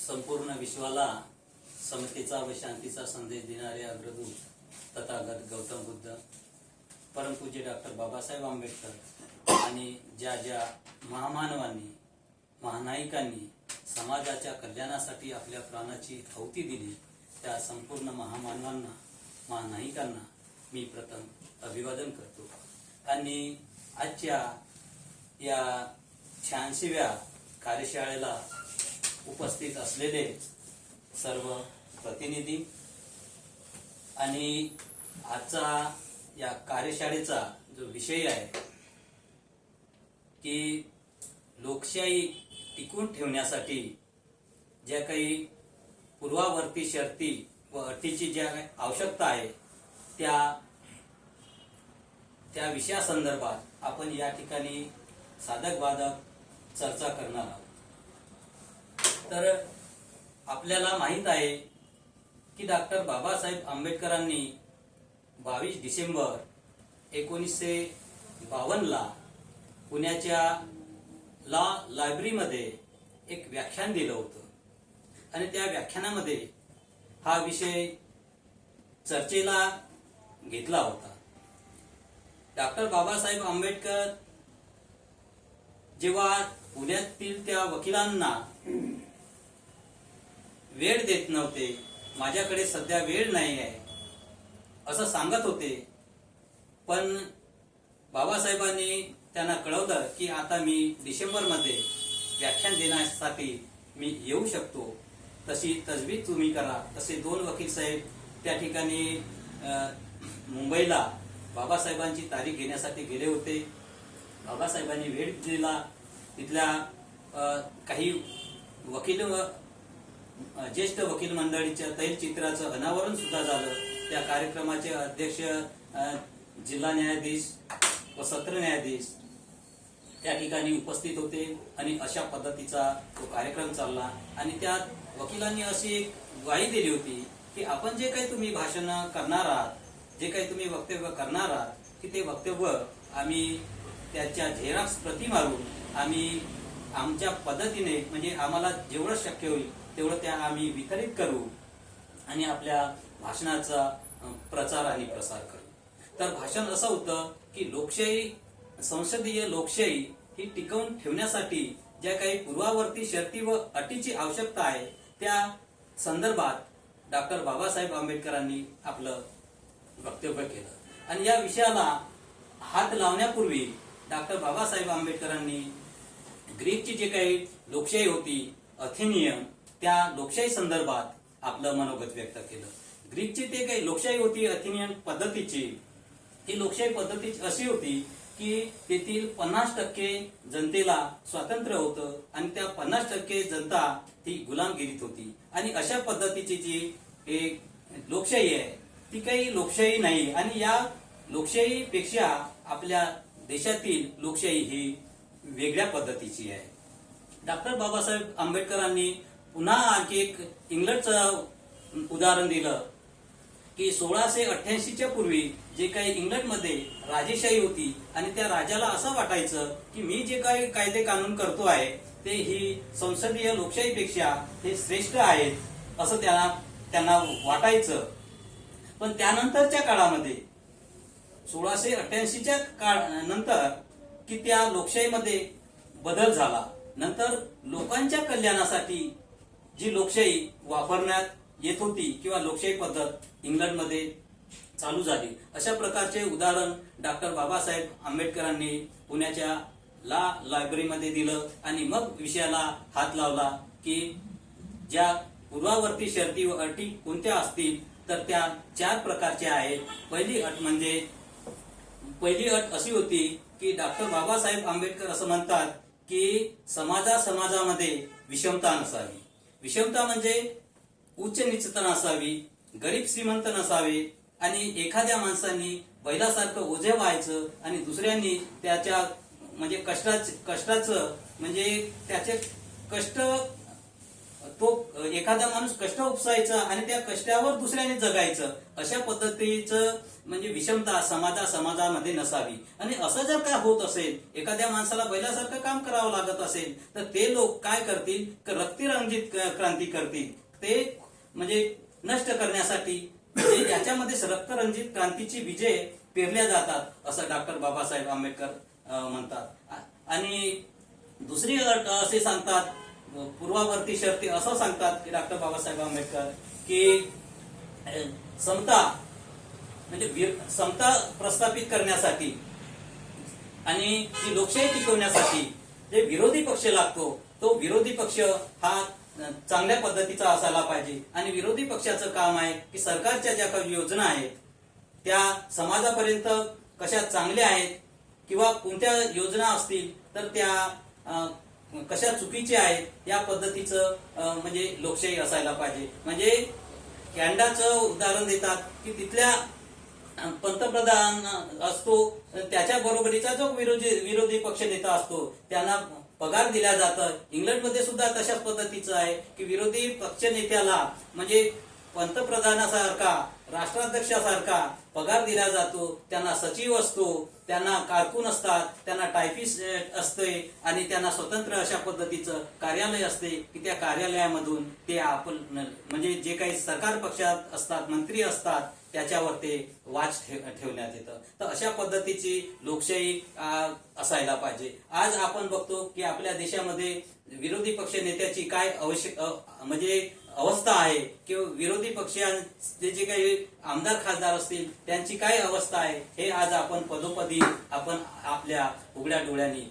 संपूर्ण विश्वाला समतेचा व शांतीचा संदेश देणारे अग्रदूत तथागत गौतम बुद्ध, परमपूज्य डॉक्टर बाबासाहेब आंबेडकर आणि ज्या ज्या महामानवांनी महानायकांनी समाजाच्या कल्याणासाठी आपल्या प्राणाची आहुती दिली, त्या संपूर्ण महामानवांना महानायकांना मी प्रथम अभिवादन करतो। आणि आजच्या या 86व्या कार्यशाळेला उपस्थित असलेले सर्व प्रतिनिधी आणि आजचा या कार्यशाळेचा जो विषय आहे की लोकशाही टिकून ठेवण्यासाठी ज्या काही पूर्वावर्ती शर्ती व अटीची ज्या आवश्यकता आहे त्या विषयासंदर्भात आपण या ठिकाणी साधक बाधक चर्चा करणार आहोत। तर आपल्याला माहित आहे की डॉक्टर बाबासाहेब आंबेडकरांनी 22 डिसेंबर 1952 ला पुण्याच्या लॉ लायब्ररीमध्ये एक व्याख्यान दिलं होतं आणि त्या व्याख्यानामध्ये हा विषय चर्चेला घेतला होता। डॉक्टर बाबासाहेब आंबेडकर जेव्हा पुण्यातील त्या वकिलांना वेळ देत नव्हते, माझ्याकडे सध्या वेळ नाही आहे असं सांगत होते, पण बाबासाहेबांनी त्यांना कळवलं की आता मी डिसेंबरमध्ये व्याख्यान देण्यासाठी मी येऊ शकतो, तशी तजवीज तुम्ही करा। तसे 2 वकील साहेब त्या ठिकाणी मुंबईला बाबासाहेबांची तारीख घेण्यासाठी गेले होते। बाबासाहेबांनी वेळ दिला, तिथल्या काही वकील ज्येष्ठ वकील मंडळीच्या तैलचित्राचं अनावरण सुद्धा झालं। त्या कार्यक्रमाचे अध्यक्ष जिल्हा न्यायाधीश व सत्र न्यायाधीश त्या ठिकाणी उपस्थित होते आणि अशा पद्धतीचा तो कार्यक्रम चालला। आणि त्या वकिलांनी अशी एक ग्वाही दिली होती की आपण जे काही तुम्ही भाषण करणार आहात, जे काही तुम्ही वक्तव्य करणार आहात, की ते वक्तव्य आम्ही त्याच्या झेरॉक्स प्रती मारून आम्ही आमच्या पद्धतीने, म्हणजे आम्हाला जेवढं शक्य होईल तेवढं त्या आम्ही वितरित करू आणि आपल्या भाषणाचा प्रचार आणि प्रसार करू। तर भाषण असं होतं की लोकशाही, संसदीय लोकशाही ही टिकवून ठेवण्यासाठी ज्या काही पूर्वावर्ती शर्ती व अटीची आवश्यकता आहे त्या संदर्भात डॉक्टर बाबासाहेब आंबेडकरांनी आपलं वक्तव्य केलं। आणि या विषयाला हात लावण्यापूर्वी डॉक्टर बाबासाहेब आंबेडकरांनी ग्रीकची जी काही लोकशाही होती अथेनियन, त्या लोकशाही संदर्भात आपलं मनोगत व्यक्त केलं। ग्रीकची ते काही लोकशाही होती अथेनियन पद्धतीची, ही लोकशाही पद्धती अशी होती की तेथील 50% जनतेला स्वातंत्र्य होतं आणि त्या 50% जनता ती गुलामगिरीत होती। आणि अशा पद्धतीची जी एक लोकशाही आहे ती काही लोकशाही नाही। आणि या लोकशाहीपेक्षा आपल्या देशातील लोकशाही ही वेगळ्या पद्धतीची आहे। डॉक्टर बाबासाहेब आंबेडकरांनी पुन्हा आणखी एक इंग्लंडचं उदाहरण दिलं की 1688च्या पूर्वी जे काही इंग्लंडमध्ये राजेशाही होती आणि त्या राजाला असं वाटायचं की मी जे काही कायदे कानून करतो आहे ते ही संसदीय लोकशाहीपेक्षा हे श्रेष्ठ आहेत असं त्यांना वाटायचं। पण त्यानंतरच्या काळामध्ये 1688च्या नंतर की त्या लोकशाहीमध्ये बदल झाला। नंतर लोकांच्या कल्याणासाठी जी लोकशाही वापरण्यात येत होती किंवा लोकशाही पद्धत इंग्लंडमध्ये चालू झाली, अशा प्रकारचे उदाहरण डॉक्टर बाबासाहेब आंबेडकरांनी पुण्याच्या लॉ लायब्ररीमध्ये दिलं। आणि मग विषयाला हात लावला की ज्या पूर्वावर्ती शर्ती व अटी कोणत्या असतील तर त्या 4 प्रकारच्या आहेत। पहिली अट अशी होती की डॉक्टर बाबासाहेब आंबेडकर असं म्हणतात की समाजामध्ये विषमता नसावी। विषमता म्हणजे उच्च नीचता नसावी, गरीब श्रीमंत नसावे आणि एखाद्या माणसांनी बैलासारखं ओझे व्हायचं आणि दुसऱ्यांनी त्याच्या म्हणजे कष्टाचं म्हणजे त्याचे कष्ट तो एखादा माणूस कष्ट उपसायचा आणि त्या कष्टावर दुसऱ्याने जगायचं, अशा पद्धतीचं म्हणजे विषमता समाजामध्ये नसावी. आणि असं जर काय होत असेल, एखाद्या माणसाला बैलासारखं काम करावं लागत असेल, तर ते लोक काय करतील, रक्तिरंजित क्रांती करतील. ते म्हणजे नष्ट करण्यासाठी म्हणजे याच्यामध्ये रक्तरंजित क्रांतीची विजय पेरल्या जातात असं डॉक्टर बाबासाहेब आंबेडकर म्हणतात. आणि दुसरी अट असे सांगतात, पूर्वावर्ती शर्ती असं सांगतात की डॉक्टर बाबासाहेब आंबेडकर की समता म्हणजे समता प्रस्थापित करण्यासाठी आणि ती लोकशाही टिकवण्यासाठी जे विरोधी पक्ष लागतो, तो विरोधी पक्ष हा चांगल्या पद्धतीचा असायला पाहिजे. आणि विरोधी पक्षाचं काम आहे की सरकारच्या ज्या काही योजना आहेत त्या समाजापर्यंत कशा चांगल्या आहेत किंवा कोणत्या योजना असतील तर त्या कशा चुकीच्या आहेत या पद्धतीचं म्हणजे लोकशाही असायला पाहिजे. म्हणजे कॅनडाचं उदाहरण देतात की तिथल्या पंतप्रधान असतो, त्याच्या बरोबरीचा जो विरोधी पक्ष नेता असतो त्यांना पगार दिला जातं. इंग्लंडमध्ये सुद्धा तशाच पद्धतीचं आहे की विरोधी पक्ष नेत्याला म्हणजे पंतप्रधानासारखा, राष्ट्राध्यक्षासारखा पगार दिला जातो. त्यांना सचिव असतो, त्यांना कारकून असतात, त्यांना टायपिस्ट असते आणि त्यांना स्वतंत्र अशा पद्धतीचं कार्यालय असते की त्या कार्यालयामधून ते आपण म्हणजे जे काही सरकार पक्षात असतात, मंत्री असतात, त्याच्यावर ते वाच ठेवण्यात येतं. तर अशा पद्धतीची लोकशाही असायला पाहिजे. आज आपण बघतो की आपल्या देशामध्ये विरोधी पक्ष नेत्याची काय म्हणजे अवस्था आहे किंवा विरोधी पक्षाचे जे काही आमदार खासदार असतील त्यांची काय अवस्था आहे हे आज आपण पदोपदी आपण आपल्या उघड्या डोळ्यांनी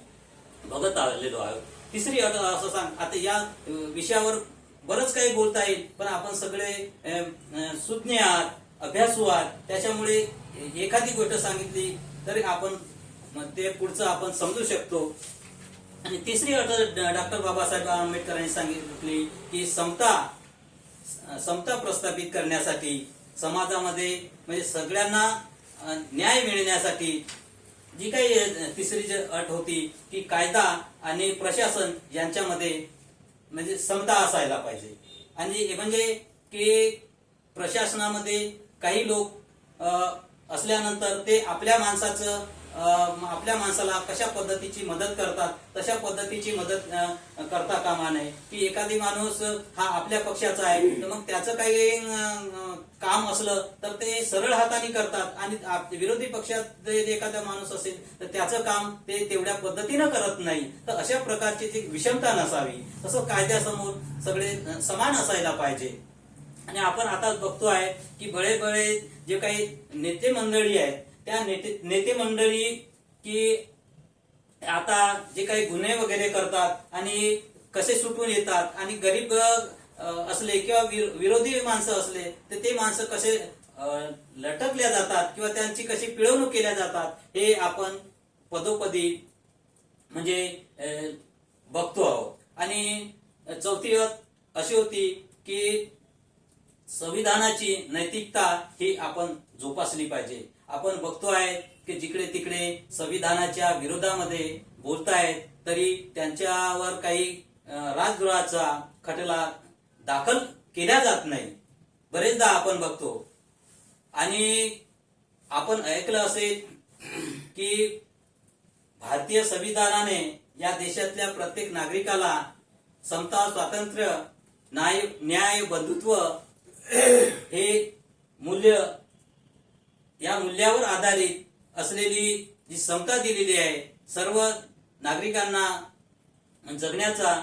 बघत आलेलो आहोत. तिसरी अट असं सांग, आता या विषयावर बरंच काही बोलता येईल पण आपण सगळे सुज्ञ आहात, अभ्यासू आहात, त्याच्यामुळे एखादी गोष्ट सांगितली तरी आपण ते पुढचं आपण समजू शकतो. आणि तिसरी अट डॉक्टर बाबासाहेब आंबेडकरांनी सांगितली की समता प्रस्थापित करण्यासाठी समाजामध्ये म्हणजे सगळ्यांना न्याय मिळण्यासाठी जी काही तिसरी जी अट होती की कायदा आणि प्रशासन यांच्यामध्ये म्हणजे समता असायला पाहिजे. आणि म्हणजे की प्रशासनामध्ये काही लोक असल्यानंतर ते आपल्या माणसाला कशा पद्धतीची मदत करतात तशा पद्धतीची मदत करता कामा नये. की एखादी माणूस हा आपल्या पक्षाचा आहे तर मग त्याचं काही काम असलं तर ते सरळ हाताने करतात आणि विरोधी पक्षात एखादा माणूस असेल तर त्याचं काम ते तेवढ्या पद्धतीनं करत नाही. तर अशा प्रकारची जी विषमता नसावी, तसं कायद्यासमोर सगळे समान असायला पाहिजे. आणि आपण आता बघतो आहे की बळे जे काही नेते मंडळी आहेत त्या नेते मंडळी की आता जे काही गुन्हे वगैरे करतात आणि कसे सुटून येतात आणि गरीब असले किंवा विरोधी माणसं असले तर ते माणसं कसे लटकल्या जातात किंवा त्यांची कशी पिळवणूक केल्या जातात हे आपण पदोपदी म्हणजे बघतो आहोत. आणि चौथी अट अशी होती की संविधानाची नैतिकता ही आपण जोपासली पाहिजे. आपण बघतो आहे की जिकडे तिकडे संविधानाच्या विरोधामध्ये बोलतायत तरी त्यांच्यावर काही राजद्रोहाचा खटला दाखल केला जात नाही, बरेचदा आपण बघतो. आणि आपण ऐकलं असेल की भारतीय संविधानाने या देशातल्या प्रत्येक नागरिकाला समता, स्वातंत्र्य, न्याय, बंधुत्व हे मूल्य, या मूल्यावर आधारित असलेली जी समता दिलेली आहे, सर्व नागरिकांना जगण्याचा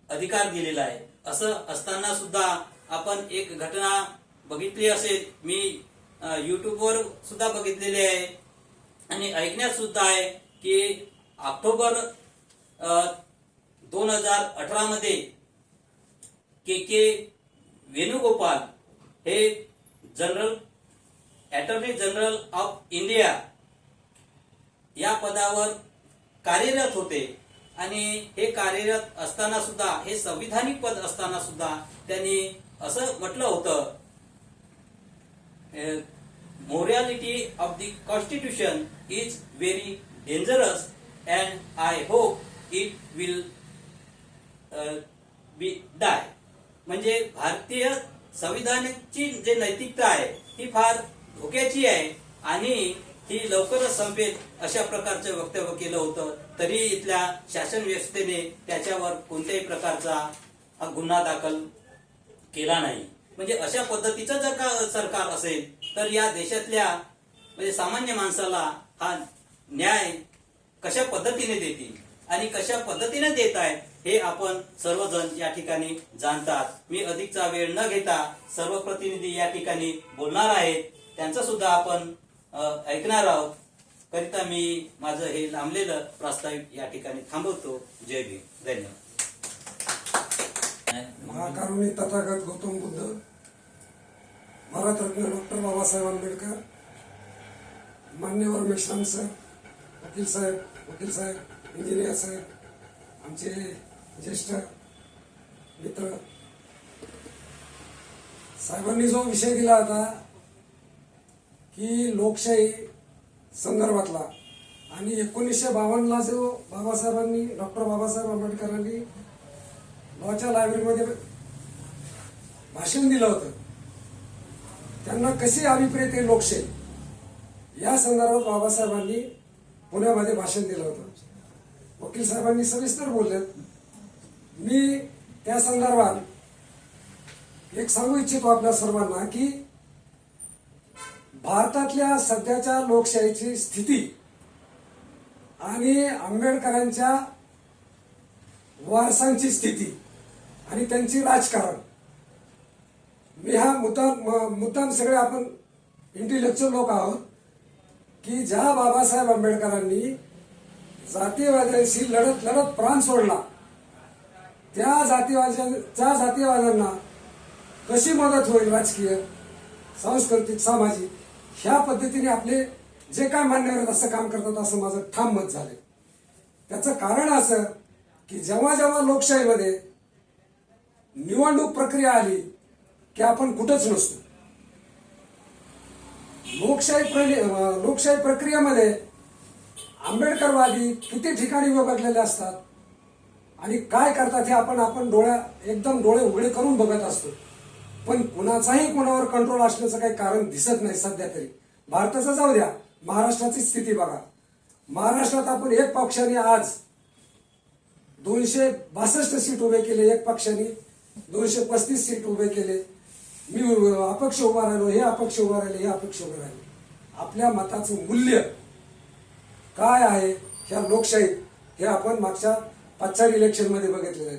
अधिकार दिलेला आहे. असं असताना सुद्धा आपण एक घटना बघितली असेल, मी युट्यूबवर सुद्धा बघितलेली आहे आणि ऐकण्यात सुद्धा आहे की ऑक्टोबर 2018 मध्ये के वेणुगोपाल हे अटॉर्नी जनरल ऑफ इंडिया या पदावर कार्यरत होते. आणि हे कार्यरत असताना सुद्धा, हे संविधानिक पद असताना सुद्धा त्यांनी असं म्हटलं होतं, morality of the constitution is very dangerous and I hope it will be die. म्हणजे भारतीय संविधानाची जे नैतिकता आहे ही फार धोक्याची आहे आणि ही लवकरच संपेल अशा प्रकारचं वक्तव्य केलं होतं. तरी इथल्या शासन व्यवस्थेने त्याच्यावर कोणत्याही प्रकारचा गुन्हा दाखल केला नाही. म्हणजे अशा पद्धतीचं जर का सरकार असेल तर या देशातल्या म्हणजे सामान्य माणसाला हा न्याय कशा पद्धतीने देतील आणि कशा पद्धतीने देत आहेत हे आपण सर्वजण या ठिकाणी जाणतात. मी अधिकचा वेळ न घेता सर्व प्रतिनिधी या ठिकाणी बोलणार आहेत, त्यांचं सुद्धा आपण ऐकणार आहोत. करिता मी माझं हे लांबलेलं प्रास्ताविक या ठिकाणी थांबवतो. जय भीम. धन्यवाद. महाकारुणी तथागत गौतम बुद्ध, भारतरत्न डॉक्टर बाबासाहेब आंबेडकर, मान्यवर मेश्राम सर, वकील साहेब, इंजिनियर साहेब, आमचे ज्येष्ठ मित्र साहेबांनी जो विषय दिला होता की लोकशाही संदर्भातला आणि 1952ला जो बाबासाहेबांनी डॉक्टर बाबासाहेब आंबेडकरांनी लॉच्या लायब्ररीमध्ये भाषण दिलं होतं, त्यांना कशी अभिप्रेत आहे लोकशाही या संदर्भात बाबासाहेबांनी पुण्यामध्ये भाषण दिलं होतं. वकील साहेबांनी सविस्तर बोललेत. मी त्या संदर्भात एक सांगू इच्छितो आपल्या सर्वांना की भारतातल्या सध्याच्या लोकशाहीची स्थिती आणि आंबेडकरांच्या वारसांची स्थिती आणि त्यांची राजकारण, मी हा मुद्दाम सगळे आपण इंटेलेक्च्युअल लोक आहोत की ज्या बाबासाहेब आंबेडकरांनी जातीयवाद्यांशी लढत प्राण सोडला त्या जातीयवाद्यांना कशी मदत होईल राजकीय, सांस्कृतिक, सामाजिक ह्या पद्धतीने आपले जे काय मान्यवर आहेत असं काम करतात असं माझं ठाम मत झालं. त्याचं कारण असं की जेव्हा जेव्हा लोकशाहीमध्ये निवडणूक प्रक्रिया आली की आपण कुठंच नसतो. लोकशाही प्रक्रियेमध्ये आंबेडकरवादी किती ठिकाणी विभागलेले असतात आणि काय करतात हे आपण डोळे उघडे करून बघत असतो. पण कुणाचाही कोणावर कंट्रोल असण्याचं काही कारण दिसत नाही सध्या तरी. भारताचं जाऊ द्या, महाराष्ट्राची स्थिती बघा. महाराष्ट्रात आपण एक पक्षाने आज 262 सीट उभे केले, एक पक्षाने 235 सीट उभे केले. मी अपक्ष उभा राहिलो, हे अपक्ष उभा राहिले. आपल्या मताचं मूल्य काय आहे ह्या लोकशाहीत हे आपण मागच्या 5-4 इलेक्शनमध्ये बघितलेलं आहे.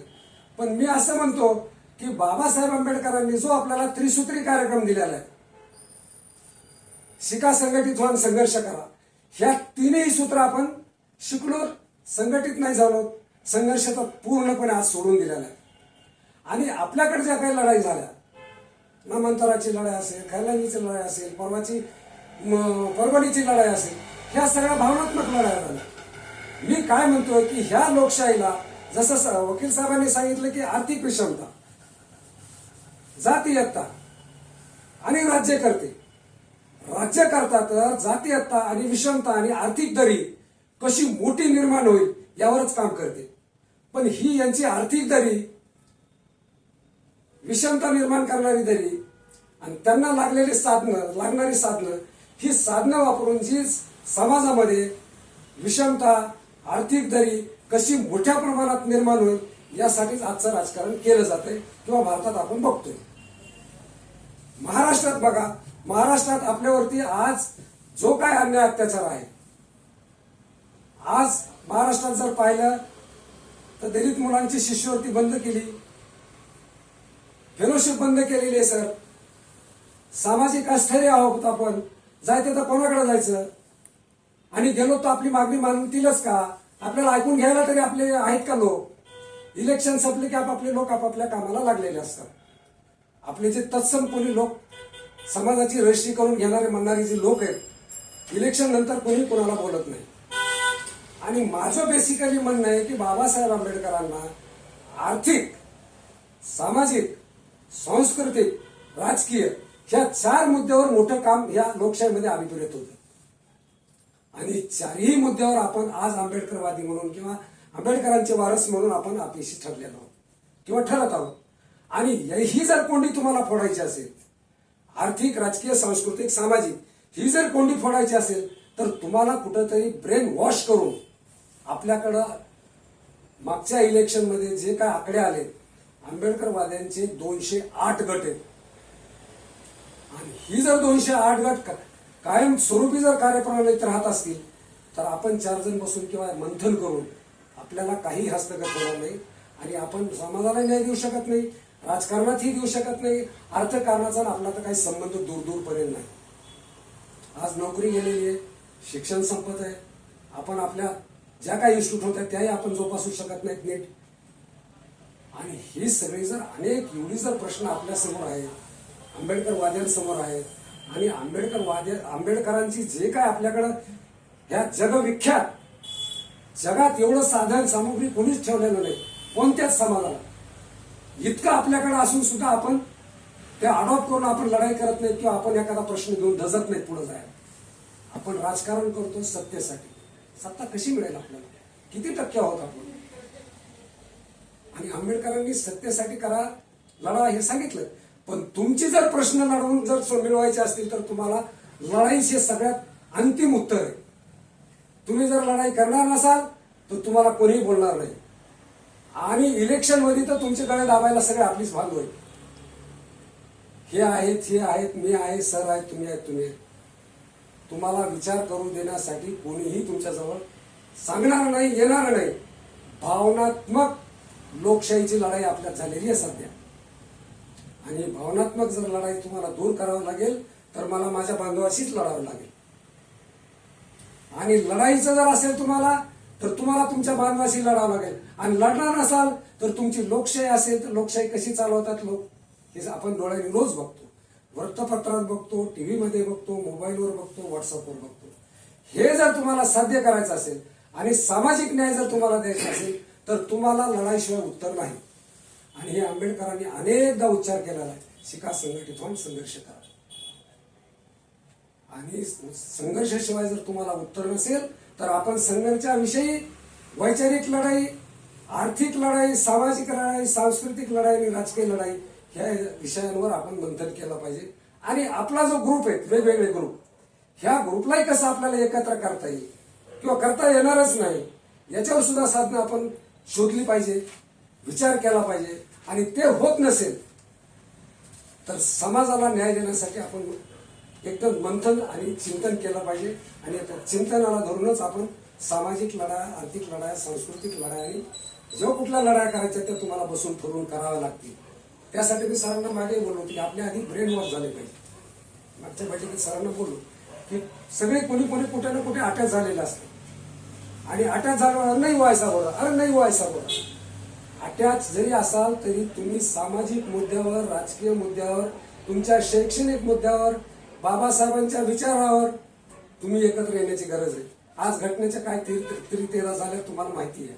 पण मी असं म्हणतो की बाबासाहेब आंबेडकरांनी जो आपल्याला त्रिसूत्री कार्यक्रम दिलेला आहे, शिका, संघटित व्हा, संघर्ष करा, ह्या तीनही सूत्र आपण शिकलो, संघटित नाही झालो, संघर्ष तर पूर्णपणे आज सोडून दिलेला आहे. आणि आपल्याकडे ज्या काही लढाई झाल्या, नामांतराची लढाई असेल, खैलानीची लढाई असेल, परभणीची लढाई असेल, ह्या सगळ्या भावनात्मक लढाई झाल्या. मी काय म्हणतोय की ह्या लोकशाहीला जसं वकील साहेबांनी सांगितलं की आर्थिक विषमता, जातीयता आणि राज्यकर्ता तर जातीयता आणि विषमता आणि आर्थिक दरी कशी मोठी निर्माण होईल यावरच काम करते. पण ही यांची आर्थिक दरी, विषमता निर्माण करणारी दरी आणि त्यांना लागणारी साधनं ही साधनं वापरून जी समाजामध्ये विषमता, आर्थिक दरी कशी मोठ्या प्रमाणात निर्माण होईल यासाठीच आजचं राजकारण केलं जातंय किंवा भारतात आपण बघतोय. महाराष्ट्रात बघा, महाराष्ट्रात आपल्यावरती आज जो काय अन्याय अत्याचार आहे, आज महाराष्ट्रात जर पाहिलं तर दलित मुलांची शिष्यवृत्ती बंद केली, फेलोशिप बंद केलेली आहे सर. सामाजिक अस्थैर्य आहोत आपण, जायचं तर कोणाकडे जायचं आणि गेलो तर आपली मागणी मानतीलच का? आपल्याला ऐकून घ्यायला तरी आपले आहेत का लोक? इलेक्शन संपले की आपापले लोक आपापल्या कामाला लागलेले असतात. आपले जे तत्सम कोणी लोक समाजाची रजिस्ट्री करून घेणारे म्हणणारे जे लोक आहेत, इलेक्शन नंतर कोणी कोणाला बोलत नाही. आणि माझं बेसिकली म्हणणं आहे की बाबासाहेब आंबेडकरांना आर्थिक, सामाजिक, सांस्कृतिक, राजकीय ह्या 4 मुद्द्यावर मोठं काम या लोकशाहीमध्ये अभिप्रेत होतं. आणि 4ही मुद्द्यावर आपण आज आंबेडकरवादी म्हणून किंवा आंबेडकरांचे वारस म्हणून आपण अपयशी ठरलेलो आहोत किंवा ठरत आहोत. आणि ही जर कोंडी तुम्हाला फोडायची असेल, आर्थिक, राजकीय, सांस्कृतिक, सामाजिक ही जर कोंडी फोडायची असेल, तर तुम्हाला कुठंतरी ब्रेन वॉश करून आपल्याकडं मागच्या इलेक्शनमध्ये जे काय आकडे आले, आंबेडकरवाद्यांचे 208 गट आहेत आणि ही जर 208 गट कायम स्वरूपी जर कार्यप्रणालीत राहत असतील, तर आपण 4 जण बसून किंवा मंथन करून आपल्याला काही हस्तगत होणार नाही आणि आपण समाजाला न्याय देऊ शकत नाही, राजकारणातही देऊ शकत नाही, अर्थकारणाचा आपला तर काही संबंध दूरपर्यंत नाही. आज नोकरी गेलेली आहे, शिक्षण संपत आहे, आपण आपल्या ज्या काही इन्स्टिट्यूट होत्या त्याही आपण जोपासू शकत नाहीत नीट. आणि ही सगळी जर एवढी जर प्रश्न आपल्या समोर आहेत, आंबेडकरवाद्यांसमोर आहेत आणि आंबेडकरांची जे काय आपल्याकडं ह्या जगविख्यात जगात एवढं साधन सामुग्री कोणीच ठेवलेलं नाही, कोणत्याच समाजाला इतकं आपल्याकडे असून सुद्धा आपण ते अडॉप्ट करून आपण लढाई करत नाही किंवा आपण एखादा प्रश्न घेऊन धजत नाही पुढे जायला. आपण राजकारण करतो सत्तेसाठी. सत्ता कशी मिळेल आपल्याला? किती टक्के आहोत आपण? आणि आंबेडकरांनी सत्तेसाठी करा, लढा हे सांगितलं, पण तुमची जर प्रश्न लढवून जर मिळवायचे असतील तर तुम्हाला लढाईचे सगळ्यात अंतिम उत्तर आहे. तुम्ही जर लढाई करणार नसाल तर तुम्हाला कोणीही बोलणार नाही आणि इलेक्शन मध्ये तर तुमचे गळे दाबायला सगळे आपलीच भाग होईल. हे आहेत, मी आहे, सर आहेत, तुम्ही आहेत, तुम्ही आहेत. तुम्हाला विचार करू देण्यासाठी कोणीही तुमच्याजवळ सांगणार नाही, येणार नाही. भावनात्मक लोकशाहीची लढाई आपल्यात झालेली आहे सध्या आणि भावनात्मक जर लढाई तुम्हाला दूर करावी लागेल तर मला माझ्या बांधवाशीच लढावं लागेल. आणि लढाईचं जर असेल तुम्हाला तर तुम्हाला तुमच्या बांधवाशी लढावं लागेल आणि लढणार नसाल तर तुमची लोकशाही असेल तर लोकशाही कशी चालवतात लोक हे आपण डोळ्यांनी रोज बघतो, वृत्तपत्रात बघतो, टीव्ही मध्ये बघतो, मोबाईलवर बघतो, व्हॉट्सअपवर बघतो. हे जर तुम्हाला साध्य करायचं असेल आणि सामाजिक न्याय जर तुम्हाला द्यायचा असेल तर तुम्हाला लढाईशिवाय उत्तर नाही. आणि हे आंबेडकरांनी अनेकदा उच्चार केलेला आहे, शिका, संघटित होऊन संघर्ष करा. आणि संघर्षाशिवाय जर तुम्हाला उत्तर नसेल तर आपण संघर्षाविषयी वैचारिक लढाई, आर्थिक लढाई, सामाजिक लढाई, सांस्कृतिक लढाई आणि राजकीय लढाई ह्या विषयांवर आपण मंथन केलं पाहिजे. आणि आपला जो ग्रुप आहे, वेगवेगळे ग्रुप, ह्या ग्रुपलाही कसं आपल्याला एकत्र करता येईल किंवा करता येणारच नाही याच्यावर सुद्धा साधनं आपण शोधली पाहिजे, विचार केला पाहिजे. आणि ते होत नसेल तर समाजाला न्याय देण्यासाठी आपण एकदम मंथन आणि चिंतन केलं पाहिजे. आणि त्या चिंतनाला धरूनच आपण सामाजिक लढाया, आर्थिक लढाया, सांस्कृतिक लढाया आणि जो कुठल्या लढाया करायच्या त्या तुम्हाला बसून ठरवून कराव्या लागतील. त्यासाठी मी सरांना मागे बोललो की आपल्या आधी ब्रेन वॉश झाले पाहिजे. मागच्या बैठकीत सरांना बोललो की सगळे कोणी कुठे ना कुठे अटॅच झालेले असतात आणि अटॅच झाल्यावर नाही व्हायचा बोला, अरे नाही व्हायचा बोला. अटॅच जरी असाल तरी तुम्ही सामाजिक मुद्द्यावर, राजकीय मुद्द्यावर, तुमच्या शैक्षणिक मुद्द्यावर, बाबासाहेबांच्या विचारावर तुम्ही एकत्र येण्याची गरज आहे. आज घटनेच्या काय तेरा झाल्या तुम्हाला माहिती आहे.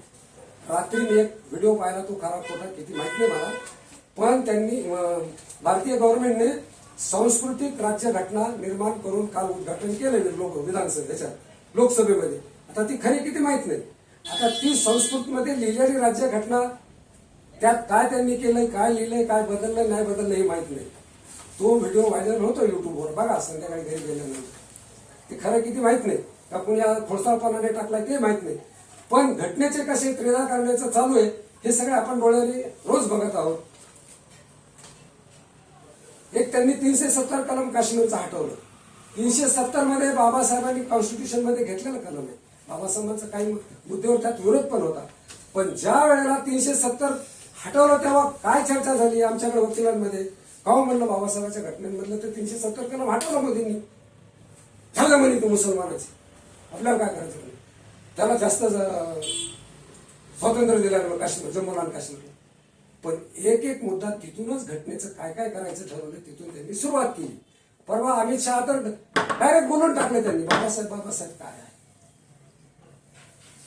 रात्री मी एक व्हिडिओ पाहिला, तो खरा खोटा किती माहिती नाही मला, पण त्यांनी भारतीय गव्हर्नमेंटने सांस्कृतिक राज्य घटना निर्माण करून काल उद्घाटन केलं विधानसभेच्या लोकसभेमध्ये. आता ती खरी किती माहित नाही. आता ती संस्कृतमध्ये लिहिलेली राज्य घटना, त्यात काय त्यांनी केलंय, काय लिहिलंय, काय बदललंय, नाही बदललंय हे माहित नाही. तो व्हिडिओ व्हायरल होतो युट्यूबवर, बघा संध्याकाळी घरी गेल्यानंतर. ते खरं किती माहित नाही का, कुणी खोडसाळपणाने टाकलाय ते माहित नाही. पण घटनेचे कसे त्रेधा करण्याचं चालू आहे हे सगळे आपण डोळ्याने रोज बघत आहोत. एक त्यांनी 370 कलम काश्मीरचं हटवलं. 370 मध्ये बाबासाहेबांनी कॉन्स्टिट्यूशन मध्ये घेतलेलं कलम आहे. बाबासाहेबांचा काही मुद्द्यावर त्यात विरोध पण होता. पण ज्या वेळेला 370 हटवलं तेव्हा काय चर्चा झाली आमच्याकडे वकिलांमध्ये, का म्हणलं बाबासाहेबांच्या घटनेमधलं तर 370 कलम हटवलं मोदींनी, झालं म्हणे तो मुसलमानाची, आपल्याला काय करायचं म्हणे, त्याला जास्त स्वातंत्र्य दिलं काश्मीर, जम्मू आणि काश्मीर. पण एक एक मुद्दा तिथूनच घटनेचं काय काय करायचं ठरवलं, तिथून त्यांनी सुरुवात केली. परवा अमित शहा तर डायरेक्ट बोलून टाकले त्यांनी, बाबासाहेब काय आहे,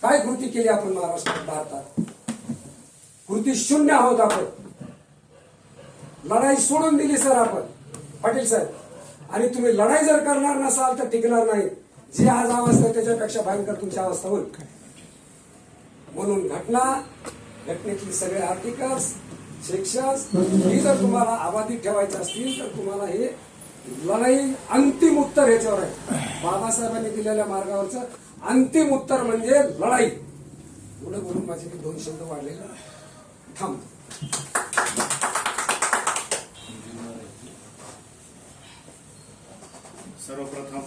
काय कृती केली आपण महाराष्ट्रात, भारतात कृती शून्य आहोत आपण. लढाई सोडून दिली सर आपण, पाटील साहेब. आणि तुम्ही लढाई जर करणार नसाल तर टिकणार नाही. जी आज अवस्था त्याच्यापेक्षा भयंकर तुमची अवस्था होईल. म्हणून घटनेतली सगळे आर्टिकल्स, शिक्षा ही जर तुम्हाला अबाधित ठेवायची असतील तर तुम्हाला हे लढाई अंतिम उत्तर ह्याच्यावर आहे. बाबासाहेबांनी दिलेल्या मार्गावरचं अंतिम उत्तर म्हणजे लढाई. पुढे बोलून माझे 2 शब्द वाढले थांब. सर्वप्रथम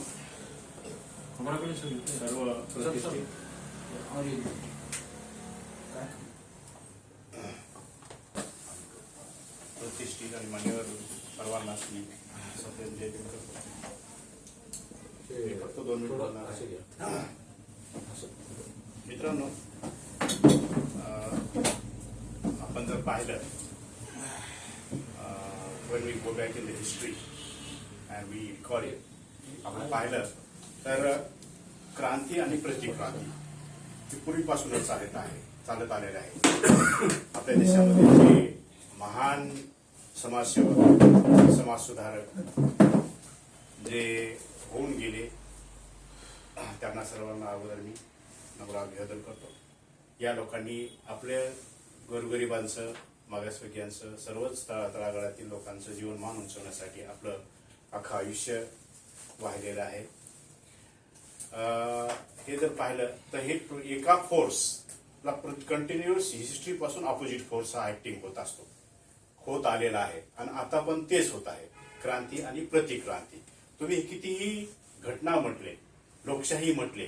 सर्व प्रतिष्ठित आणि मान्यवर सर्वांना मी सत्यान जय करतो. फक्त 2 मिनिट बोलणार आहे. मित्रांनो, आपण जर पाहिलं when we go back in the history and we recall it, आपण पाहिलं तर क्रांती आणि प्रतिक्रांती ही पूर्वीपासूनच चालत आलेलं आहे. आपल्या देशामध्ये जे महान समाजसेवक, समाज सुधारक जे होऊन गेले त्यांना सर्वांना अगोदर मी नम्र अभिवादन करतो. या लोकांनी आपल्या गोरगरिबांचं, मागासवर्गीयांचं, सर्वच तळागाळातील लोकांचं जीवनमान उंचवण्यासाठी आपलं अख्खं आयुष्य वाहिलेलं आहे. हे जर पाहिलं तर हे एका फोर्सला कंटिन्युअस हिस्ट्रीपासून ऑपोजिट फोर्स हा ऍक्टिंग होत आलेला आहे आणि आता पण तेच होत आहे. क्रांती आणि प्रतिक्रांती. तुम्ही कितीही घटना म्हटले, लोकशाही म्हटले,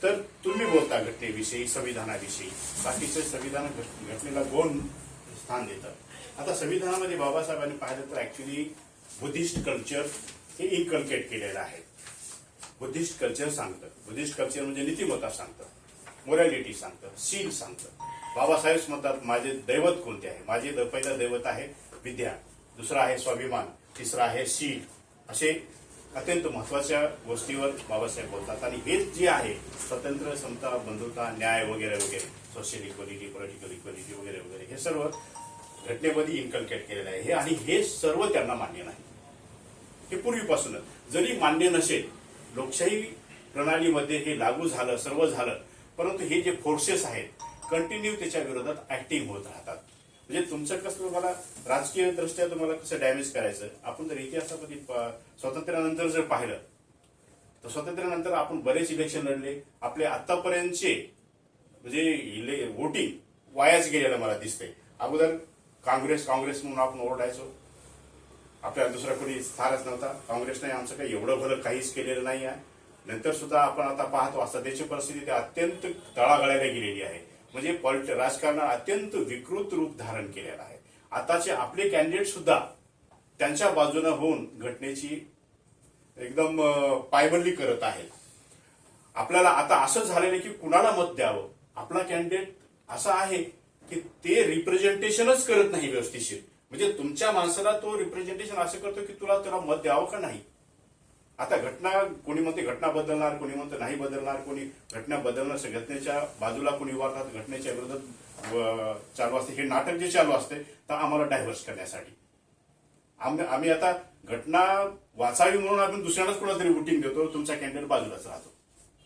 तर तुम्ही बोलता घटनेविषयी, संविधानाविषयी. बाकीचे संविधान घटनेला गौण स्थान देतं. आता संविधानामध्ये बाबासाहेबांनी पाहिलं तर ऍक्च्युली बुद्धिस्ट कल्चर हे इनकल्केट केलेलं आहे. बुद्धिस्ट कल्चर सांगतं. बुद्धिस्ट कल्चर म्हणजे नीतिमत्ता सांगतं, मोरॅलिटी सांगतं, शील सांगतं. बाबासाहेब म्हणतात माझे दैवत कोणते आहे. माझे पहिलं दैवत आहे विद्या, दुसरा आहे स्वाभिमान, तिसरा आहे शील. असे अत्यंत महत्वाच्या गोष्टीवर बाबासाहेब बोलतात. आणि हेच जे आहे स्वतंत्र, समता, बंधुता, न्याय वगैरे वगैरे, सोशल इक्वलिटी, पॉलिटिकल इक्वलिटी वगैरे वगैरे, हे सर्व घटनेमध्ये इनकल्केट केलेलं आहे. आणि हे सर्व त्यांना मान्य नाही. हे पूर्वीपासूनच जरी मान्य नसेल, लोकशाही प्रणालीमध्ये हे लागू झालं, सर्व झालं, परंतु हे जे फोर्सेस आहेत कंटिन्यू त्याच्या विरोधात ऍक्टिंग होत राहतात. म्हणजे तुमचं कसं तुम्हाला राजकीय दृष्ट्या तुम्हाला कसं डॅमेज करायचं. आपण जर इतिहासामध्ये स्वातंत्र्यानंतर जर पाहिलं तर स्वातंत्र्यानंतर आपण बरेच इलेक्शन लढले. आपले आतापर्यंतचे म्हणजे वोटिंग वायाच गेलेलं मला दिसतंय. अगोदर काँग्रेस म्हणून आपण ओरडायचो. आपल्याला दुसरा कोणी स्थानच नव्हता. काँग्रेसने आमचं काही एवढं भलं काहीच केलेलं नाही आहे. नंतर सुद्धा आपण आता पाहतो सध्याची परिस्थिती अत्यंत तळागाळाला गेलेली आहे. म्हणजे राजकारणात अत्यंत विकृत रूप धारण केलेलं आहे. आताचे आपले कॅन्डिडेट सुद्धा त्यांच्या बाजूने होऊन घटनेची एकदम पायबंदी करत आहेत. आपल्याला आता असं झालेलं की कुणाला मत द्यावं. आपला कॅन्डिडेट असा आहे की ते रिप्रेझेंटेशनच करत नाही व्यवस्थिशीर. म्हणजे तुमच्या माणसाला तो रिप्रेझेंटेशन असं करतो की तुला त्याला मत द्यावं का नाही. आता घटना कोणी म्हणते घटना बदलणार, कोणी म्हणते नाही बदलणार, कोणी घटना बदलणार, घटनेच्या बाजूला कोणी उभारतात, घटनेच्या विरोधात चालू असते. हे नाटक जे चालू असते तर आम्हाला डायव्हर्स करण्यासाठी आम्ही आता घटना वाचावी म्हणून आपण दुसऱ्यालाच कोणाला तरी वोटिंग देतो. तुमचा कॅन्डिडेट बाजूलाच राहतो.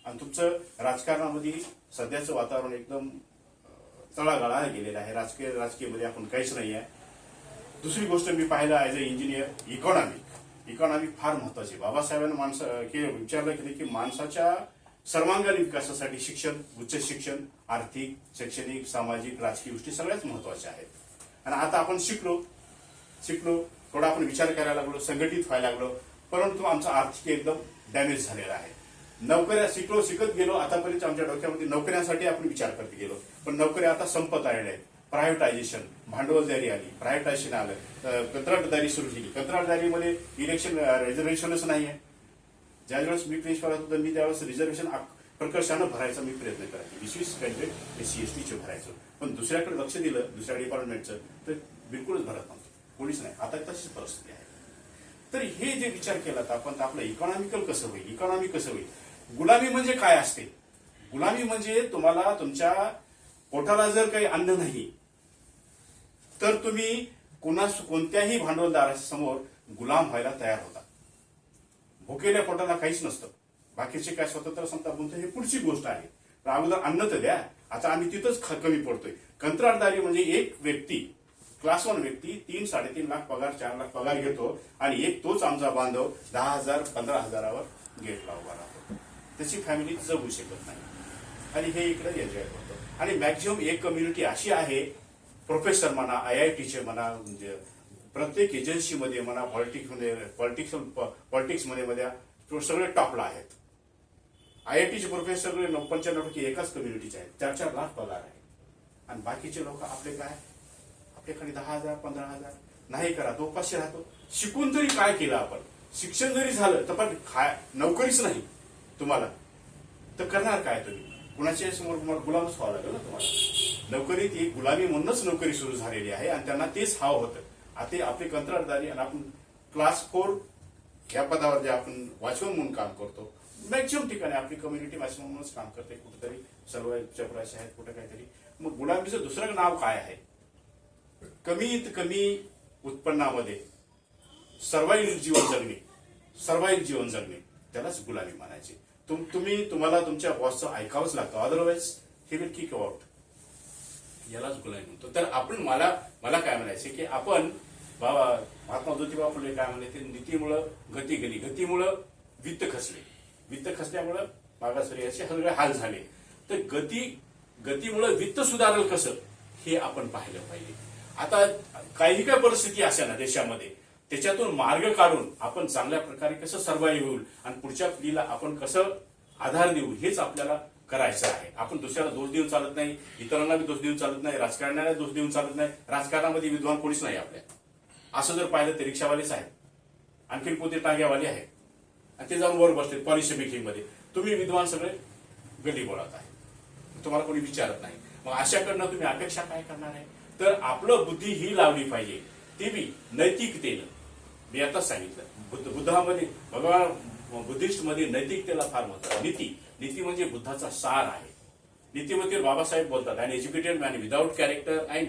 आणि तुमचं राजकारणामध्ये सध्याचं वातावरण एकदम तळागाळाला गेलेलं आहे. राजकीयमध्ये आपण काहीच नाही आहे. दुसरी गोष्ट मी पाहिलं ऍज अ इंजिनियर, इकॉनॉमी फार महत्वाची. बाबासाहेबांनी विचारलं केलं की माणसाच्या सर्वांगीण विकासासाठी शिक्षण, उच्च शिक्षण, आर्थिक, शैक्षणिक, सामाजिक, राजकीय गोष्टी सगळ्याच महत्वाच्या आहेत. आणि आता आपण शिकलो, थोडा आपण विचार करायला लागलो, संघटित व्हायला लागलो, परंतु आमचा आर्थिक एकदम डॅमेज झालेला आहे. नोकऱ्या शिकत गेलो. आतापर्यंत आमच्या डोक्यामध्ये नोकऱ्यांसाठी आपण विचार करत गेलो, पण नोकऱ्या आता संपत आलेल्या आहेत. प्रायव्हेटायझेशन, भांडवलदारी आली, प्रायव्हेटायझेशन आलं, कंत्राटदारी सुरू केली. कंत्राटदारीमध्ये इलेक्शन रिझर्वेशनच नाही आहे. ज्यावेळेस मी प्रिन्सिपल होतो मी त्यावेळेस रिझर्वेशन प्रकर्षानं भरायचा मी प्रयत्न करायचो. 20 कॅन्डिडेट SC/ST भरायचो. पण दुसऱ्याकडे लक्ष दिलं, दुसऱ्या डिपार्टमेंटचं, तर बिलकुलच भरत नव्हतं. कोणीच नाही. आता तशीच परिस्थिती आहे. तर हे जे विचार केला तर आपण आपलं इकॉनॉमिकल कसं होईल, इकॉनॉमी कसं होईल. गुलामी म्हणजे काय असते. गुलामी म्हणजे तुम्हाला तुमच्या पोटाला जर काही अन्न नाही तर तुम्ही कोणत्याही भांडवलदारासमोर गुलाम व्हायला तयार होता. भुकेल्या पोटाला काहीच नसतं. बाकीचे काय स्वतंत्र समता बोलतो हे पुढची गोष्ट आहे. तर अगोदर अन्न तर द्या. आता आम्ही तिथंच कमी पडतोय. कंत्राटदारी म्हणजे एक व्यक्ती क्लास 1 व्यक्ती 3-3.5 लाख पगार, 4 लाख पगार घेतो आणि एक तोच आमचा बांधव 10,000, 15,000वर गेटला उभा राहतो. त्याची फॅमिली जगू शकत नाही आणि हे इकडे एन्जॉय करतो. आणि मॅक्झिमम एक कम्युनिटी अशी आहे, प्रोफेसर म्हणा, IITचे म्हणा, म्हणजे प्रत्येक एजन्सीमध्ये म्हणा, पॉलिटिक्समध्ये सगळे टॉपला आहेत. IITचे प्रोफेसर 95% एकाच कम्युनिटीचे आहेत, 4-4 लाख पगार आहे. आणि बाकीचे लोक आपले काय, आपल्याकडे 10,000, 15,000 नाही करा, तो उपाशी राहतो. शिकून तरी काय केलं आपण, शिक्षण जरी झालं तर पण नोकरीच नाही तुम्हाला, तर करणार काय तुम्ही? कुणाच्या समोर तुम्हाला गुलामच व्हावं लागेल ना तुम्हाला. नोकरी ती गुलामी म्हणूनच नोकरी सुरू झालेली आहे आणि त्यांना तेच हवं होतं. आता आपली कंत्राटदारी आणि आपण क्लास 4 ह्या पदावर जे आपण वॉचमन म्हणून काम करतो, मॅक्झिमम ठिकाणी आपली कम्युनिटी वॉचमन म्हणूनच काम करते. कुठेतरी सर्व चपराशी आहेत, कुठे काहीतरी. मग गुलामीचं दुसरं नाव काय आहे? कमीत कमी उत्पन्नामध्ये सर्वाईव्ह जीवन जगणे त्यालाच गुलामी म्हणायचे. तुम्हाला तुमच्या बॉसचं ऐकावंच लागतं, otherwise he will kick out. यालाच गुलामी म्हणतो. तर आपण मला काय म्हणायचे की आपण बाबा महात्मा ज्योतिबा फुले काय म्हणाले, ते नीतीमुळं गती गेली, गतीमुळं वित्त खचल्यामुळं मागासवर्गीयाचे सगळे हाल झाले. तर गतीमुळं वित्त सुधारेल कसं हे आपण पाहिलं पाहिजे. आता काही काय परिस्थिती अशा ना देशामध्ये, त्याच्यातून मार्ग काढून आपण चांगल्या प्रकारे कसं सर्वाईव्ह होईल आणि पुढच्या पिढीला आपण कसं आधार देऊ हेच आपल्याला करायचं आहे. आपण दुसऱ्याला दोष देऊन चालत नाही, इतरांना बी दोष देऊन चालत नाही, राजकारण्याला दोष देऊन चालत नाही. राजकारणामध्ये विद्वान कोणीच नाही आपल्या. असं जर पाहिलं तर रिक्षावालेच आहेत, आणखी पोते टांग्यावाले आहेत आणि ते जाऊन वर बसले पॉलिसी मेकिंग मध्ये. तुम्ही विद्वान सगळे गली गोळात आहे, तुम्हाला कोणी विचारत नाही. मग अशाकडनं तुम्ही अपेक्षा काय करणार आहे? तर आपलं बुद्धी ही लावली पाहिजे, ते बी नैतिकतेनं. मी आताच सांगितलं, बुद्धामध्ये भगवान बुद्धिस्ट मध्ये नैतिकतेला फार महत्व आहे. नीती म्हणजे बुद्धाचा सार आहे. नीतीमध्ये बाबासाहेब बोलतात, an educated man without character and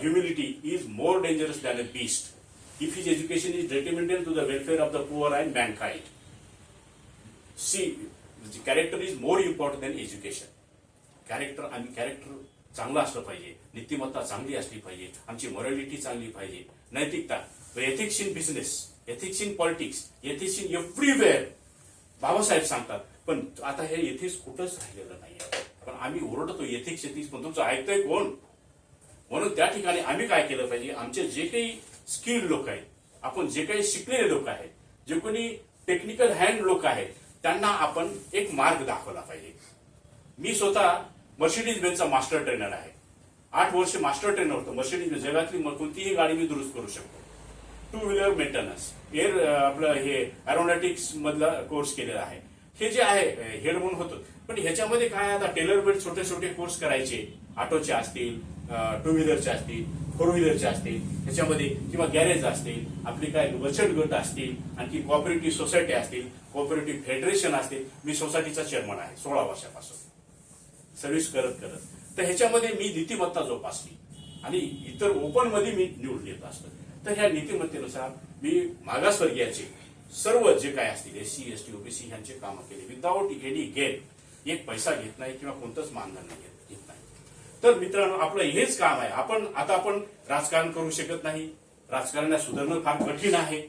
humility is more dangerous than a beast if his education is detrimental to the welfare of the poor and mankind. Character is more important than education. Character चांगलं असलं पाहिजे, नीतिमत्ता चांगली असली पाहिजे, आमची morality चांगली पाहिजे, नैतिकता. Ethics in business, ethics in politics, ethics in everywhere Babasaheb सांगतात. पण आता हे एथिक्स कुठंच राहिलेलं नाही. पण आम्ही ओरडतो एथिक्स, पण तुमचं ऐकतंय कोण? म्हणून त्या ठिकाणी आम्ही काय केलं पाहिजे, आमचे जे काही स्किल्ड लोक आहेत, आपण जे काही शिकलेले लोक आहेत, जे कोणी टेक्निकल हँड लोक आहेत, त्यांना आपण एक मार्ग दाखवला पाहिजे. मी स्वतः मर्सिडीज बेंचचा मास्टर ट्रेनर आहे. 8 वर्ष मास्टर ट्रेनर होतो. मर्सिडीज बेंच जगातली कोणतीही गाडी मी दुरुस्त करू शकतो. 2 व्हीलर मेंटेनन्स, आपलं हे एरोनॉटिक्स मधला कोर्स केलेला आहे. हे जे आहे हेड म्हणून होतं. पण ह्याच्यामध्ये काय, आता टेलर मेड छोटे छोटे कोर्स करायचे, ऑटोचे असतील, 2 व्हीलरचे असतील, 4 व्हीलरचे असतील, ह्याच्यामध्ये किंवा गॅरेज असतील, आपली काय बचत गट असतील, आणखी कोऑपरेटिव्ह सोसायटी असतील, कोऑपरेटिव्ह फेडरेशन असतील. मी सोसायटीचा चेअरमन आहे 16 वर्षापासून सर्व्हिस करत. तर ह्याच्यामध्ये मी नीतिमत्ता जोपासली आणि इतर ओपन मध्ये मी निवड देत असतो. तर ह्या नीतिमत्तेनुसार मी मागासवर्गीयाचे सर्व जे काय असतील SC, ST, OBC ह्यांचे कामं केले विदाऊट एनी गेन. एक पैसा घेत नाही किंवा कोणतंच मानधन घेत नाही. तर मित्रांनो, आपलं हेच काम आहे. आपण राजकारण करू शकत नाही, राजकारणात सुधारणं फार कठीण आहे.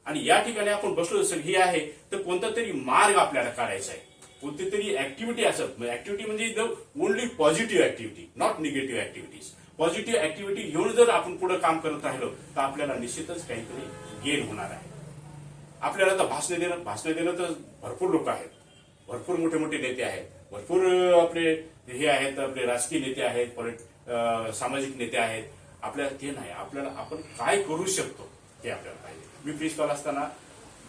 आणि या ठिकाणी आपण बसलो जसं हे आहे, तर कोणता तरी मार्ग आपल्याला काढायचा आहे. कोणती तरी ऍक्टिव्हिटी असत. ऍक्टिव्हिटी म्हणजे only positive activity, not negative activities. Positive activity घेऊन जर आपण पुढे काम करत राहिलो तर आपल्याला निश्चितच काहीतरी गेन होणार आहे. आपल्याला तर भाषण देणं तर भरपूर लोक आहेत, भरपूर मोठे मोठे नेते आहेत, भरपूर आपले हे आहेत, आपले राजकीय नेते आहेत, सामाजिक नेते आहेत. आपल्याला ते नाही, आपल्याला आपण काय करू शकतो ते आपल्याला पाहिजे. मी प्रिन्सिपल असताना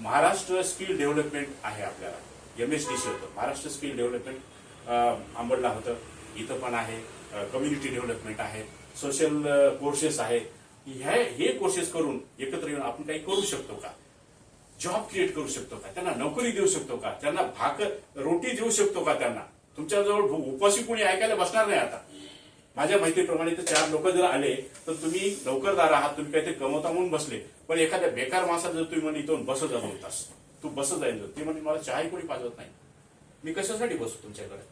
महाराष्ट्र स्किल डेव्हलपमेंट आहे आपल्याला, MSDC होतं, महाराष्ट्र स्किल डेव्हलपमेंट अंबडला होतं, इथं पण आहे. कम्युनिटी डेव्हलपमेंट आहे, सोशल कोर्सेस आहेत. हे कोर्सेस करून एकत्र येऊन आपण काही करू शकतो का? जॉब क्रिएट करू शकतो का? त्यांना नोकरी देऊ शकतो का? त्यांना रोटी देऊ शकतो का? त्यांना तुमच्याजवळ उपाशी कोणी ऐकायला बसणार नाही. आता माझ्या माहितीप्रमाणे तर 4 लोक जर आले तर तुम्ही नोकरदार आहात, तुम्ही काहीतरी कमवता म्हणून बसले. पण एखाद्या बेकार माणसाला जर तुम्ही म्हणजे इथून बसत जा 2 तास, तू बसत जाईल, ते म्हणजे मला चहाही कोणी पाजवत नाही, मी कशासाठी बसू तुमच्याकडे?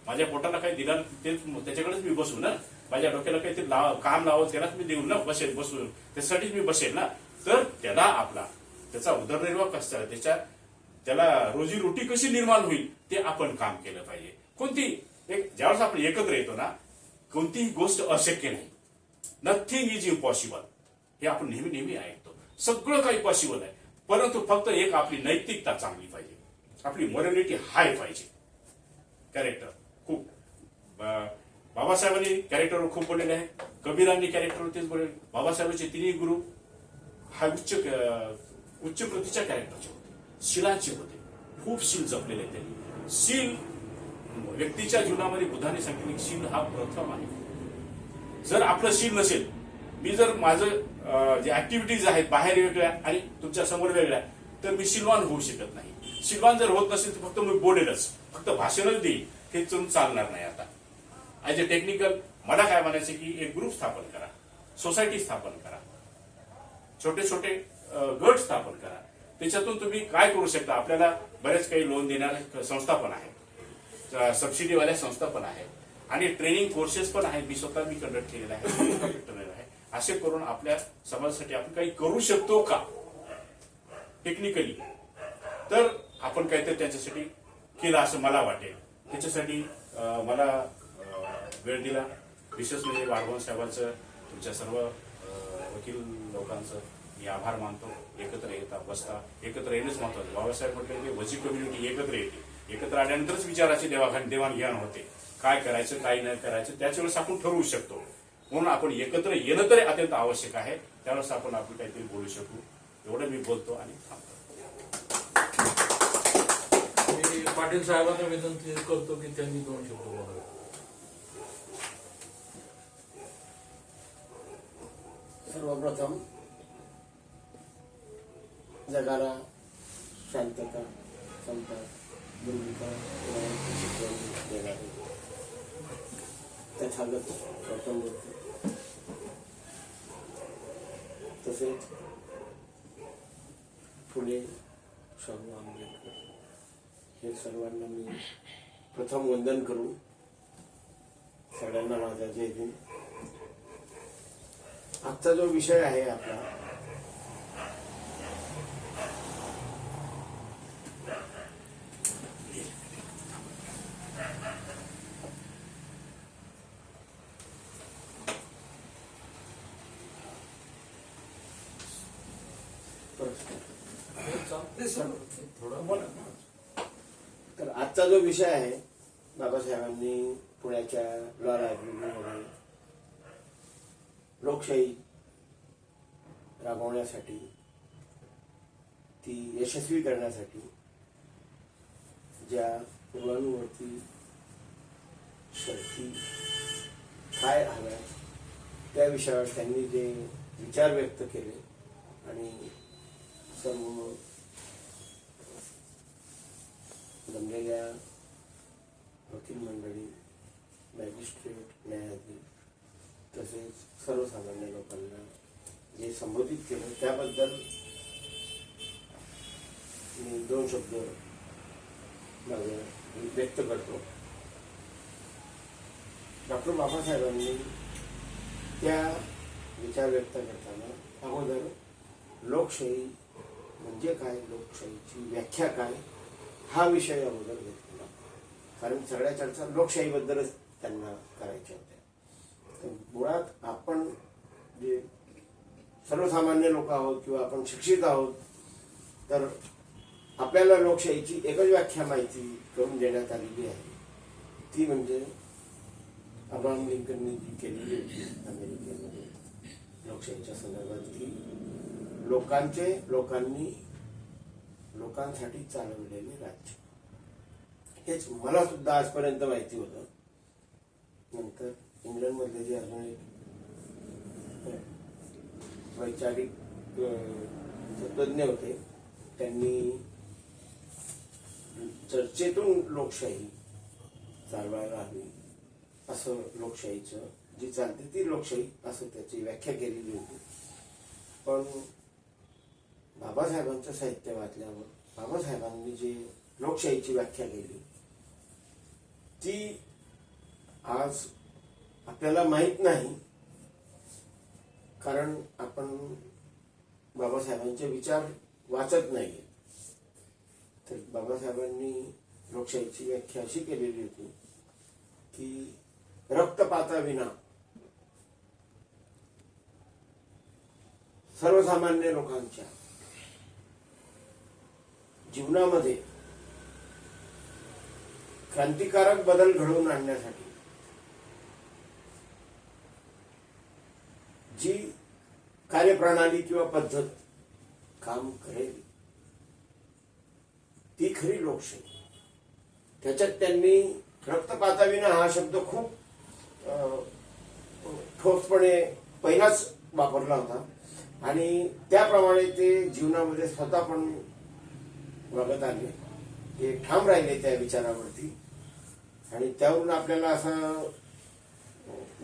माझ्या पोटाला काही दिला त्याच्याकडेच मी बसू ना. माझ्या डोक्याला काहीतरी काम लावत त्यालाच मी देऊन ना बसून त्याच्यासाठीच मी बसेल ना. तर त्याचा उदरनिर्वाह कसा त्याला रोजीरोटी कशी निर्माण होईल ते आपण काम केलं पाहिजे. ज्यावेळेस आपण एकत्र येतो ना, कोणतीही गोष्ट अशक्य नाही. नथिंग इज इम्पॉसिबल हे आपण नेहमी नेहमी ऐकतो. सगळं काही पॉसिबल आहे, परंतु फक्त एक आपली नैतिकता चांगली पाहिजे, आपली मॉरॅलिटी हाय पाहिजे. कॅरेक्टर खूप बाबासाहेबांनी कॅरेक्टरवर खूप बोललेले आहे, कबीरांनी कॅरेक्टरवर तेच बोलले. बाबासाहेबांचे तिन्ही गुरु हा उच्च प्रतीच्या कॅरेक्टरचे होते, शिलाचे होते. खूप शील जपलेले त्यांनी. शील व्यक्तीच्या जीवनामध्ये बुद्धाने सांगितले की शील हा प्रथम आहे. जर आपलं शील नसेल, मी जर माझं जे ऍक्टिव्हिटीज आहेत बाहेर वेगळ्या आणि तुमच्या समोर वेगळ्या, तर मी शीलवान होऊ शकत नाही. शीलवान जर होत नसेल तर फक्त मी बोलेलच, फक्त भाषणच देईल, हे चालणार नाही. आता ऍज अ टेक्निकल मला काय म्हणायचं की एक ग्रुप स्थापन करा, सोसायटी स्थापन करा, छोटे छोटे गट स्थापन करा. त्याच्यातून तुम्ही काय करू शकता. आपल्याला बरेच काही लोन देणाऱ्या संस्था पण आहेत, सबसिडीवाल्या संस्था पण आहेत आणि ट्रेनिंग कोर्सेस पण आहेत. मी कंडक्ट केलेला आहे. असे करून आपल्या समाजासाठी आपण काही करू शकतो का टेक्निकली, तर आपण काहीतरी त्याच्यासाठी केलं असं मला वाटेल. त्याच्यासाठी मला वेळ दिला, विशेष म्हणजे वाढवण साहेबांचं, तुमच्या सर्व वकील लोकांचं मी आभार मानतो. एकत्र येता बसता, एकत्र येणंच महत्वाचं. बाबासाहेब म्हटलं की वजी कम्युनिटी एकत्र येते, एकत्र आल्यानंतरच विचाराची देवाणघेवाण होते. काय करायचं काय नाही करायचं त्याच वेळेस आपण ठरवू शकतो. म्हणून आपण एकत्र येणं तरी अत्यंत आवश्यक आहे. त्यावेळेस आपण काहीतरी बोलू शकू. एवढं मी बोलतो आणि थांबतो. मी पाटील साहेबांना विनंती करतो की त्यांनी 2 शब्द बोलावे. सर्वप्रथम जगाला शांतता, समता, दुर्भिक्षा शिकवण देणारे तथागत गौतम बुद्ध, तसेच फुले, शाहू आंबेडकर हे सर्वांना मी प्रथम वंदन करून सगळ्यांना माझा जय हिंद. आजचा जो विषय आहे आपला, तर आजचा जो विषय आहे, बाबासाहेबांनी पुण्याच्या लॉ लायब्ररीमध्ये लोकशाही राबवण्यासाठी, ती यशस्वी करण्यासाठी ज्या पूर्वानुवर्ती शर्ती काय हव्या त्या विषयावर त्यांनी जे विचार व्यक्त केले आणि सर्व जमलेल्या वकील मंडळी, मॅजिस्ट्रेट, न्यायाधीश तसेच सर्वसामान्य लोकांना जे संबोधित केलं त्याबद्दल मी 2 शब्द माझं व्यक्त करतो. डॉक्टर बाबासाहेबांनी त्या विचार व्यक्त करताना अगोदर लोकशाही म्हणजे काय, लोकशाहीची व्याख्या काय हा विषय अगोदर घेतला. कारण सगळ्या चर्चा लोकशाहीबद्दलच त्यांना करायच्या होत्या. तर मुळात आपण जे सर्वसामान्य लोक आहोत किंवा आपण शिक्षित आहोत, तर आपल्याला लोकशाहीची एकच व्याख्या माहिती करून देण्यात आलेली आहे. ती म्हणजे अब्राहम लिंकननी जी केलेली होती अमेरिकेमध्ये लोकशाहीच्या संदर्भात, की लोकांनी लोकांसाठी चालवलेले राज्य. हेच मला सुद्धा आजपर्यंत माहिती होतं. नंतर इंग्लंडमधले जे अजून एक वैचारिक तत्त्वज्ञ होते, त्यांनी चर्चेतून लोकशाही चालवायला हवी असं, लोकशाहीचं जी चालते ती लोकशाही असं त्याची व्याख्या केलेली होती. पण बाबासाहेबांचं साहित्य वाचल्यावर बाबासाहेबांनी जे लोकशाहीची व्याख्या केली ती आज आपल्याला माहीत नाही, कारण आपण बाबासाहेबांचे विचार वाचत नाही. तर बाबासाहेबांनी लोकशाहीची व्याख्या अशी केलेली होती की रक्तपाताविना सर्वसामान्य लोकांच्या जीवनामध्ये क्रांतिकारक बदल घडवून आणण्यासाठी जी कार्यप्रणाली किंवा पद्धत काम करेल ती खरी लोकशाही. त्याच्यात त्यांनी रक्तपाताविना हा शब्द खूप ठोसपणे पहिलाच वापरला होता आणि त्याप्रमाणे ते जीवनामध्ये स्वतः पण वागत आले. ते ठाम राहिले त्या विचारावरती आणि त्यावरून आपल्याला असं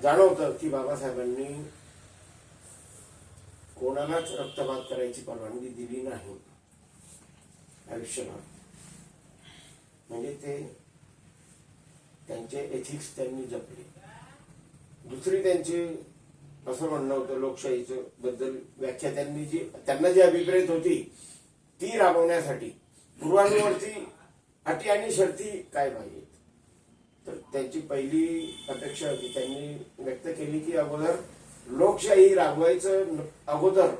जाणवतं की बाबासाहेबांनी कोणालाच रक्तपात करायची परवानगी दिली नाही आयुष्यभर. म्हणजे ते त्यांचे एथिक्स त्यांनी जपले. दुसरी त्यांची असं म्हणणं होतं लोकशाहीचं बद्दल व्याख्या त्यांना जी अभिप्रेत होती ती राबवण्यासाठी पूर्वानुवर्ती अटी आणि शर्ती काय पाहिजेत. तर त्यांची पहिली अपेक्षा होती, त्यांनी व्यक्त केली की अगोदर लोकशाही राबवायचं अगोदर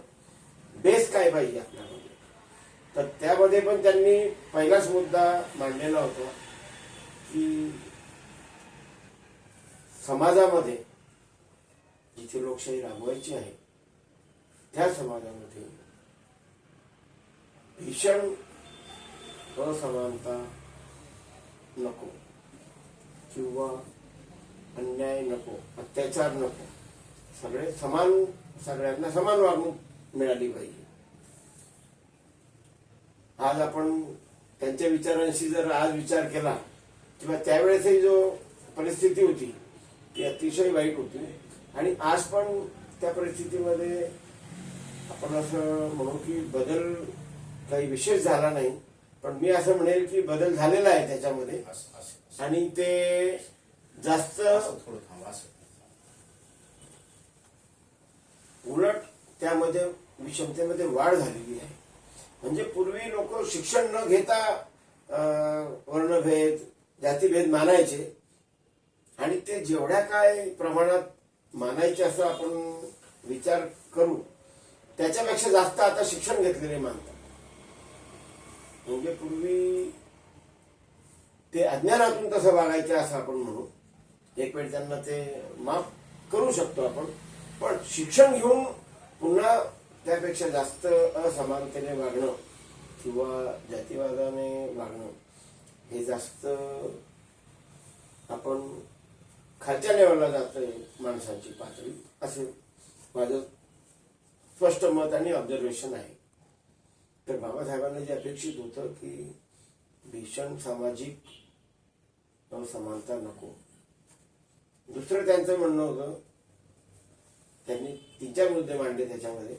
बेस काय पाहिजे आपल्यामध्ये. तर त्यामध्ये पण त्यांनी पहिलाच मुद्दा मांडलेला होता की समाजामध्ये जिथे लोकशाही राबवायची आहे त्या समाजामध्ये भीषण असमानता नको किंवा अन्याय नको, अत्याचार नको, सगळे समान, सगळ्यांना समान वागणूक मिळाली पाहिजे. आज आपण त्यांच्या विचारांशी जर आज विचार केला किंवा त्यावेळेसही जो परिस्थिती होती ती अतिशय वाईट होती आणि आज पण त्या परिस्थितीमध्ये आपण असं म्हणू की बदल काही विशेष झाला नाही, पण मी असं म्हणेल की बदल झालेला आहे त्याच्यामध्ये आणि ते जास्त थोडं थांबा. उलट त्यामध्ये विषमतेमध्ये वाढ झालेली आहे. म्हणजे पूर्वी लोक शिक्षण न घेता वर्णभेद जातीभेद मानायचे आणि ते जेवढ्या काय प्रमाणात मानायचे असं आपण विचार करू त्याच्यापेक्षा जास्त आता शिक्षण घेतलेले मानतात. म्हणजे पूर्वी ते अज्ञानातून तसं वागायचे असं आपण म्हणू. एक वेळ त्यांना ते माफ करू शकतो आपण, पण शिक्षण घेऊन पुन्हा त्यापेक्षा जास्त असमानतेने वागणं किंवा जातीवादाने वागणं हे जास्त आपण खालच्या लेवलला जातोय माणसांची पातळी, असे माझं स्पष्ट मत आणि ऑब्झर्वेशन आहे. तर बाबासाहेबांना जे अपेक्षित होतं की भीषण सामाजिक असमानता नको. दुसरं त्यांचं म्हणणं होतं, त्यांनी 3-4 मुद्दे मांडले त्याच्यामध्ये,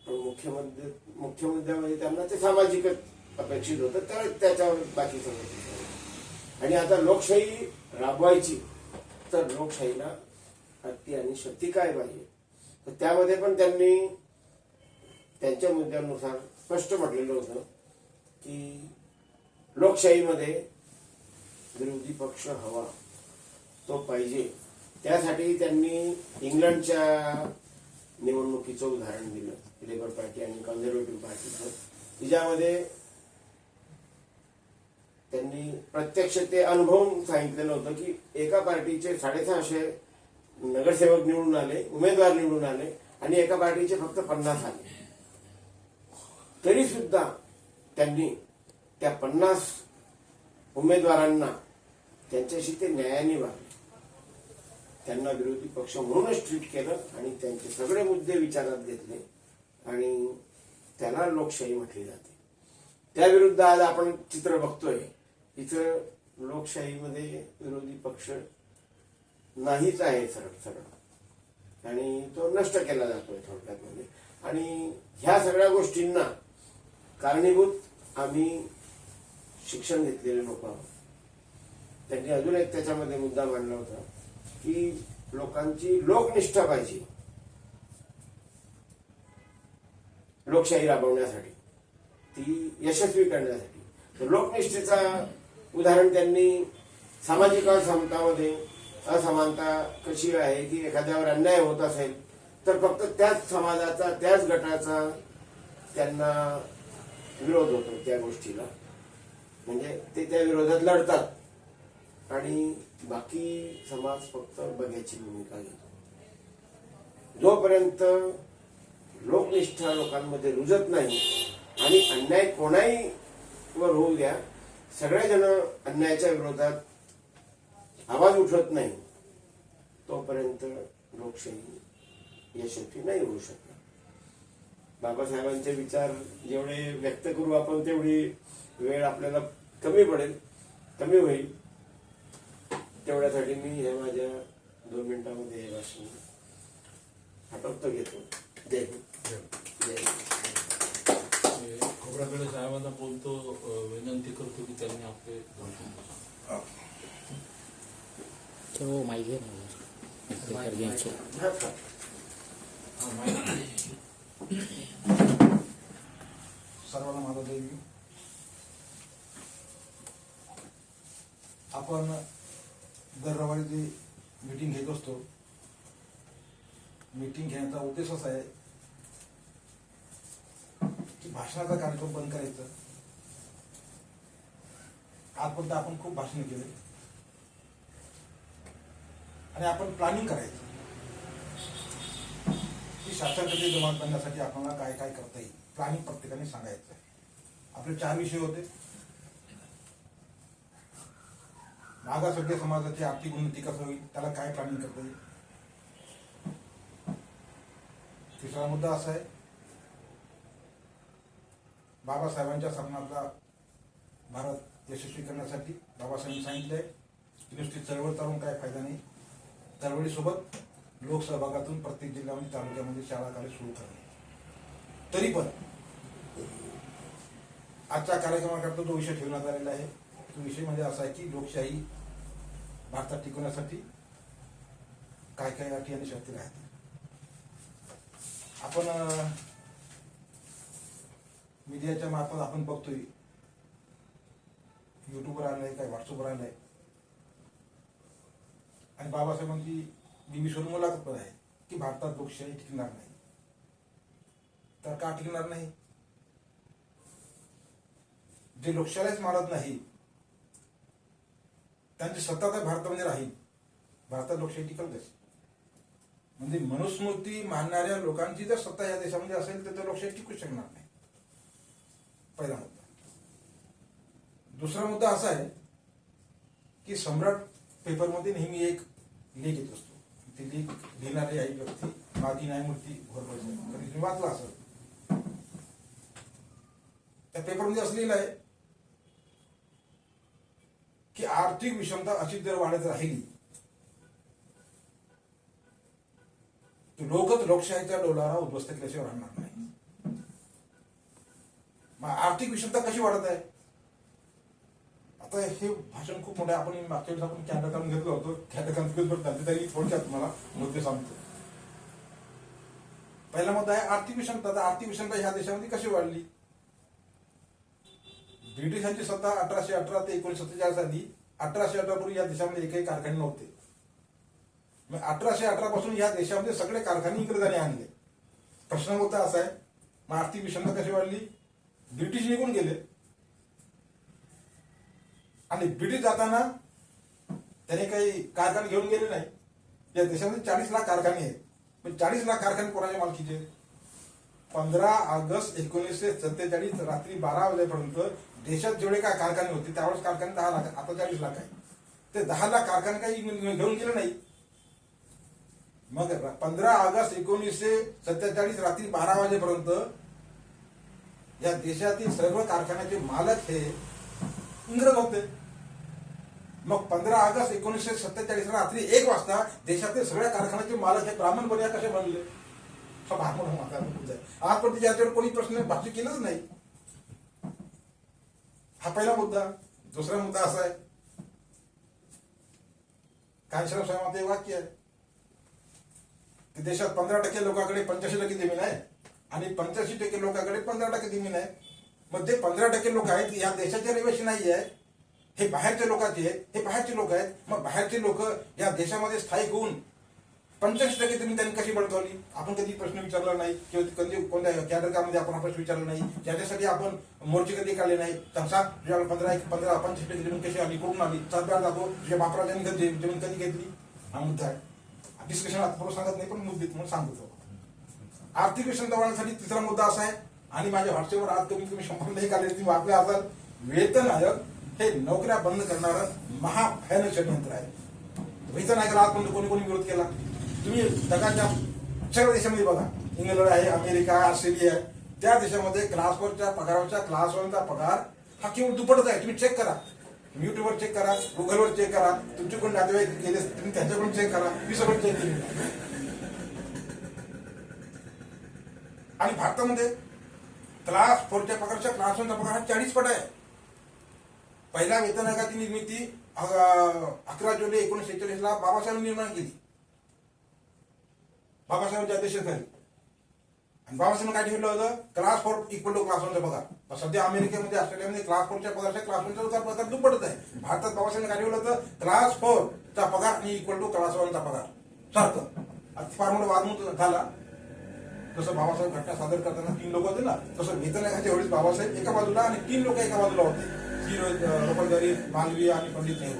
पण मुख्य मुद्द्यामध्ये त्यांना ते सामाजिकच अपेक्षित होतं, तर त्याच्यावर बाकी सगळं. आणि आता लोकशाही राबवायची तर लोकशाहीला अटी आणि शक्ती काय पाहिजे, तर त्यामध्ये पण त्यांनी त्यांच्या मुद्द्यानुसार स्पष्ट म्हटलेलं होतं की लोकशाहीमध्ये विरोधी पक्ष हवा तो पाहिजे. त्यासाठी त्यांनी इंग्लंडच्या निवडणुकीचं उदाहरण दिलं, लेबर पार्टी आणि कन्झर्वेटिव्ह पार्टीचं. तिच्यामध्ये त्यांनी प्रत्यक्ष ते अनुभवून सांगितलेलं होतं की एका पार्टीचे 650 नगरसेवक निवडून आले, उमेदवार निवडून आले आणि एका पार्टीचे फक्त 50 आले. तरी सुद्धा त्यांनी त्या 50 उमेदवारांना त्यांच्याशी ते न्यायाने वागले. त्यांना विरोधी पक्ष म्हणूनच ट्रीट केलं आणि त्यांचे सगळे मुद्दे विचारात घेतले आणि त्याला लोकशाही म्हटली जाते. त्याविरुद्ध आज आपण चित्र बघतोय, इथं लोकशाहीमध्ये विरोधी पक्ष नाहीच आहे सरळ आणि तो नष्ट केला जातोय थोडक्यात मध्ये. आणि ह्या सगळ्या गोष्टींना कारणीभूत आम्ही शिक्षण घेतलेले लोक आहोत. त्यांनी अजून एक त्याच्यामध्ये मुद्दा मांडला होता की लोकांची लोकनिष्ठा पाहिजे लोकशाही राबवण्यासाठी, ती यशस्वी करण्यासाठी. तर लोकनिष्ठेचा उदाहरण त्यांनी सामाजिक असमतामध्ये असमानता कशी आहे की एखाद्यावर अन्याय होत असेल तर फक्त त्याच समाजाचा त्याच गटाचा त्यांना विरोध होतो त्या गोष्टीला, म्हणजे ते त्या विरोधात लढतात आणि बाकी समाज फक्त बघ्याची भूमिका घेतो. जोपर्यंत लोकनिष्ठा लोकांमध्ये रुजत नाही आणि अन्याय कोणाही वर होऊ द्या, सगळेजण अन्यायाच्या विरोधात आवाज उठवत नाही, तोपर्यंत लोकशाही यशस्वी नाही होऊ शकणार. बाबासाहेबांचे विचार जेवढे व्यक्त करू आपण तेवढी वेळ आपल्याला कमी पडेल, कमी होईल. तेवढ्यासाठी मी हे माझ्या 2 मिनिटांमध्ये हे भाषण आटोपतो घेतो. जय हिंद. जय हिंद. खोबरागडे साहेबांना बोलतो, विनंती करतो की त्यांनी आपले 2 शब्द तो माहिती आहे ना घ्यायचे. हा, हा. हा, माहिती. सर्वांना माझा देवी. आपण दर रविवारी जी मीटिंग घेत असतो, मीटिंग घेण्याचा उद्देश असा आहे की भाषणाचा कार्यक्रम बंद करायचा. आजपर्यंत आपण खूप भाषण केले आणि आपण प्लॅनिंग करायचं की शासनाकडे जमा करण्यासाठी आपल्याला काय काय करता येईल. प्लॅनिंग प्रत्येकाने सांगायचं आहे. आपले 4 विषय होते. मागासवर्गीय समाजाची आर्थिक उन्नती कसं होईल, त्याला काय प्लॅनिंग करता येईल. तिसरा मुद्दा असा आहे, बाबासाहेबांच्या स्वप्नातला भारत यशस्वी करण्यासाठी बाबासाहेबांनी सांगितलंय की नुसती चळवळ चालवून काय फायदा नाही, चळवळीसोबत लोकसहभागातून प्रत्येक जिल्ह्यामध्ये तालुक्यामध्ये शाळा कॉलेज सुरू करणे. तरी पण आजच्या कार्यक्रमाकरता जो विषय ठेवण्यात आलेला आहे तो विषय म्हणजे असा आहे की लोकशाही भारतात टिकवण्यासाठी काय काय अटी आणि शर्ती राहतील. आपण मीडियाच्या मार्फत आपण बघतोय, युट्यूबवर आलंय, काय व्हॉट्सअपवर आलंय आणि बाबासाहेबांची बीबीसीवर मुलाखत पण आहे की भारतात लोकशाही टिकणार नाही. तर का टिकणार नाही? जे लोकशाहीच मानत नाही त्यांची सत्ता तर भारतामध्ये राहील, भारतात लोकशाही टिकल कशी? म्हणजे मनुस्मृती मानणाऱ्या लोकांची जर सत्ता या देशामध्ये असेल तर लोकशाही टिकू शकणार नाही. पहिला मुद्दा. दुसरा मुद्दा असा आहे की सम्राट पेपरमध्ये नेहमी एक लेख येत असतो. ते लेख लिहिणारी आई व्यक्ती माजी न्यायमूर्ती घोरपडे, कधी तुम्ही वाचला असेल. त्या पेपरमध्ये असं लिहिलं आहे की आर्थिक विषमता अशी जर वाढत राहिली तर लोकच लोकशाहीच्या डोलारा उद्ध्वस्त केल्याशिवाय राहणार नाही. मग आर्थिक विषमता कशी वाढत आहे? आता हे भाषण खूप मोठं आहे. आपण मागच्या वेळेस आपण कॅनडा काढून घेतलं होतं. कॅनडा कॉन्फ्लिक्ट तरी थोडक्यात मला मुद्दे सांगतो. पहिला मुद्दा आहे आर्थिक विषमता. तर आर्थिक विषमता ह्या देशामध्ये कशी वाढली? ब्रिटिशांची सत्ता 1818 ते 1947 आली. 1818 पूर्वी या देशामध्ये एकही कारखाने नव्हते. मग 1818 पासून या देशामध्ये सगळे कारखाने इंग्रजांनी आणले. प्रश्न होता असा आहे, मग आर्थिक विषमता कशी वाढली? ब्रिटिश निघून गेले आणि ब्रिटिश जाताना त्याने काही कारखाने घेऊन गेले नाही. या देशामध्ये 40 लाख कारखाने आहेत. पण 40 लाख कारखाने कोणाच्या मालकीचे? 15 ऑगस्ट 1947 रात्री 12 वाजेपर्यंत देशात जेवढे काय कारखाने होते त्यावेळेस कारखाने 10 लाख, आता 40 लाख आहे. ते 10 लाख कारखाने काही घेऊन गेले नाही. मग 15 ऑगस्ट 1947 रात्री 12 वाजेपर्यंत या देशातील सर्व कारखान्याचे मालक हे इंग्रज होते. मग 15 ऑगस्ट 1947 रात्री 1 वाजता देशातील सगळ्या कारखान्याचे मालक हे ब्राह्मण बनिया कसे बनले? हा फार मोठा मुद्दा आहे. आजपर्यंत याच्यावर कोणी प्रश्न भाष्य केलंच नाही. हा पहिला मुद्दा. दुसरा मुद्दा असा आहे, कांशीराम साहेबांचं एक वाक्य आहे की देशात 15% लोकांकडे 85% जमीन आहे आणि 85% लोकांकडे 15% जमीन आहे. मग ते 15% लोक आहेत या देशाचे रहिवासी नाही आहे, हे बाहेरच्या लोकांचे आहेत, हे बाहेरचे लोक आहेत. मग बाहेरचे लोक या देशामध्ये स्थायिक होऊन 85% जमीन त्यांनी कशी बळकावली? आपण कधी प्रश्न विचारला नाही किंवा कधी कोणत्या कॅडर कामध्ये आपण प्रश्न विचारला नाही, ज्याच्यासाठी आपण मोर्चे कधी काढले नाही. तर सांग तुझ्याला 15-25% जमीन कशी आली, कुठून आली? 7 वेळा दाखव तुझ्या बापराजांनी जमीन कधी घेतली. हा मुद्दा आहे. डिस्कशन आता सांगत नाही पण मुद्दे म्हणून सांगतो. आर्थिक विषमता वाढवण्यासाठी तिसरा मुद्दा असा आहे आणि माझ्या व्हॉट्सअपवर आज कमीत कमी 100 नाही काढले तुम्ही आपल्या असाल. वेतन आयोग हे नोकऱ्या बंद करणारं महाभयानक षडयंत्र आहे. वेतन आयोगाला आजपर्यंत कोणी कोणी विरोध केला? तुम्ही जगाच्या सगळ्या देशामध्ये बघा, इंग्लंड आहे, अमेरिका, ऑस्ट्रेलिया आहे, त्या देशामध्ये क्लास 4च्या पगाराच्या क्लास 1चा पगार हा केवळ दुप्पटच आहे. तुम्ही चेक करा, युट्यूबवर चेक करा, गुगलवर चेक करा, तुमचे कोण नातेवाईक गेले तुम्ही त्यांच्याकडून चेक करा, मी सगळं चेक केले. आणि भारतामध्ये क्लास 4च्या पगाराच्या क्लास 1चा पगार हा 40 पट आहे. पहिल्या वेतन आयोगाची निर्मिती 11 जुलै 1946 बाबासाहेबांनी निर्माण केली, बाबासाहेबांच्या अध्यक्षतेखाली. आणि बाबासाहेबांनी काय ठेवलं होतं? क्लास 4 इक्वल टू क्लास 1चा पगार. सध्या अमेरिकेमध्ये, ऑस्ट्रेलियामध्ये क्लास 4च्या पगारच्या क्लास 1चा पगार दुप्पटच आहे. भारतात बाबासाहेबांनी काय ठेवलं होतं? क्लास 4चा पगार आणि इक्वल टू क्लास 1चा पगार सारखं. फार मोठा वादमूत झाला. जसं बाबासाहेब घटना सादर करताना 3 लोक होते ना, तसं वेतन आयोगाच्या वेळेस बाबासाहेब एका बाजूला आणि 3 लोक एका बाजूला होते, रोपल गरीब, मालवीय आणि पंडित नेहरू.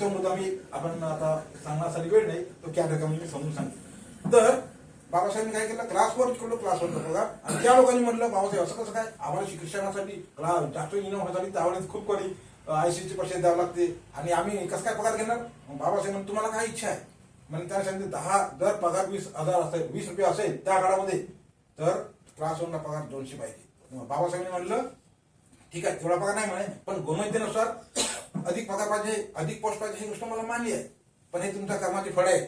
तो मुद्दा मी आपण आता सांगण्यासाठी वेळ नाही, तो क्या रकम मी समजून सांगेन. तर बाबासाहेबांनी काय केलं? क्लास 4 इक्वल क्लास 1चा पगार. आणि त्या लोकांनी म्हटलं बाबासाहेब असं कसं काय, आम्हाला शिक्षणासाठी जास्त इनाम होण्यासाठी त्यावेळेस खूप कोणी ICC पैसे द्यावे लागते आणि आम्ही कसं काय पगार घेणार? बाबासाहेब म्हणून तुम्हाला काय इच्छा आहे? म्हणजे त्याने सांगितलं 10 जर पगार 20,000 असेल, 20 रुपये असेल त्या काळामध्ये, तर क्लास 1ला पगार 200 पाहिजे. बाबासाहेबांनी म्हणलं ठीक आहे, तेवढा पगार नाही म्हणे, पण गुणवत्तेनुसार अधिक पगार पाहिजे, अधिक पोस्ट पाहिजे, ही गोष्ट मला मान्य आहे. पण हे तुमच्या कर्माची फळ आहे.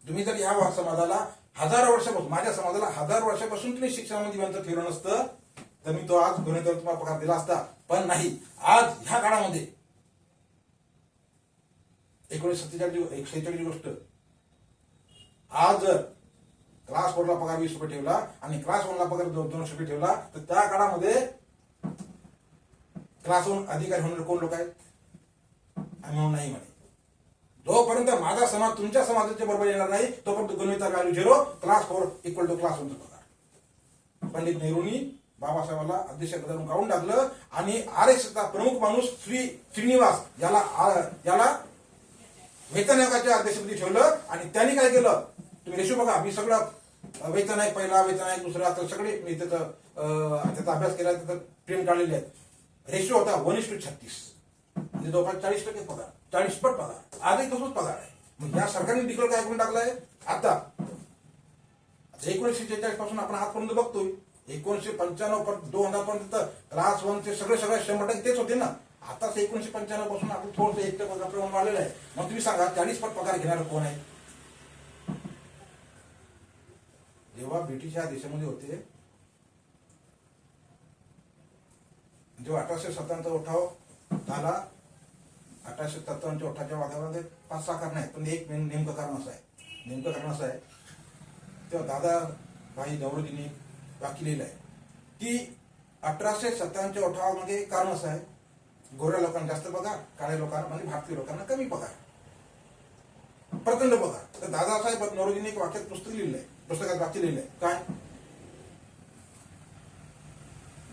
तुम्ही जर या समाजाला 1000 वर्षापासून, माझ्या समाजाला 1000 वर्षापासून तुम्ही शिक्षणामध्ये वंचित ठेवलं नसतं तर मी तो आज गुणवत्तेवर तुम्हाला पगार दिला असता. पण नाही, आज ह्या काळामध्ये 1946 गोष्ट, आज जर क्लास 4ला पगार 20 रुपये ठेवला आणि क्लास 1ला पगार 200 रुपये ठेवला तर त्या काळामध्ये क्लास 1 अधिकारी होणारे कोण लोक आहेत? म्हणून नाही म्हणे. जोपर्यंत माझा समाज तुमच्या समाजाच्या बरोबर येणार नाही तोपर्यंत गुणवत्ता value 0, class 4 equal to class 1चा पगार. पंडित नेहरूंनी बाबासाहेबांना अध्यक्षपदावरून काढून टाकलं आणि RSSचा प्रमुख माणूस श्रीनिवास याला वेतन आयोगाच्या अध्यक्षपदी ठेवलं. आणि त्यांनी काय केलं? तुम्ही रेशो बघा, मी सगळं वेतन आहे, पहिला वेतन आहे, दुसरा, तर सगळे मी त्याचा अभ्यास केला, त्याचा प्रिंट काढलेले आहेत. रेशो होता 1:36, म्हणजे जवळपास 40% पगार, 40 पट पगार. आजही तसंच पगार आहे. मग या सरकारने डिक्लेअर काय करून टाकलंय? आता 1946 पासून आपण आजपर्यंत बघतोय, 1995 2000 पर्यंत क्लास 1चे सगळे 100% तेच होते ना. आताच 1995 पासून आपण थोडंसं 1% प्रमाण वाढलेलं आहे. मग तुम्ही सांगा 40 पट पगार घेणार कोण आहे? जेव्हा ब्रिटिश या देशामध्ये होते, जेव्हा 1857 उठाव झाला, 1857 उठावाच्या वादामध्ये 5-6 कारण आहेत, पण एक नेमकं कारण असं आहे, तेव्हा दादाभाई नौरोजींनी वाक्य लिहिलं आहे की 1857 उठावामध्ये कारण असं आहे, गोऱ्या लोकांना जास्त पगार, काळ्या लोकांना म्हणजे भारतीय लोकांना कमी पगार, प्रचंड पगार. तर दादासाहेब नौरोजींनी एक वाक्यात पुस्तकात वाक्य लिहिलंय काय?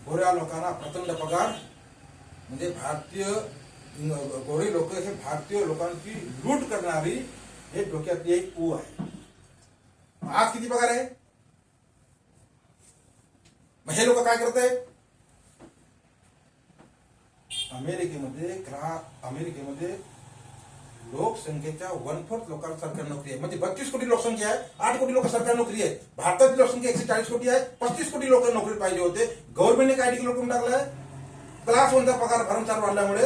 गोऱ्या लोकांना प्रचंड पगार म्हणजे गोरे लोक हे भारतीय लोकांची लूट करणारी हे डोक्यातली एक कू आहे. आज किती पगार आहे? मग हे लोक काय करत आहेत? अमेरिकेमध्ये लोकसंख्येच्या 1/4 लोकांना सरकारी नोकरी आहे. म्हणजे 32 कोटी लोकसंख्या आहे, 8 कोटी लोक सरकारी नोकरी आहे. भारताची लोकसंख्या 140 कोटी आहे, 35 कोटी लोक नोकरी पाहिजे होते. गव्हर्नमेंटने काय डिक्लेअर करून टाकलंय? क्लास 1चा पगार भरमसाठ वाढल्यामुळे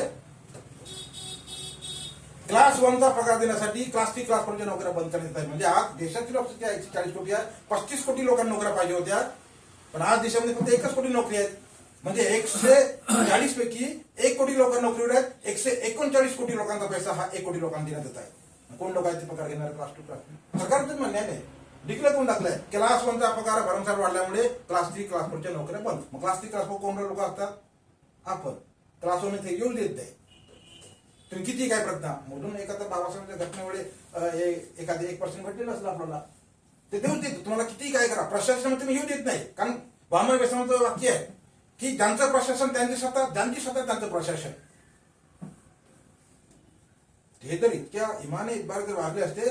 क्लास 1चा पगार देण्यासाठी क्लास 3 क्लास 4च्या नोकऱ्या बंद करण्यात आहेत. म्हणजे आज देशाची लोकसंख्या 140 कोटी आहे, 35 कोटी लोकांना नोकऱ्या पाहिजे होत्या, पण आज देशामध्ये फक्त 1 कोटी नोकरी आहेत. म्हणजे 140 पैकी 1 कोटी लोकांना नोकरीवर आहेत. 139 कोटी लोकांचा पैसा हा 1 कोटी लोकांना देण्यात येत आहे. कोण लोक आहेत ते पगार घेणार? क्लास 2 क्लास 3 सरकारचं म्हणणं आहे. डिक्लेअर करून टाकलंय क्लास 1चा पगार भरमसाठ वाढल्यामुळे क्लास 3 क्लास 4च्या नोकऱ्या बंद. मग क्लास 3 क्लास 4 कोण लोक असतात? आपण. क्लास 1 इथे येऊ देत नाही. तुम्ही किती काय प्रज्ञा म्हणून एखाद्या बाबासाहेबांच्या घटनेमुळे एखादे 1% घटलेलं असेल आपल्याला ते देऊ देत. तुम्हाला किती काय करा प्रशासन तुम्ही येऊ देत नाही. कारण वामन व्यसनाचं वाक्य आहे की ज्यांचं प्रशासन त्यांची सत्ता, ज्यांची सत्ता त्यांचं प्रशासन. हे तर इतक्या इमाने इतबार जर वागले असते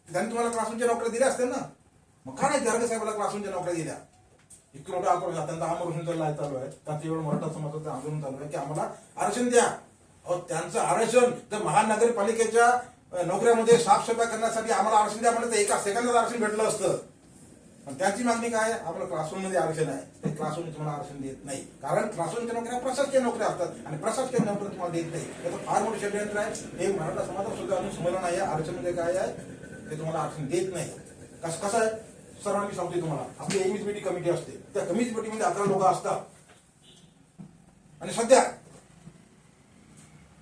त्यांनी तुम्हाला क्लास 1च्या नोकऱ्या दिल्या असत्या ना. मग का नाही गारगे साहेबाला क्लास 1च्या नोकऱ्या दिल्या? इतकं मोठं आंदोलन त्यांचा आमरण चालू आहे. त्यांचं एवढं मराठा समाजाचं आंदोलन चालू आहे की आम्हाला आरक्षण द्या. त्यांचं आरक्षण तर महानगरपालिकेच्या नोकऱ्यामध्ये साफसफाई करण्यासाठी आम्हाला आरक्षण द्या म्हणजे एका सेकंदात आरक्षण भेटलं असतं. पण त्यांची मागणी काय आहे? आपलं क्लास 1 मध्ये आरक्षण आहे. ते क्लास 1 तुम्हाला आरक्षण देत नाही. कारण क्लास 1च्या नोकऱ्या प्रशासकीय नोकऱ्या असतात आणि प्रशासकीय नोकऱ्या तुम्हाला देत नाही. त्याचं फार मोठं षडयंत्र आहे. हे मराठा समाजाला सुद्धा अजून समजलं नाही आहे. आरक्षण मध्ये काय आहे ते तुम्हाला आरक्षण देत नाही. कसं आहे सर्वांनी सांगते तुम्हाला. आपली एमएसबीटी कमिटी असते. त्या कमिटीमध्ये 11 लोक असतात आणि सध्या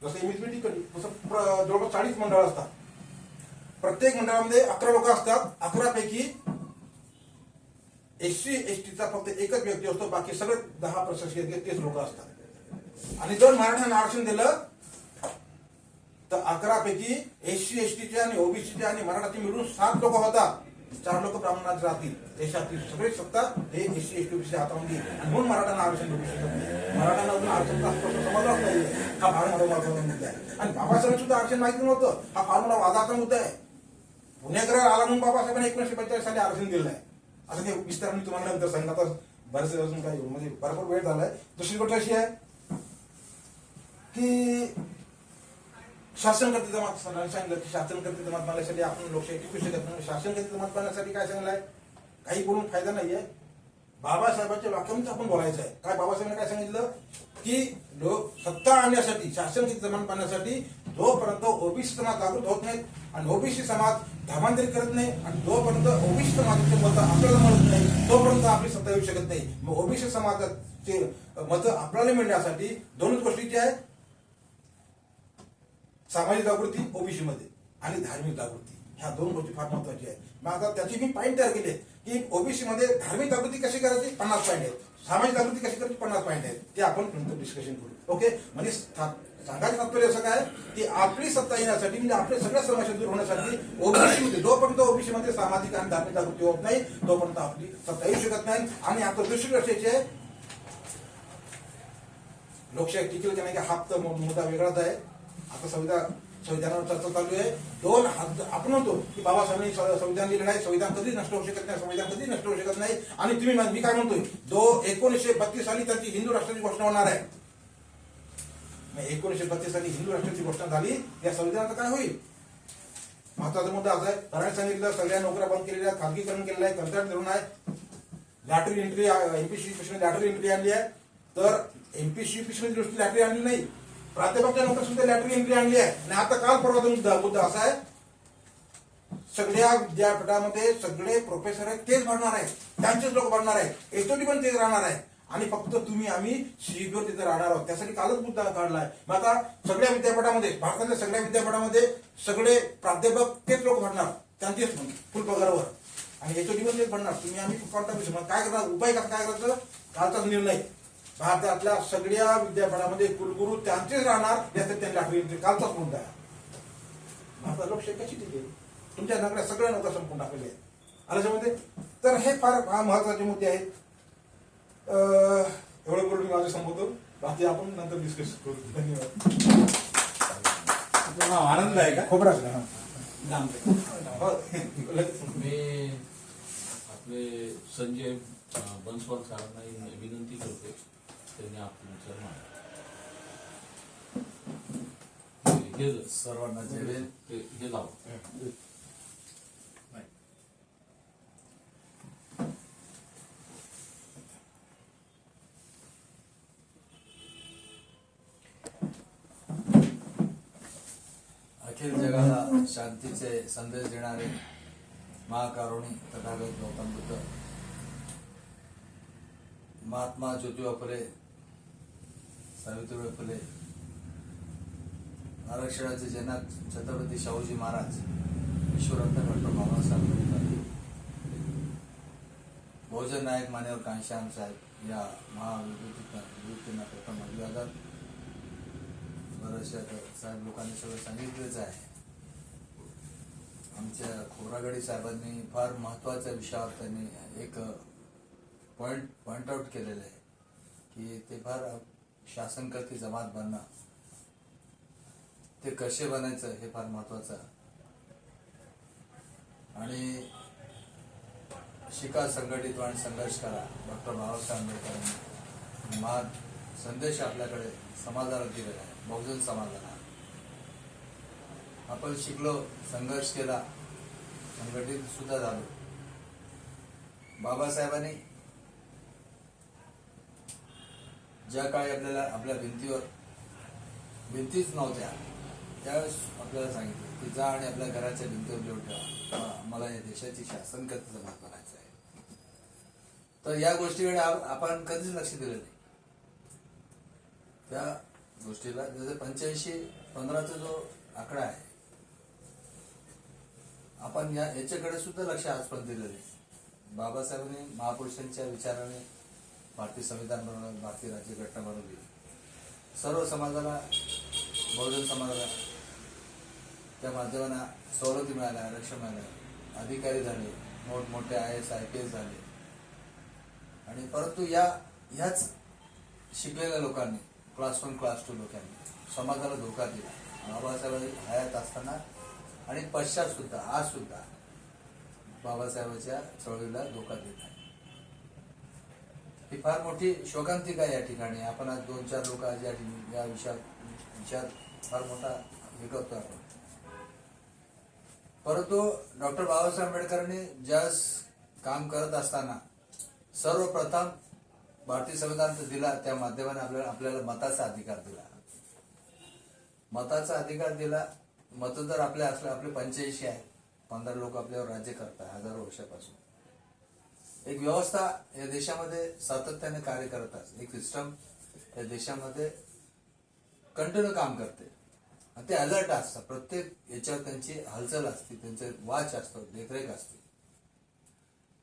जसं एमएसबीटी तसं जवळपास 40 मंडळ असतात. प्रत्येक मंडळामध्ये 11 लोक असतात. 11 पैकी SC STचा फक्त एकच व्यक्ती असतो. बाकी सगळे 10 प्रशासकीय तेच लोक असतात. आणि जर मराठ्यांना आरक्षण दिलं तर 11 पैकी SC STचे आणि ओबीसीचे आणि मराठाचे मिळून 7 लोक होतात. 4 लोक ब्राह्मणाचे राहतील. देशातील सगळी सत्ता हे SC ST ओबीसी हातामध्ये आणि म्हणून मराठ्यांना आरक्षण भेटू शकत नाही. मराठ्यांना अजून आरक्षणचा स्पष्ट समजलाच नाही. हा फार मोठा महत्वाचा मुद्दा आहे. आणि बाबासाहेब सुद्धा आरक्षण माहिती नव्हतं. हा फार मोठा वादाचा मुद्दा आहे. पुणेकरार आला म्हणून बाबासाहेबांनी 1945 साली आरक्षण दिलं आहे. असं काही विस्तार मी तुम्हाला नंतर सांगणार. आता बरेच अजून काही म्हणजे भरपूर वेळ झालाय. दुसरी गोष्ट अशी आहे की शासनकर्ते जमात सांगितलं की शासनकर्ते जमात बांधण्यासाठी आपण लोकशाही टिकू शकत नाही. शासनकर्ते जमात बांधण्यासाठी काय सांगितलंय? काही बोलून फायदा नाहीये. बाबासाहेबांच्या वाक्यामध्ये आपण बोलायचं आहे. काय बाबासाहेबांनी काय सांगितलं की सत्ता आणण्यासाठी शासनकर्ते जमात बांधण्यासाठी जोपर्यंत ओबीसी समाज जागृत होत नाहीत आणि ओबीसी समाज धर्मांतरित करत नाही आणि जोपर्यंत ओबीसी समाजाचे मत आपल्याला मिळत नाही तोपर्यंत आपली सत्ता येऊ शकत नाही. मग ओबीसी समाजाचे मत आपल्याला मिळण्यासाठी दोनच गोष्टीची आहे. सामाजिक जागृती ओबीसी मध्ये आणि धार्मिक जागृती. ह्या 2 गोष्टी फार महत्वाची आहेत. मग आता त्याची मी पॉईंट तयार केले की ओबीसी मध्ये धार्मिक जागृती कशी करायची 50 पॉईंट आहेत. सामाजिक जागृती कशी करायची 50 पॉईंट आहेत. ते आपण नंतर डिस्कशन करू. ओके. म्हणजे सांगायचं तात्पर्य असं काय की आपली सत्ता येण्यासाठी म्हणजे आपले सगळ्या समस्या दूर होण्यासाठी ओबीसी मध्ये जोपर्यंत ओबीसी मध्ये सामाजिक आणि धार्मिक जागृती होत नाही तोपर्यंत आपली सत्ता येऊ शकत नाही. आणि आता दुसरी गोष्ट आहे लोकशाही टिकेल की नाही हा तर मुद्दा वेगळाच आहे. आता संविधानावर चर्चा चालू आहे. आपण म्हणतो की बाबासाहेबांनी संविधान लिहिलं नाही. संविधान कधी नष्ट होऊ शकत नाही. संविधान कधी नष्ट होऊ शकत नाही. आणि मी काय म्हणतोय 1932 साली त्यांची हिंदू राष्ट्राची घोषणा होणार आहे. 1932 साली हिंदू राष्ट्राची घोषणा झाली. या संविधानाचं काय होईल? महत्वाचा मुद्दा असा आहे. कारण सांगितलं सगळ्या नोकऱ्या बंद केलेल्या, खाजगीकरण केलेलं आहे, कंत्राट धरून आहे, lateral entry MPC lateral entry आणली आहे. तर एमपीसी दृष्टी लॅटरी आणली नाही. प्राध्यापकच्या नोकऱ्या सुद्धा लॅटरी एंट्री आणली आहे. आणि आता काल परवाचा मुद्दा असा आहे सगळ्या विद्यापीठामध्ये सगळे प्रोफेसर आहेत तेच भरणार आहेत. त्यांचेच लोक भरणार आहेत. एचओडी पण तेच राहणार आहे. आणि फक्त आम्ही शिबिर तिथे राहणार आहोत. त्यासाठी कालच मुद्दा काढलाय. मग आता सगळ्या विद्यापीठामध्ये भारताच्या सगळ्या विद्यापीठामध्ये सगळे प्राध्यापक तेच लोक भरणार. त्यांचेच फुल पगारावर आणि एचओडी पण तेच भरणार. आम्ही कॉन्ट्रॅक्ट काय करणार? उपाय काय करायचं? कालचाच निर्णय भारतातल्या सगळ्या विद्यापीठामध्ये कुलगुरू त्यांचेच राहणार. यासाठी त्यांनी लॅटरी एंट्री कालचाच मुद्दा आहे. भारतात लोकशाही कशी टिकेल? तुमच्या नोकऱ्या सगळ्या नोकऱ्या संपून टाकलेल्या आहेत. आल्याच्यामध्ये तर हे फार महत्वाचे मुद्दे आहेत. एवढं बोलून मी माझं संपवतो. बाकी आपण नंतर डिस्कस करू. धन्यवाद. आनंद आहे का? खोबरा मी आपले संजय बनसवाल सरांना विनंती करतो त्यांनी आपले विचार मांडावे. हे सर्वांना हे लाव. अखिल जगाला शांतीचे संदेश देणारे महाकारुणी तथागत गौतम बुद्ध महात्मा ज्योतिबा फुले, सावित्रीबाई फुले, आरक्षणाचे जनक छत्रपती शाहूजी महाराज, विश्वरत्न डॉक्टर बाबासाहेब आंबेडकर बहुजन नायक मान्यवर घनश्याम साहेब या महाविभूतींना प्रथम अभिवादन. बऱ्याचशा साहेब लोकांनी सगळं सांगितलेच आहे. आमच्या खोब्रागडे साहेबांनी फार महत्वाच्या विषयावर त्यांनी एक पॉइंट आउट केलेलं आहे की ते फार शासनकर्ती जमात बनणं, ते कसे बनायचं हे फार महत्वाचं आहे. आणि शिका, संघटित व्हा आणि संघर्ष करा. डॉक्टर बाबासाहेब आंबेडकरांनी महान संदेश आपल्याकडे समाजाला दिलेला आहे, बहुजन समाजाला. आपण शिकलो, संघर्ष केला, संघटित सुद्धा झालो. बाबासाहेबांनी ज्या काळी आपल्याला आपल्या भिंतीच नव्हत्या त्यावेळेस आपल्याला सांगितलं की जा आणि आपल्या घराच्या भिंतीवर लिहून ठेवा, मला या देशाची शासनकर्ती जमात बनायचं आहे. तर या गोष्टीकडे आपण कधीच लक्ष दिलं नाही. त्या गोष्टीला जसं 85-15चा जो आकडा आहे, आपण याच्याकडे सुद्धा लक्ष आजपर्यंत दिलं नाही. बाबासाहेबांनी महापुरुषांच्या विचाराने भारतीय संविधान बनवलं, भारतीय राज्यघटना बनवली. सर्व समाजाला, बहुजन समाजाला त्या माध्यमांना सवलती मिळाल्या, आरक्षण मिळालं, अधिकारी झाले, मोठमोठे IAS IPS झाले. आणि परंतु ह्याच शिकलेल्या लोकांनी, क्लास 1 क्लास 2 लोकांनी समाजाला धोका दिला. बाबासाहेब हयात असताना आणि पश्चात सुद्धा, आज सुद्धा बाबासाहेबांच्या चळवळीला धोका देत आहे. ही फार मोठी शोकांतिका या ठिकाणी. आपण आज 2-4 लोक आज या विचार फार मोठा हे करतो आपण. परंतु डॉक्टर बाबासाहेब आंबेडकरांनी ज्यावेळेस काम करत असताना सर्वप्रथम भारतीय संविधान दिला, त्या माध्यमाने आपल्याला मताचा अधिकार दिला. मताचा अधिकार दिला. मतदार आपले 85 आहे. 15 लोक आपल्यावर राज्य करतात हजारो वर्षापासून. एक व्यवस्था या देशामध्ये सातत्याने कार्य करत असते. एक सिस्टम या देशामध्ये कंटिन्यू काम करते आणि ते अलर्ट असतात. प्रत्येक याच्यावर त्यांची हालचाल असते, त्यांचे वाच असतो, देखरेख असते.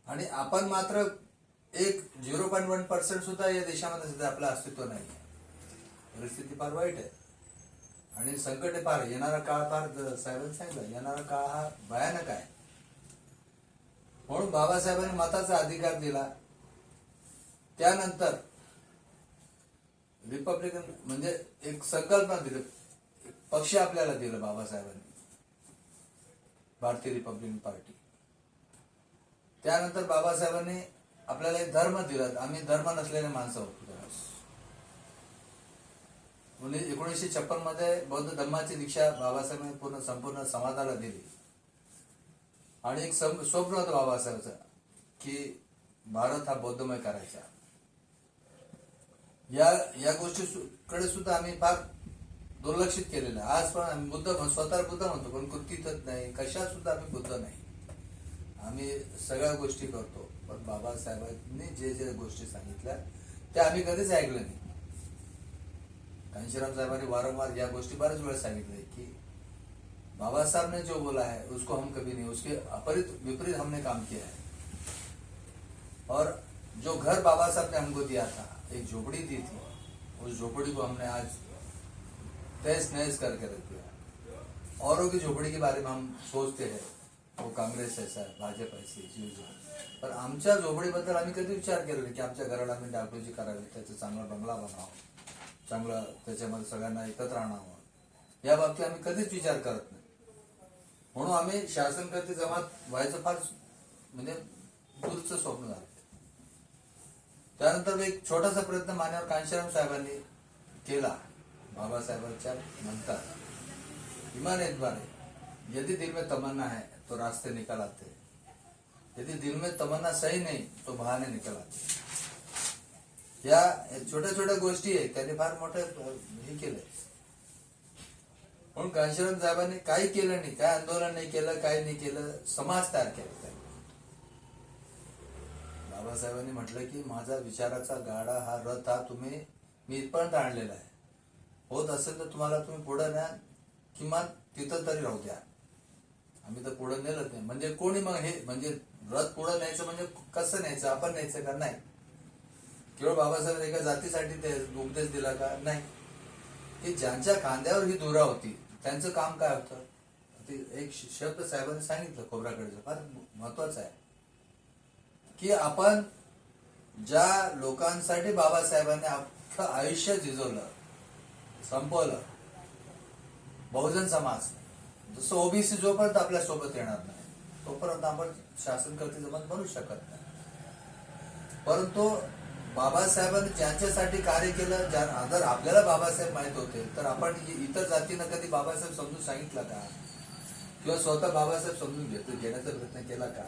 आणि आपण मात्र एक 0.1% सुद्धा या देशामध्ये सध्या आपलं अस्तित्व नाही. परिस्थिती फार वाईट आहे आणि संकट फार. येणारा काळ फार, साहेबांनी सांगितलं, येणारा काळ हा भयानक आहे. म्हणून बाबासाहेबांनी मताचा अधिकार दिला. त्यानंतर रिपब्लिकन म्हणजे एक संकल्पना दिली, पक्ष आपल्याला दिला बाबासाहेबांनी, भारतीय रिपब्लिकन पार्टी. त्यानंतर बाबासाहेबांनी आपल्याला एक धर्म दिला. आम्ही धर्म नसलेले माणसं होतो. म्हणजे 1956 मध्ये बौद्ध धर्माची दीक्षा बाबासाहेबांनी संपूर्ण समाजाला दिली. आणि एक स्वप्न होतं बाबासाहेबांचं की भारत हा बौद्धमय करायचा. या गोष्टीकडे सुद्धा आम्ही फार दुर्लक्षित केलेलं आहे. आज पण स्वतः बुद्ध म्हणतो, पण कृतीतच नाही, कशात सुद्धा आम्ही बुद्ध नाही. आम्ही सगळ्या गोष्टी करतो, पण बाबासाहेबांनी जे गोष्टी सांगितल्या त्या आम्ही कधीच ऐकलं नाही. घनश्याम साहेबांनी वारंवार या गोष्टी बऱ्याच वेळा सांगितल्या की बाबा साहब ने जो बोला है उसको हम कभी नहीं, उसके विपरीत हमने काम किया है. और जो घर बाबा साहब ने हमको दिया था, एक झोपड़ी दी थी, उस झोपड़ी को हमने आज तहस नहस करके रख दिया. औरों की झोपड़ी के बारे में हम सोचते हैं वो काँग्रेस ऐसा है, भाजप ऐसी, पण आमच्या झोपडीबद्दल आम्ही कधी विचार केला नाही की आमच्या घराला आम्ही डागडुजी करावी, त्याचा चांगला बंगला बनावा, चांगला त्याच्यामध्ये सगळ्यांना एकत्र आणावं, या बाबतीत आम्ही कधीच विचार करत नाही. म्हणून आम्ही शासनकर्ते जमात व्हायचं फार म्हणजे दूरचं स्वप्न झालं. त्यानंतर एक छोटासा प्रयत्न मान्यवर घनश्याम साहेबांनी केला. बाबासाहेबांच्या म्हणतात ईमान एतबारे, यदि दिल में तमन्ना है तो रास्ते निकल आते, यदि दिल में तमन्ना सही नहीं तो बहाने निकल आते. या छोट्या छोट्या गोष्टी आहेत, त्यांनी फार मोठं हे केलंय. म्हणून घनश्याम साहेबांनी काही केलं नाही, काय आंदोलन नाही केलं, काही नाही केलं, समाज तयार केला त्यांनी. बाबासाहेबांनी म्हटलं की माझा विचाराचा गाडा हा रथ हा मी इथपर्यंत आणलेला आहे. होत असेल तर तुम्हाला तुम्ही पुढे न्या, किमान तिथं तरी राहू द्या. आम्ही तर पुढे नेलंच नाही. म्हणजे कोणी मग हे म्हणजे रथ पुढे न्यायचं म्हणजे कसं न्यायचं, आपण न्यायचं का नाही? केवळ बाबासाहेब एका जातीसाठी ते उपदेश दिला का नाही? की ज्यांच्या खांद्यावर ही धुरा होती त्यांचं काम काय होतं? ते एक शब्द साहेबांनी सांगितलं खोबराकडेचं, फार महत्वाचं आहे की आपण ज्या लोकांसाठी बाबासाहेबांनी अख्खं आयुष्य झिजवलं, संपवलं, बहुजन समाज, जसं ओबीसी जोपर्यंत आपल्या सोबत येणार नाही तोपर्यंत आपण शासनकर्ते जमात बनू शकत नाही. परंतु बाबासाहेबांनी ज्यांच्यासाठी कार्य केलं, जर आपल्याला बाबासाहेब माहित होते तर आपण इतर जातीनं कधी बाबासाहेब समजून सांगितलं का? किंवा स्वतः बाबासाहेब समजून घेण्याचा प्रयत्न केला का?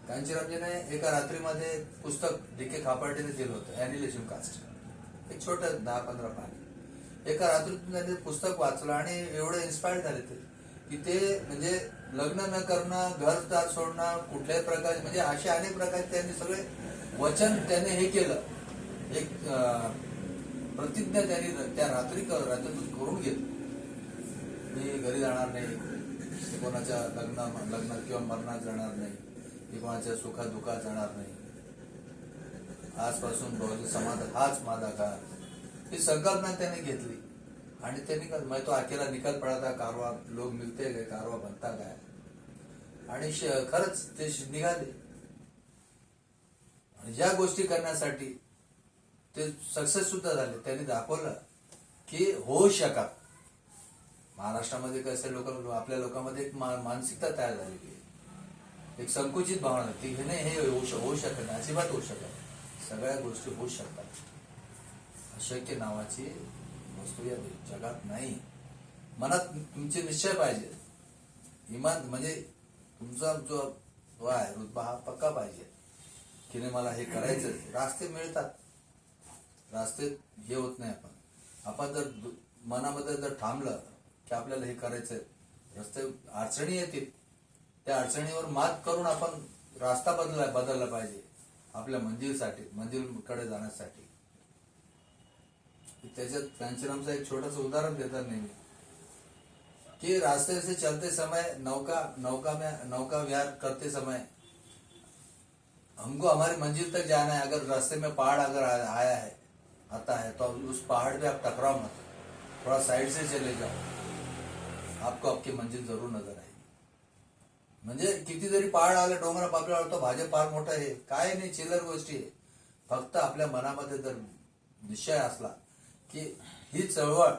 कांचीरामजीने एका रात्रीमध्ये पुस्तक डी.के. खापर्डेने दिलं होतं, ॲनिलेशन कास्ट, एक छोटं 10-15 पान. एका रात्रीतून त्यांनी पुस्तक वाचलं आणि एवढे इन्स्पायर्ड झाले ते की ते म्हणजे लग्न न करणं, घरदार सोडणं, कुठल्याही प्रकारे म्हणजे असे अनेक प्रकारे त्यांनी सगळे वचन त्याने हे केलं, एक प्रतिज्ञा त्यांनी त्या रात्रीतून करून घेतली. मी घरी जाणार नाही, मी कोणाच्या लग्नात किंवा मरणात जाणार नाही, मी कोणाच्या सुखात दुःखात जाणार नाही, आजपासून बहुजन समाज हाच माझा काळ, ही संकल्पना त्याने घेतली. आणि त्यांनी मैं तो अकेला निकल पडा था, कारवा लोक मिळते गए, कारवा बनता काय, आणि खरंच ते निघाले. आणि या गोष्टी करण्यासाठी ते सक्सेस सुद्धा झाले. त्यांनी दाखवलं की होऊ शकत. महाराष्ट्रामध्ये कसे लोक, आपल्या लोकांमध्ये एक मानसिकता तयार झालेली आहे, एक संकुचित भावना की हे नाही, हे होऊ शकत नाही, अजिबात होऊ शकत. सगळ्या गोष्टी होऊ शकतात. अशक्य नावाची वस्तू या जगात नाही. मनात तुमचे निश्चय पाहिजे, इमान म्हणजे तुमचा जो आहे रुतबा हा पक्का पाहिजे की नाही मला हे करायचं. रास्ते मिळतात, रास्ते हे होत नाही. आपण जर मनामध्ये जर थांबलं की आपल्याला हे करायचंय, रस्ते अडचणी येतील, त्या अडचणीवर मात करून आपण रास्ता बदलला पाहिजे आपल्या मंजिलकडे जाण्यासाठी. त्याच्यात कांचीरामचं एक छोटंसं उदाहरण देतात नेहमी कि रास्ते से चलते समय नौका विहार करते समय हमको हमारी मंजिल तक जाना है. अगर रास्ते में पहाड़ अगर आता है तो उस पहाड़ पे आप टकराओ मत, थोड़ा साइड से चले जाओ, आपको आपकी मंजिल जरूर नजर आएगी. म्हणजे किती जरी पहाड आलं, डोंगर आपल्याला वाटतं भाजप फार मोठं आहे, काय नाही, चिल्लर गोष्टी आहे. फक्त आपल्या मनामध्ये जर निश्चय असला की ही चळवळ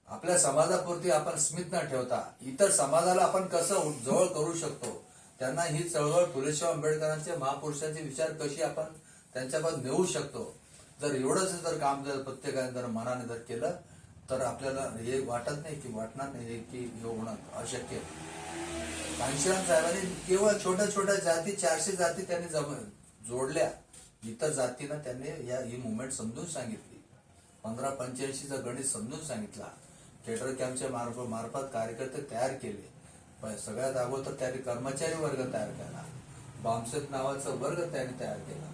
आपल्या समाजापुरती आपण स्मित न ठेवता इतर समाजाला आपण कसं जवळ करू शकतो, त्यांना ही चळवळ फुलेशाह आंबेडकरांचे, महापुरुषांचे विचार कशी आपण त्यांच्यापर्यंत नेऊ शकतो, जर एवढंच जर काम जर प्रत्येकाने जर मनाने जर केलं तर आपल्याला हे वाटणार नाही की हे होणं अशक्य. कांशीराम साहेबांनी केवळ छोट्या जाती, 400 जाती त्यांनी जोडल्या. इतर जातींना त्यांनी ही मुवमेंट समजून सांगितली. 1585चा गणित समजून सांगितला. केडर कॅम्पच्या मार्फत कार्यकर्ते तयार केले. सगळ्यात अगोदर त्यांनी कर्मचारी वर्ग तयार केला. बामसेफ नावाचा वर्ग त्यांनी तयार केला.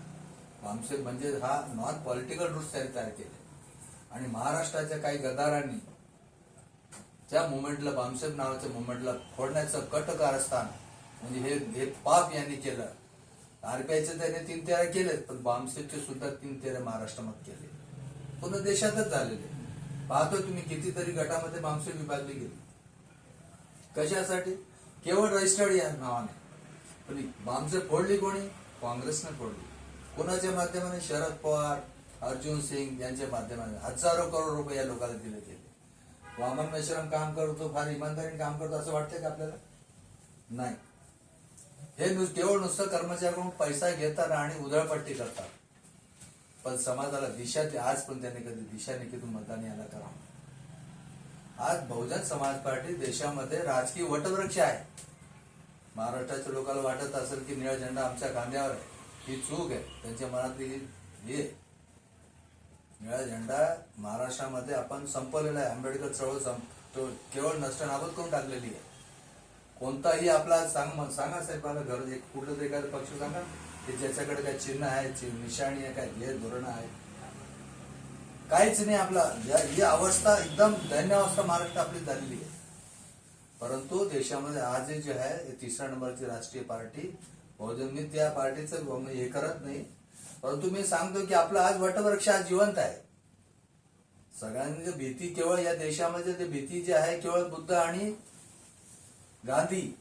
बामसेफ म्हणजे हा नॉन पॉलिटिकल रूट्स त्यांनी तयार केले. आणि महाराष्ट्राच्या काही गद्दारांनी त्या मुवमेंटला, बामसेफ नावाच्या मुवमेंटला फोडण्याचं कटकारस्थान म्हणजे हे पाप यांनी केलं. आरपीआयचे त्याने 3 तेरा केले, पण बामसेफचे सुद्धा 3 तेरा महाराष्ट्रामध्ये केले, पूर्ण देशातच झालेले. पाहतोय तुम्ही कितीतरी गटामध्ये बामसेफ विभागली गेली. कशासाठी? केवळ रजिस्टर्ड या नावाने. पण बामसेफ फोडली कोणी? काँग्रेसने फोडली. कोणाच्या माध्यमाने? शरद पवार, अर्जुन सिंग यांच्या माध्यमाने हजारो करोड रुपये या लोकांना दिले गेले. वामन मेश्राम काम करतो, फार इमानदारीने काम करतो असं वाटतंय का आपल्याला? नाही. हे केवळ नुसतं कर्मचाऱ्यांकडून पैसा घेतात आणि उधळपट्टी करतात, पण समाजाला दिशा आज पण त्यांनी कधी दिशा निकेतून मतदान यायला करा. आज बहुजन समाज पार्टी देशामध्ये राजकीय वटवृक्ष आहे. महाराष्ट्राच्या लोकांना वाटत असेल की निळा झेंडा आमच्या खांद्यावर आहे, ही चूक आहे. त्यांच्या मनातली ही निळा झेंडा महाराष्ट्रामध्ये आपण संपवलेला आहे. आंबेडकर चळवळ केवळ नष्टनाबूद करून टाकलेली आहे. कोणताही आपला सांगा साहेबांना घर कुठलं तरी एखादा पक्ष सांगा की ज्याच्याकडे काय चिन्ह आहे, निशाणी आहे, काय ध्येय धोरण आहे, काहीच नाही. आपला ही अवस्था एकदम दैन्य अवस्था महाराष्ट्र आपली झालेली आहे. परंतु देशामध्ये आज जे आहे हे 3ऱ्या नंबरची राष्ट्रीय पार्टी बहुजन, मी त्या पार्टीचं हे करत नाही, परंतु मी सांगतो की आपला आज वटवृक्ष आज जिवंत आहे. सगळ्यांनी भीती केवळ या देशामध्ये ते भीती जी आहे केवळ बुद्ध आणि गांधी,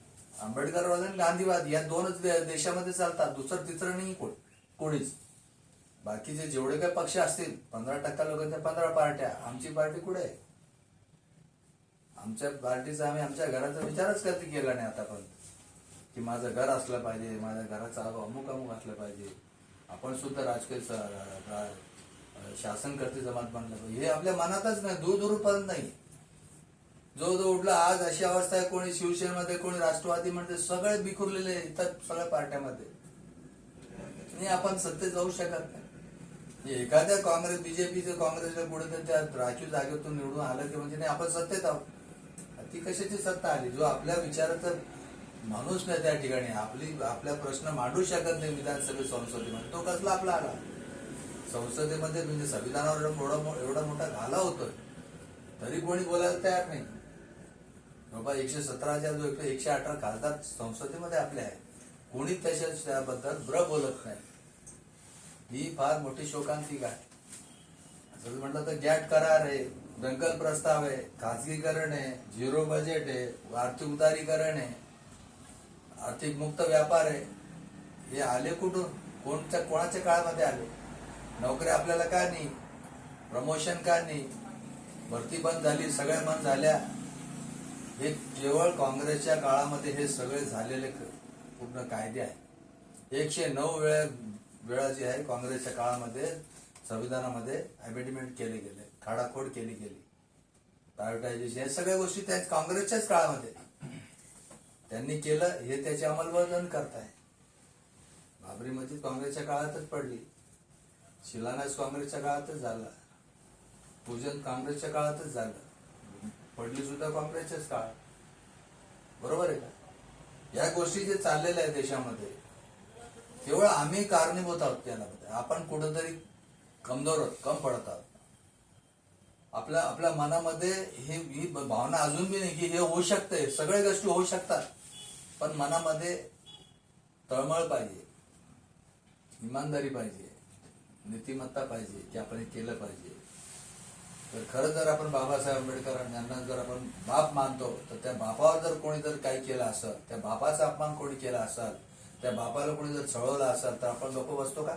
आंबेडकरवाद आणि गांधीवाद या दोनच देशामध्ये चालतात. दुसरं तिसरं नाही कोणीच. बाकीचे जेवढे काही पक्ष असतील 15% लोक, 15 पार्ट्या. आमची पार्टी कुठे आहे? आमच्या पार्टीचा आम्ही आमच्या घराचा विचारच कधी केला नाही आतापर्यंत की माझं घर असलं पाहिजे, माझ्या घराचा अमुक असलं पाहिजे, आपण सुद्धा राजकीय शासन करते जमात बनलं पाहिजे, हे आपल्या मनातच नाही, दूरपर्यंत नाही. जो उठला आज अशी अवस्था आहे, कोणी शिवसेनेमध्ये, कोणी राष्ट्रवादी मध्ये, सगळे बिखुरलेले इतर सगळ्या पार्ट्यामध्ये. नाही आपण सत्तेत जाऊ शकत नाही. एखाद्या काँग्रेस, बीजेपीचं काँग्रेसला पुढे तर त्या राखीव जागेतून निवडून आलं की म्हणजे नाही आपण सत्तेत आहोत. ती कशाची सत्ता आली? जो आपल्या विचाराचा माणूस नाही त्या ठिकाणी, आपल्या प्रश्न मांडू शकत नाही विधानसभेत, संसदेमध्ये, तो कसला आपला आला? संसदेमध्ये म्हणजे संविधानावर एवढा मोठा घाला होतोय तरी कोणी बोलायला तयार नाही. बाबा 117च्या जो 118 खासदार संसदेमध्ये आपले आहे, कोणी त्याबद्दल बोलत नाही. ही फार मोठी शोकांतिका आहे. असं म्हटलं तर गॅट करार आहे, दंगल प्रस्ताव आहे, खासगीकरण आहे, झिरो बजेट आहे, आर्थिक उदारीकरण आहे, आर्थिक मुक्त व्यापार आहे. हे आले कुठून? कोणाच्या काळामध्ये आले? नोकऱ्या आपल्याला का नाही? प्रमोशन का नाही? भरती बंद झाली, सगळ्या बंद झाल्या. हे केवळ काँग्रेसच्या काळामध्ये हे सगळे झालेले पूर्ण कायदे आहे. 109 वेळा जे आहे काँग्रेसच्या काळामध्ये संविधानामध्ये अमेंडमेंट केले गेले, खाडाखोड केली गेली, प्रायव्हेटायझेशन, या सगळ्या गोष्टी त्या काँग्रेसच्याच काळामध्ये त्यांनी केलं. हे त्याचे अंमलबजावणी करताय. बाबरी मस्जिद काँग्रेसच्या काळातच पडली, शिलान्यास काँग्रेसच्या काळातच झाला, पूजन काँग्रेसच्या काळातच झालं, पडली सुद्धा काँग्रेसच्याच काळात. बरोबर आहे का? या गोष्टी जे चाललेल्या आहेत देशामध्ये केवळ आम्ही कारणीभूत आहोत. त्याला आपण कुठंतरी कमजोर आहोत, कम पडत आहोत. आपल्या मनामध्ये ही भावना अजून बी नाही की हे होऊ शकतंय, सगळ्या गोष्टी होऊ शकतात, पण मनामध्ये तळमळ पाहिजे, इमानदारी पाहिजे, नीतिमत्ता पाहिजे की आपण हे केलं पाहिजे. तर खरं जर आपण बाबासाहेब आंबेडकर यांना जर आपण बाप मानतो, तर त्या बापावर जर कोणी जर काही केलं असेल, त्या बापाचा अपमान कोणी केला असेल, त्या बापाला कोणी जर छळवलं असेल तर आपण गप्प बसतो का?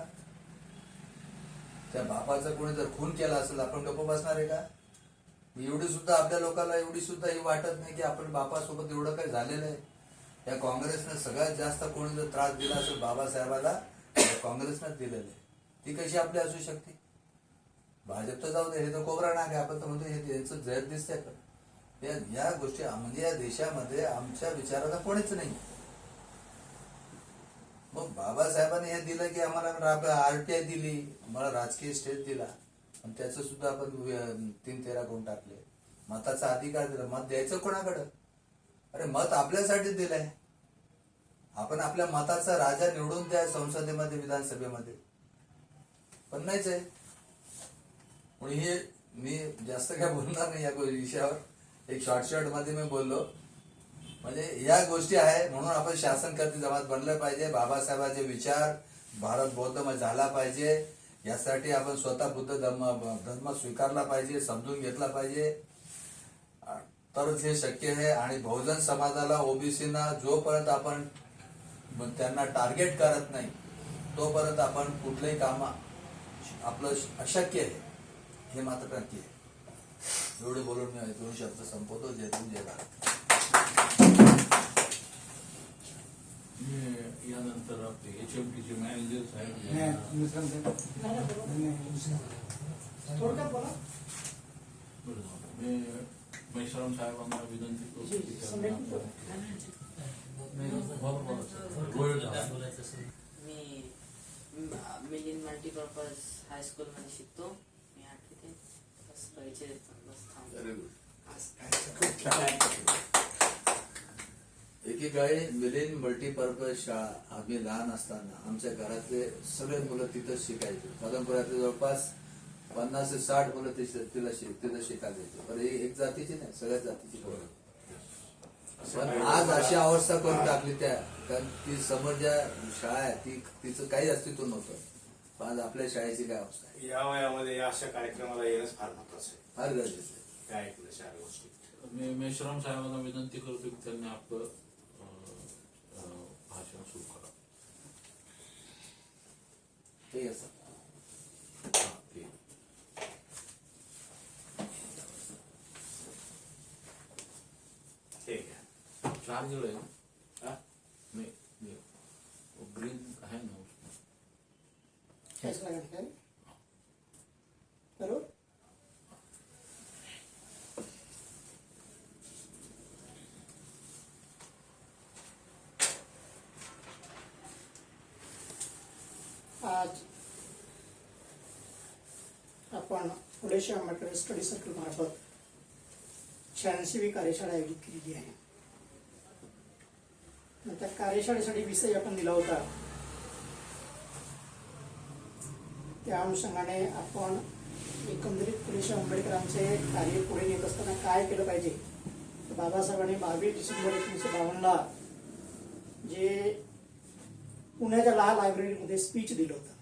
त्या बापाचं कोणी जर खून केला असेल आपण गप्प बसणार आहे का? एवढी सुद्धा आपल्या लोकांना एवढी सुद्धा ही वाटत नाही की आपण बापासोबत एवढं काही झालेलं आहे. या काँग्रेसने सगळ्यात जास्त कोणी जर त्रास दिला असेल बाबासाहेबाला, काँग्रेसनेच दिलेलं आहे. ती कशी आपली असू शकते? भाजप तर जाऊ दे, हे तर कोबरा नाग आहे, आपण तर म्हणतो हे यांचं जैत दिसतंय का? या गोष्टी म्हणजे या देशामध्ये आमच्या विचाराला कोणीच नाही. मग बाबासाहेबांनी हे दिलं की आम्हाला आरटीआय दिली, मला राजकीय स्टेज दिला, आणि त्याचं सुद्धा आपण 3-13 गुण टाकले. मताचा अधिकार दिला. मत द्यायचं कोणाकडं? अरे मत आपल्यासाठी दिलंय. आपण आपल्या मताचा राजा निवडून द्या संसदेमध्ये, विधानसभेमध्ये, पण नाहीच आहे. म्हणून हे मी जास्त काय बोलणार नाही या विषयावर. एक शॉर्ट मध्ये मी बोललो. म्हणजे या गोष्टी आहे म्हणून आपण शासन करते जमात बनलं पाहिजे. बाबासाहेबांचे विचार भारत बौद्धमय झाला पाहिजे. यासाठी आपण स्वतः बुद्ध धर्म स्वीकारला पाहिजे, समजून घेतला पाहिजे, तरच हे शक्य आहे. आणि बहुजन समाजाला, ओबीसीना जोपर्यंत आपण त्यांना टार्गेट करत नाही तोपर्यंत आपण कुठलंही काम आपलं अशक्य आहे, हे मात्र नक्की आहे. एवढे बोलून मी 2 शब्द संपवतो. जय हिंद, जय भारत. यानंतर आपले HMTचे मॅनेजर साहेब मी मेश्राम साहेबांना विनंती करतो की त्यांना मी मिलिंद मल्टीपर्पज हायस्कूल मध्ये शिकतो. मी 8वी ते बस परिचय बस थांबतो. एकेकाळी मिलिंद मल्टीपर्पज शाळा, आम्ही लहान असताना आमच्या घरातले सगळे मुलं तिथंच शिकायचे. कदमपुरातले जवळपास 50 ते 60 मुलं तिथं शिकायला. पण एक जातीची नाही, सगळ्याच जातीची मुलं. पण आज अशी अवस्था करून टाकली त्या, कारण ती समोर ज्या शाळा आहे तिचं काही अस्तित्व नव्हतं. पण आज आपल्या शाळेची काय अवस्था आहे, या वयामध्ये या अशा कार्यक्रमाला येणंच फार महत्वाचं आहे. फार गरजेचं आहे. काय ऐकलं चार गोष्टी. मी मेश्राम साहेबांना विनंती करतो की त्यांनी आपलं भाषण सुरू करा. ते असं हा, ते. ठीक आहे. चार्जर आहे ना? हा? नाही, ग्रीन आहे ना उसमें. फैसला करते हैं बरोबर. आज आपण फुले शाहू आंबेडकर स्टडी सर्कल मार्फत 86वी कार्यशाळा आयोजित केलेली आहे. त्या कार्यशाळेसाठी विषय आपण दिला होता. त्या अनुषंगाने आपण एकंदरीत फुले शाहू आंबेडकरांचे कार्य पुढे नेत असताना काय केलं पाहिजे. तर बाबासाहेबांनी 22 डिसेंबर 1952ला जे पुण्याच्या लहान लायब्ररीमध्ये स्पीच दिलं होतं,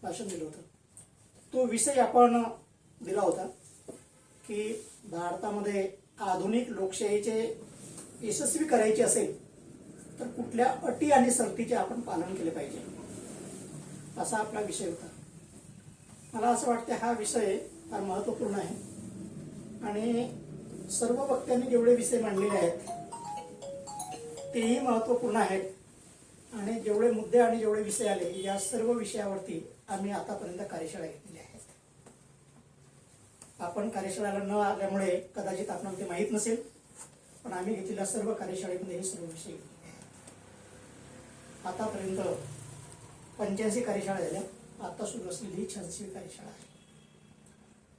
भाषण दिलं होतं, तो विषय आपण दिला होता की भारतामध्ये आधुनिक लोकशाहीचे यशस्वी करायचे असेल तर कुठल्या अटी आणि शर्तीचे आपण पालन केले पाहिजे, असा आपला विषय होता. मला असं वाटतं हा विषय फार महत्त्वपूर्ण आहे आणि सर्व वक्त्यांनी जेवढे विषय मांडलेले आहेत तेही महत्त्वपूर्ण आहेत आणि जेवढे मुद्दे आणि जेवढे विषय आले या सर्व विषयावरती आम्ही आतापर्यंत कार्यशाळा घेतलेल्या आहेत. आपण कार्यशाळेला न आल्यामुळे कदाचित आपल्याला ते माहीत नसेल, पण आम्ही घेतलेल्या सर्व कार्यशाळेमध्ये हे सर्व विषय घेतलेले आहेत. आतापर्यंत 85 कार्यशाळा झाल्या. आता सुरू असलेली ही 86वी कार्यशाळा आहे.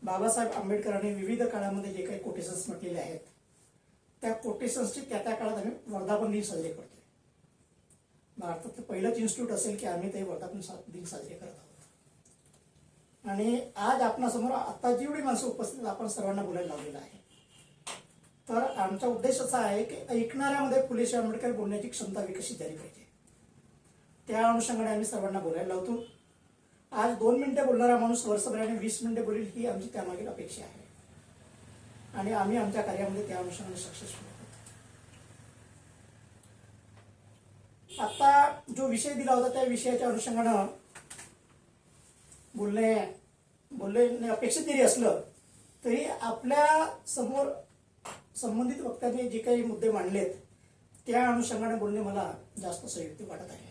बाबासाहेब आंबेडकरांनी विविध काळामध्ये जे काही कोटेशन्स म्हटलेले आहेत त्या कोटेशन्सचे त्या काळात आम्ही वर्धापन दिन साजरे करतोय. भारतातलं पहिलंच इन्स्टिट्यूट असेल की आम्ही ते वर्धापन दिन साजरे करत आहोत. आणि आज आपणासमोर आता जेवढी माणसं उपस्थित आहेत आपण सर्वांना बोलायला लावलेलं आहे. तर आमचा उद्देश असा आहे की ऐकणाऱ्यामध्ये फुले शाहू आंबेडकर बोलण्याची क्षमता विकसित झाली पाहिजे. त्या अनुषंगाने आम्ही सर्वांना बोलायला लावतो. आज 2 मिनिटे बोलणारा माणूस वर्षभराने 20 मिनिटे बोलेल ही आमची त्यामागील अपेक्षा आहे आणि आम्ही आमच्या कार्यामध्ये त्या अनुषंगाने सक्सेसफुल आहोत. आता जो विषय दिला होता त्या विषयाच्या अनुषंगानं बोलणे अपेक्षित जरी असलं तरी आपल्या समोर संबंधित वक्त्यांनी जे काही मुद्दे मांडलेत त्या अनुषंगाने बोलणे मला जास्त संयुक्त वाटत आहे.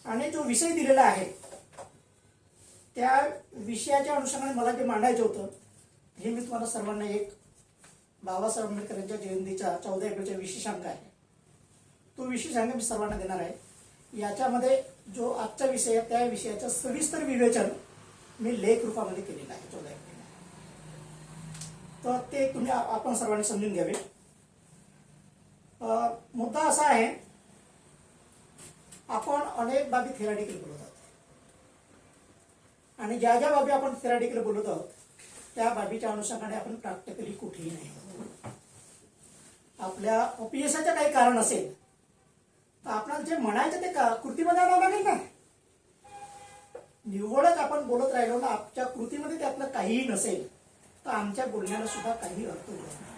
आणि जो विषय दिलेला आहे त्या विषयाच्या अनुषंगाने मला जे मांडायचं होतं हे मी तुम्हाला सर्वांना एक बाबासाहेब आंबेडकरांच्या जयंतीचा 14 एप्रिलचा विशेषांक आहे तो विशेषांक मी सर्वांना देणार आहे. याच्यामध्ये जो आजचा विषय आहे त्या विषयाचं सविस्तर विवेचन मी लेख रूपामध्ये केलेलं आहे 14 एप्रिलला. तर ते तुम्ही आपण सर्वांनी समजून घ्यावे. मुद्दा असा आहे आपण अनेक बाबी थेरॅटिकल बोलत आहोत आणि ज्या ज्या बाबी आपण थेरॅटिकल बोलत आहोत त्या बाबीच्या अनुषंगाने आपण प्रॅक्टिकली कुठेही नाही. आपल्या अपयशाचं काही कारण असेल तर आपल्याला जे म्हणायचं ते कृतीमध्ये आणावं लागेल ना. निव्वळच आपण बोलत राहिलो ना आमच्या कृतीमध्ये त्यातलं काहीही नसेल तर आमच्या बोलण्याला सुद्धा काही अर्थ उरत नाही.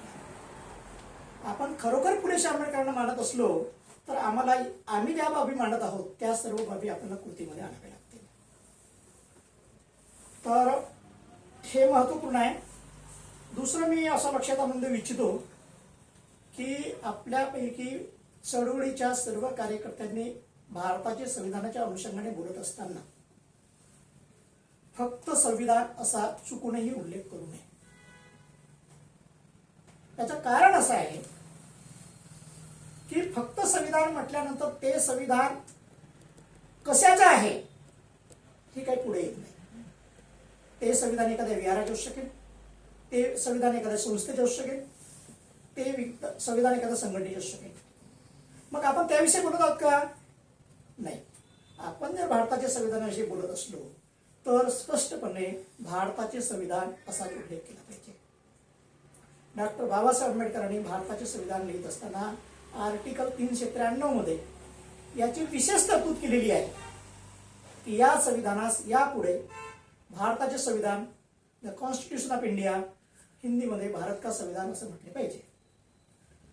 आपण खरोखर फुले शाहू आंबेडकरांना मानत असलो तर आम्ही ज्या बाबी मांडत आहोत त्या सर्व बाबी आपल्याला कृतीमध्ये आणाव्या लागतील. तर हे महत्वपूर्ण आहे. दुसरं मी असं लक्षात आणून देऊ इच्छितो की आपल्यापैकी चळवळीच्या सर्व कार्यकर्त्यांनी भारताच्या संविधानाच्या अनुषंगाने बोलत असताना फक्त संविधान असा चुकूनही उल्लेख करू नये. याचं कारण असं आहे की फक्त संविधान म्हटल्यानंतर ते संविधान कशाचं आहे हे काही पुढे येत नाही. ते संविधान एखाद्या विहाराचे असू शकेल, ते संविधान एखाद्या संस्थेचे असू शकेल, ते संविधान एखाद्या संघटनेचे असू शकेल. मग आपण त्याविषयी बोलत आहोत का? नाही. आपण जर भारताच्या संविधानाविषयी बोलत असलो तर स्पष्टपणे भारताचे संविधान असा उल्लेख केला पाहिजे. डॉक्टर बाबासाहेब आंबेडकरांनी भारताचे संविधान लिहित असताना आर्टिकल 393 मध्ये याची विशेष तरतूद केलेली आहे की या संविधानास यापुढे भारताचे संविधान द कॉन्स्टिट्यूशन ऑफ इंडिया, हिंदीमध्ये भारत का संविधान असं म्हटले पाहिजे.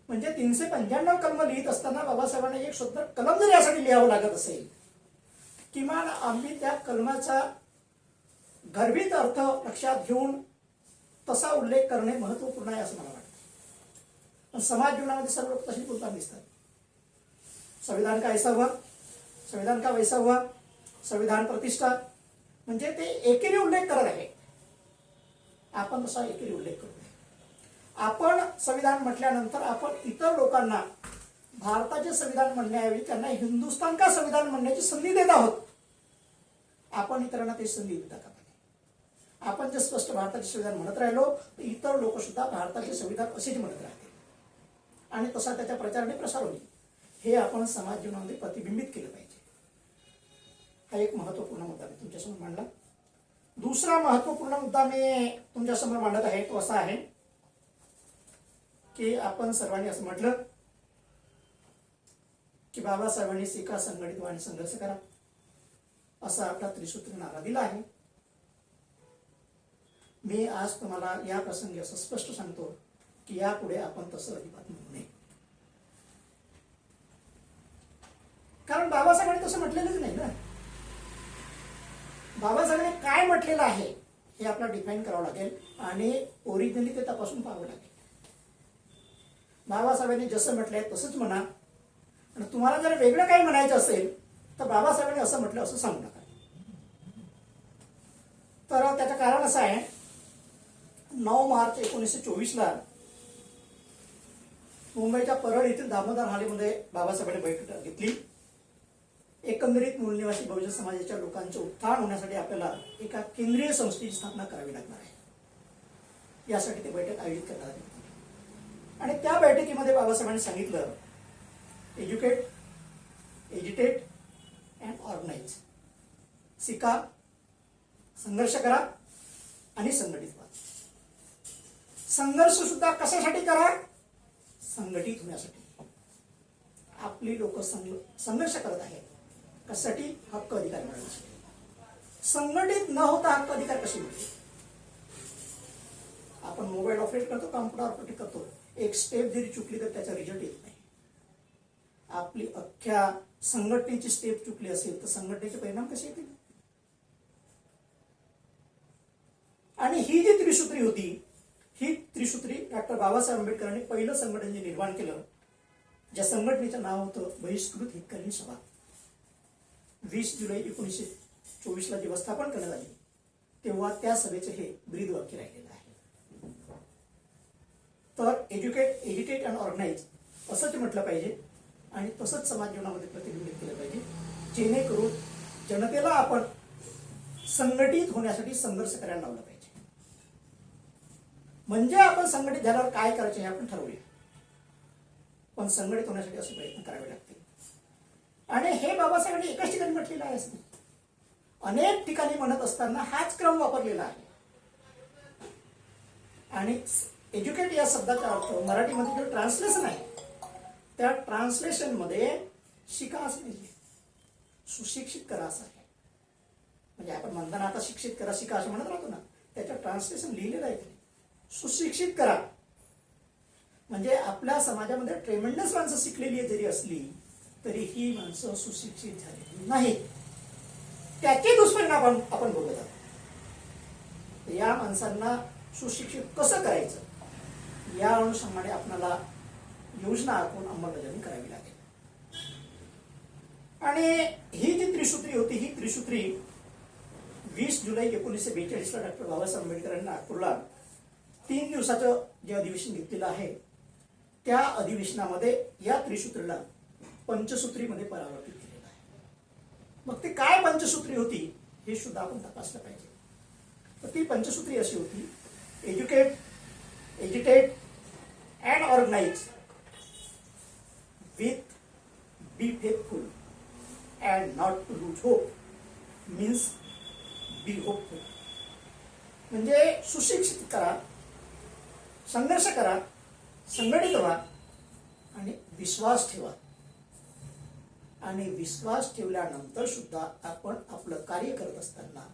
म्हणजे 395 कलम लिहित असताना बाबासाहेबांना एक स्वतंत्र कलम जर यासाठी लिहावं लागत असेल, किमान आम्ही त्या कलमाचा गर्भित अर्थ लक्षात घेऊन तसा उल्लेख करणे महत्वपूर्ण आहे असं मला वाटतं. पण समाज जीवनामध्ये सर्व लोक तशी बोलताना दिसतात. संविधान का ऐसा हुआ, संविधान का वैसा हुआ, संविधान प्रतिष्ठा, म्हणजे ते एकेरी उल्लेख करत आहे. आपण तसा एकेरी उल्लेख करतो. आपण संविधान म्हटल्यानंतर आपण इतर लोकांना भारताचे संविधान म्हणण्याऐवजी त्यांना हिंदुस्थान का संविधान म्हणण्याची संधी देत आहोत. आपण इतरांना ते संधी देता का? आपण जे स्पष्ट भारताचे संविधान म्हणत राहिलो तर इतर लोक सुद्धा भारताचे संविधान असेच म्हणत राहतील आणि तसा त्याच्या प्रचाराने प्रसार होईल. हे आपण समाज जीवनामध्ये प्रतिबिंबित केलं पाहिजे. हा एक महत्वपूर्ण मुद्दा मी तुमच्यासमोर मांडला. दुसरा महत्वपूर्ण मुद्दा मी तुमच्यासमोर मांडत आहे तो असा आहे की आपण सर्वांनी असं म्हटलं की बाबासाहेबांनी शिका, संघटित आणि संघर्ष करा असा आपला त्रिसूत्री नारा दिला आहे. मी आज तुम्हाला या प्रसंगी असं स्पष्ट सांगतो की यापुढे आपण तसं अजिबात म्हणू नये. कारण बाबासाहेबांनी तसं म्हटलेलंच नाही ना. बाबासाहेबांनी काय म्हटलेलं आहे हे आपल्याला डिफाईन करावं लागेल आणि ओरिजिनली ते तपासून पाहावं लागेल. बाबासाहेबांनी जसं म्हटलंय तसंच म्हणा आणि तुम्हाला जर वेगळं काही म्हणायचं असेल तर बाबासाहेबांनी असं म्हटलं असं सांगू नका. तर त्याचं कारण असं आहे, 9 मार्च 1924 मुंबईच्या परळ येथील दामोदर हालेमध्ये बाबासाहेबांनी बैठक घेतली. एकंदरीत मूलनिवासी बहुजन समाजाच्या लोकांचे उत्थान होण्यासाठी आपल्याला एका केंद्रीय संस्थेची स्थापना करावी लागणार आहे. यासाठी ते बैठक आयोजित करण्यात आली आणि त्या बैठकीमध्ये बाबासाहेबांनी सांगितलं, एज्युकेट, एज्युटेट अँड ऑर्गनाइज. शिका, संघर्ष करा आणि संघटित व्हा. संघर्ष सुद्धा कशासाठी करा? संघटित होण्यासाठी. आपली लोक संघर्ष करत आहेत कशासाठी? हक्क अधिकार मिळवण्यासाठी. संघटित न होता हक्क अधिकार कसे मिळतील? आपण मोबाईल ऑपरेट करतो, कॉम्प्युटर ऑपरेट करतो, एक स्टेप जरी चुकली तर त्याचा रिझल्ट येत नाही. आपली अख्ख्या संघटनेची स्टेप चुकली असेल तर संघटनेचे परिणाम कसे येतील? आणि ही जी त्रिसूत्री होती, ही त्रिसूत्री डॉक्टर बाबासाहेब आंबेडकरांनी पहिलं संघटन जे निर्माण केलं, ज्या संघटनेचं नाव होतं बहिष्कृत हितकालीन सभा. 20 जुलै 1924 जेव्हा स्थापन करण्यात आली तेव्हा त्या सभेचं हे ब्रीद वाक्य राहिलेलं आहे. तर एज्युकेट, एज्युटेट अँड ऑर्गनाइज असंच म्हटलं पाहिजे आणि तसंच समाज जीवनामध्ये प्रतिबिंबित केलं पाहिजे, जेणेकरून जनतेला आपण संघटित होण्यासाठी संघर्ष करायला लावला पाहिजे. म्हणजे आपण संघटित झाल्यावर काय करायचे हे आपण ठरवूया, पण संघटित होण्यासाठी असे प्रयत्न करावे लागतील. आणि हे बाबासाहेबांनी एकाच ठिकाणी म्हटलेलं आहे असं, अनेक ठिकाणी म्हणत असताना हाच क्रम वापरलेला आहे. आणि एज्युकेट या शब्दाचा अर्थ मराठीमध्ये जो ट्रान्सलेशन आहे त्या ट्रान्सलेशन मध्ये शिका असं नाही, सुशिक्षित करा असं आहे. म्हणजे आपण म्हणताना आता शिक्षित करा, शिका असं म्हणत राहतो ना, त्याचं ट्रान्सलेशन लिहिलेलं आहे, सुशिक्षित करा. म्हणजे आपल्या समाजामध्ये ट्रेमेंडस माणसं शिकलेली जरी असली तरी ही माणसं सुशिक्षित झालेली नाही. त्याचे दुष्परिणाम आपण बघत आहोत. या माणसांना सुशिक्षित कसं करायचं या अनुषंगाने आपल्याला योजना आखून अंमलबजावणी करावी लागेल. आणि ही जी त्रिसूत्री होती, ही त्रिसूत्री 20 जुलै 1942 डॉक्टर बाबासाहेब आंबेडकरांनी नागपूरला 3 दिवसाचं जे अधिवेशन घेतलेलं आहे त्या अधिवेशनामध्ये या त्रिसूत्रीला पंचसूत्रीमध्ये परावर्तित केलेलं आहे. मग ती काय पंचसूत्री होती हे सुद्धा आपण तपासलं पाहिजे. तर ती पंचसूत्री अशी होती, educate, agitate and organize with be faithful and not to lose hope means be hopeful. म्हणजे सुशिक्षित करा, संघर्ष करा, संघटित व्हा आणि विश्वास ठेवा आणि विश्वास ठेवल्यानंतर सुद्धा आपण आपलं कार्य करत असताना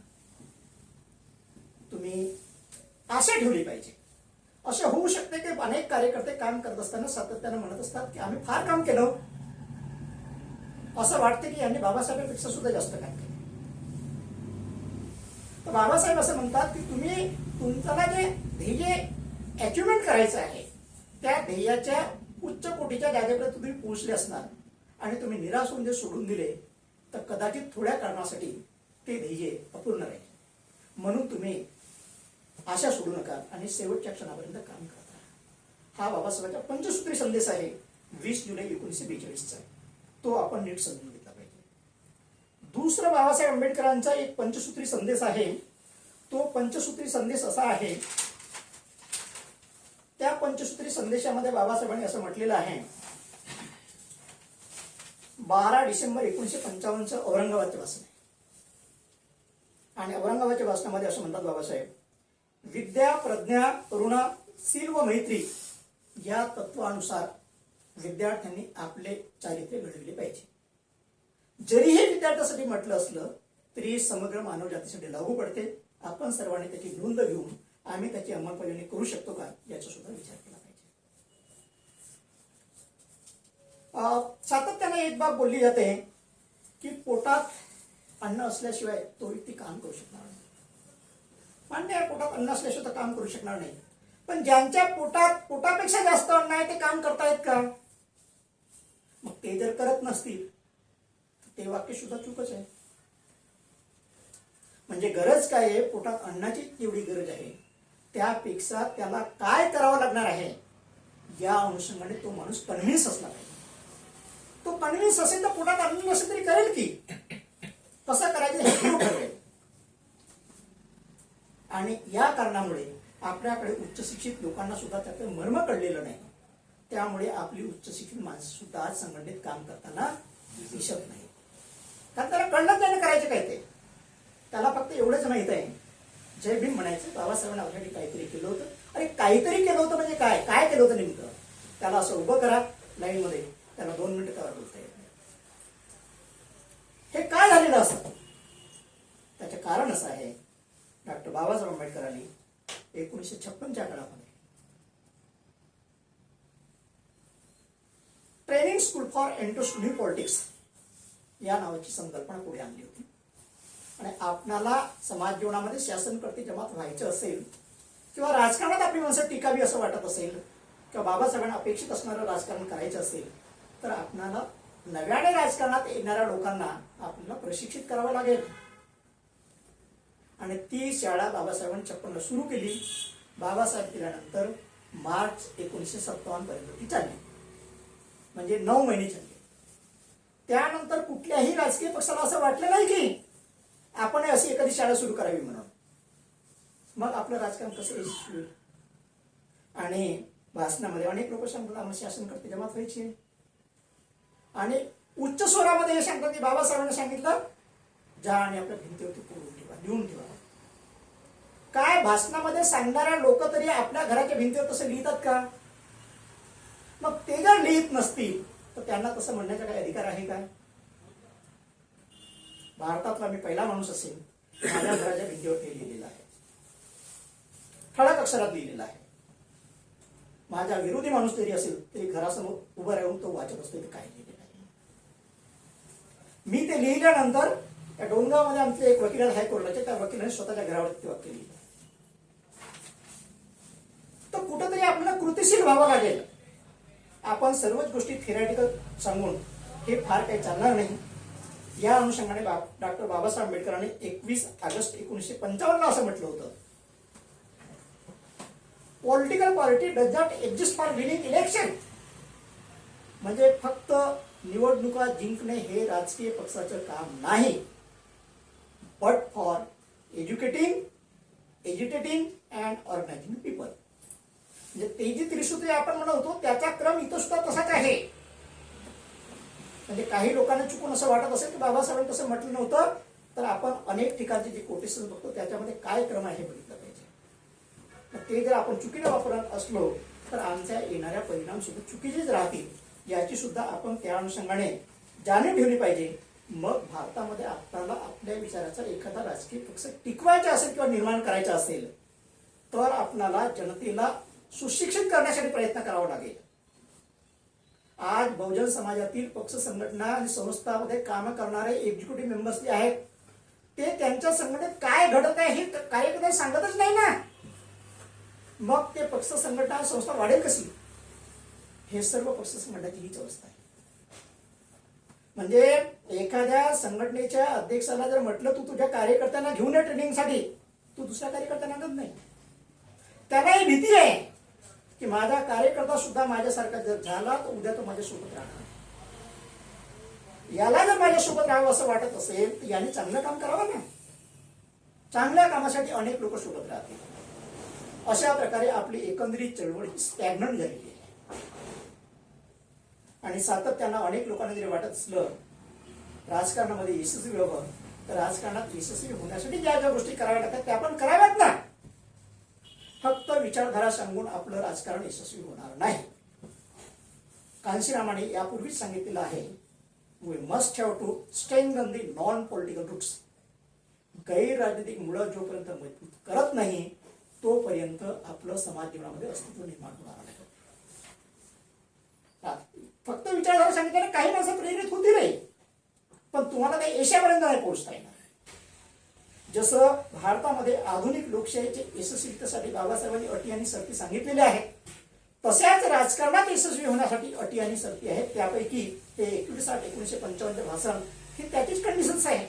तुम्ही आशा ठेवली पाहिजे. असं होऊ शकते की अनेक कार्यकर्ते काम करत असताना सातत्यानं म्हणत असतात की आम्ही फार काम केलं, असं वाटते की यांनी बाबासाहेबांपेक्षा सुद्धा जास्त काम केलं. तर बाबासाहेब असं म्हणतात की तुम्ही तुमच्याला जे ध्येय अचिव्हमेंट करायचं आहे त्या ध्येयाच्या उच्च कोटीच्या जागेपर्यंत तुम्ही पोहोचले असणार आणि तुम्ही निराश होऊन जे सोडून दिले तर कदाचित थोड्या कारणासाठी ते ध्येय अपूर्ण राहील. म्हणून तुम्ही आशा सोडू नका आणि शेवटच्या क्षणापर्यंत काम करत राहा. हा बाबासाहेबांचा पंचसूत्री संदेश आहे 20 जुलै 1942चा. तो आपण नीट समजून घेतला पाहिजे. दुसरं बाबासाहेब आंबेडकरांचा एक पंचसूत्री संदेश आहे. तो पंचसूत्री संदेश असा आहे, त्या पंचसूत्री संदेशामध्ये बाबासाहेबांनी असं म्हटलेलं आहे, 12 डिसेंबर 1955 औरंगाबादचे भाषण आहे. आणि औरंगाबादच्या भाषणामध्ये असं म्हणतात बाबासाहेब, विद्या, प्रज्ञा, करुणा, शील व मैत्री या तत्वानुसार विद्यार्थ्यांनी आपले चारित्र्य घडविले पाहिजे. जरी हे विद्यार्थ्यांसाठी म्हटलं असलं तरी समग्र मानव जातीसाठी लागू पडते. आपण सर्वांनी त्याची नोंद घेऊन आम्ही त्याची अंमलबजावणी करू शकतो का याचा सुद्धा विचार केला पाहिजे. सातत्याने एक बाब बोलली जाते की पोटात अन्न असल्याशिवाय तो व्यक्ती काम करू शकणार नाही. मान्य आहे, पोटात अन्न असल्याशिवाय तर काम करू शकणार नाही, पण ज्यांच्या पोटापेक्षा जास्त अन्न आहे ते काम करतायत का? मग ते जर करत नसतील ते वाक्य सुद्धा चूकच आहे. म्हणजे गरज काय आहे, पोटात अन्नाची जेवढी गरज आहे त्यापेक्षा त्याला काय करावं लागणार आहे या अनुषंगाने तो माणूस कन्व्हिन्स असला पाहिजे. तो कन्व्हिन्स असेल तर पोटात अन्न नसेल तरी करेल की, कसं करायचं हे तो ठरवेल. आणि या कारणामुळे आपल्याकडे उच्च शिक्षित लोकांना सुद्धा त्याचं मर्म कळलेलं नाही. त्यामुळे आपली उच्च शिक्षित माणसं सुद्धा आज संघटनेत काम करताना दिसत नाही. कारण त्याला कळलं त्याने करायचं काय ते. त्याला फक्त एवढंच माहित आहे, जय भीम म्हणायचं, बाबासाहेबांना आपल्यासाठी काहीतरी केलं होतं. अरे काहीतरी केलं होतं म्हणजे काय काय केलं होतं नेमकं? त्याला असं उभं करा लाईन मध्ये, त्याला 2 मिनिटं त्यावर बोलता येत नाही. हे काय झालेलं असतं त्याचे कारण असं आहे, डॉक्टर बाबासाहेब आंबेडकरांनी 1956च्या काळामध्ये training school for entrance to new politics या नावाची संकल्पना पुढे आणली होती. आणि आपणाला समाज जीवनामध्ये शासनकर्ते जमात व्हायचं असेल किंवा राजकारणात आपली माणसं टिकावी असं वाटत असेल किंवा बाबासाहेबांना अपेक्षित असणारं राजकारण करायचं असेल तर आपणाला नव्याने राजकारणात येणाऱ्या लोकांना आपल्याला प्रशिक्षित करावं लागेल. आणि ती शाळा बाबासाहेबांनी 56 सुरू केली. बाबासाहेब केल्यानंतर मार्च 1957 पर्यंत ती चालली, म्हणजे 9 महिने चालली. त्यानंतर कुठल्याही राजकीय पक्षाला असं वाटलं नाही की आपण अशी एखादी शाळा सुरू करावी म्हणून. मग आपलं राजकारण कसं यशस्वी होईल? आणि भाषणामध्ये अनेक लोक सांगतात आम्हाला शासनकर्ते जमात व्हायची आणि उच्च स्वरामध्ये हे सांगतात की बाबासाहेबांनी सांगितलं जा आणि आपल्या भिंतीवरती कोरून ठेवा, लिहून ठेवा. काय भाषणामध्ये सांगणाऱ्या लोक तरी आपल्या घराच्या भिंतीवर तसं लिहितात का? मग ते जर लिहित नसतील तर त्यांना तसं म्हणण्याचा काही अधिकार आहे का? भारतातला मी पहिला माणूस असेल माझ्या घराच्या भिंतीवर ते लिहिलेलं आहे, ठळक अक्षरात लिहिलेलं आहे. माझा विरोधी माणूस जरी असेल तरी घरासमोर उभं राहून तो वाचत असतो ते काय लिहिलेलं आहे. मी ते लिहिल्यानंतर त्या डोंगरामध्ये आमचे एक वकील आहेत हायकोर्टाचे, त्या वकिलाने स्वतःच्या घरावरती ते वाक्य लिहिलं. तर कुठंतरी आपल्याला कृतिशील व्हावं लागेल. आपण सर्वच गोष्टी थेरॅटिकल सांगून हे फार काही चालणार नाही. या अनुषंगाने डॉक्टर बाबासाहेब आंबेडकरांनी 21 ऑगस्ट 1955 असं म्हटलं होतं, political party does not exist for winning election. म्हणजे फक्त निवडणुका जिंकणे हे राजकीय पक्षाचं काम नाही, but for educating, educating and organising people. म्हणजे ते जी त्रिसूत्री आपण म्हणतो त्याचा क्रम इथं सुद्धा तसाच आहे. म्हणजे काही लोकांना चुकून असं वाटत असेल की बाबासाहेबांनी तसं म्हटलं नव्हतं, तर आपण अनेक ठिकाणचे जे कोटेशन बघतो त्याच्यामध्ये काय क्रम आहे हे बघितलं पाहिजे. ते जर आपण चुकीने वापरत असलो तर आमच्या येणाऱ्या परिणाम सुद्धा चुकीचेच राहतील. याची सुद्धा आपण त्या अनुषंगाने जाणीव ठेवली पाहिजे. मग भारतामध्ये आपल्याला आपल्या विचाराचा एखादा राजकीय पक्ष टिकवायचा असेल किंवा निर्माण करायचा असेल तर आपल्याला जनतेला सुशिक्षित करण्यासाठी प्रयत्न करावा लागेल. आज बहुजन समाजातील पक्ष संघटना आणि संस्थांमध्ये काम करणारे एक्झिक्युटिव्ह मेंबर्स जे आहेत ते त्यांच्या संघटनेत काय घडत आहे हे कार्यकर्ते सांगतच नाही ना. मग ते पक्ष संघटना संस्था वाढेल कशी? हे सर्व पक्ष संघटनेची हीच अवस्था आहे. म्हणजे एखाद्या संघटनेच्या अध्यक्षाला जर म्हटलं तू तुझ्या कार्यकर्त्यांना घेऊन ये ट्रेनिंगसाठी, तू दुसऱ्या कार्यकर्त्यांना आणत नाही. त्याला ही भीती आहे की माझा कार्यकर्ता सुद्धा माझ्यासारखा जर झाला तर उद्या तो माझ्यासोबत राहणार. याला जर माझ्यासोबत राहावं असं वाटत असेल तर याने चांगलं काम करावं ना. चांगल्या कामासाठी अनेक लोक सोबत राहतील. अशा प्रकारे आपली एकंदरीत चळवळ ही स्टॅग्नंट झालेली आहे. आणि सातत्यानं अनेक लोकांना जरी वाटत असलं राजकारणामध्ये यशस्वी व्हावं तर राजकारणात यशस्वी होण्यासाठी ज्या ज्या गोष्टी कराव्या लागतात त्या आपण कराव्यात ना. फक्त विचारधारा सांगून आपलं राजकारण यशस्वी होणार नाही. कांशीरामाने यापूर्वीच सांगितलेलं आहे, we must have to strengthen the non political roots. गैर राजनीतिक मुळं जोपर्यंत मजबूत करत नाही तोपर्यंत आपलं समाज जीवनामध्ये अस्तित्व निर्माण होणार नाही. फक्त विचारधारा सांगितल्याने काही माणसं प्रेरित होतीलही पण तुम्हाला काही यशापर्यंत नाही पोहोचता येणार. जसं भारतामध्ये आधुनिक लोकशाहीचे यशस्वीतेसाठी बाबासाहेबांनी अटी आणि शर्ती सांगितलेल्या आहेत तशाच राजकारणात यशस्वी होण्यासाठी अटी आणि शर्ती आहेत. त्यापैकी ते 1955 भाषण ही त्याचीच कंडिशन्स आहे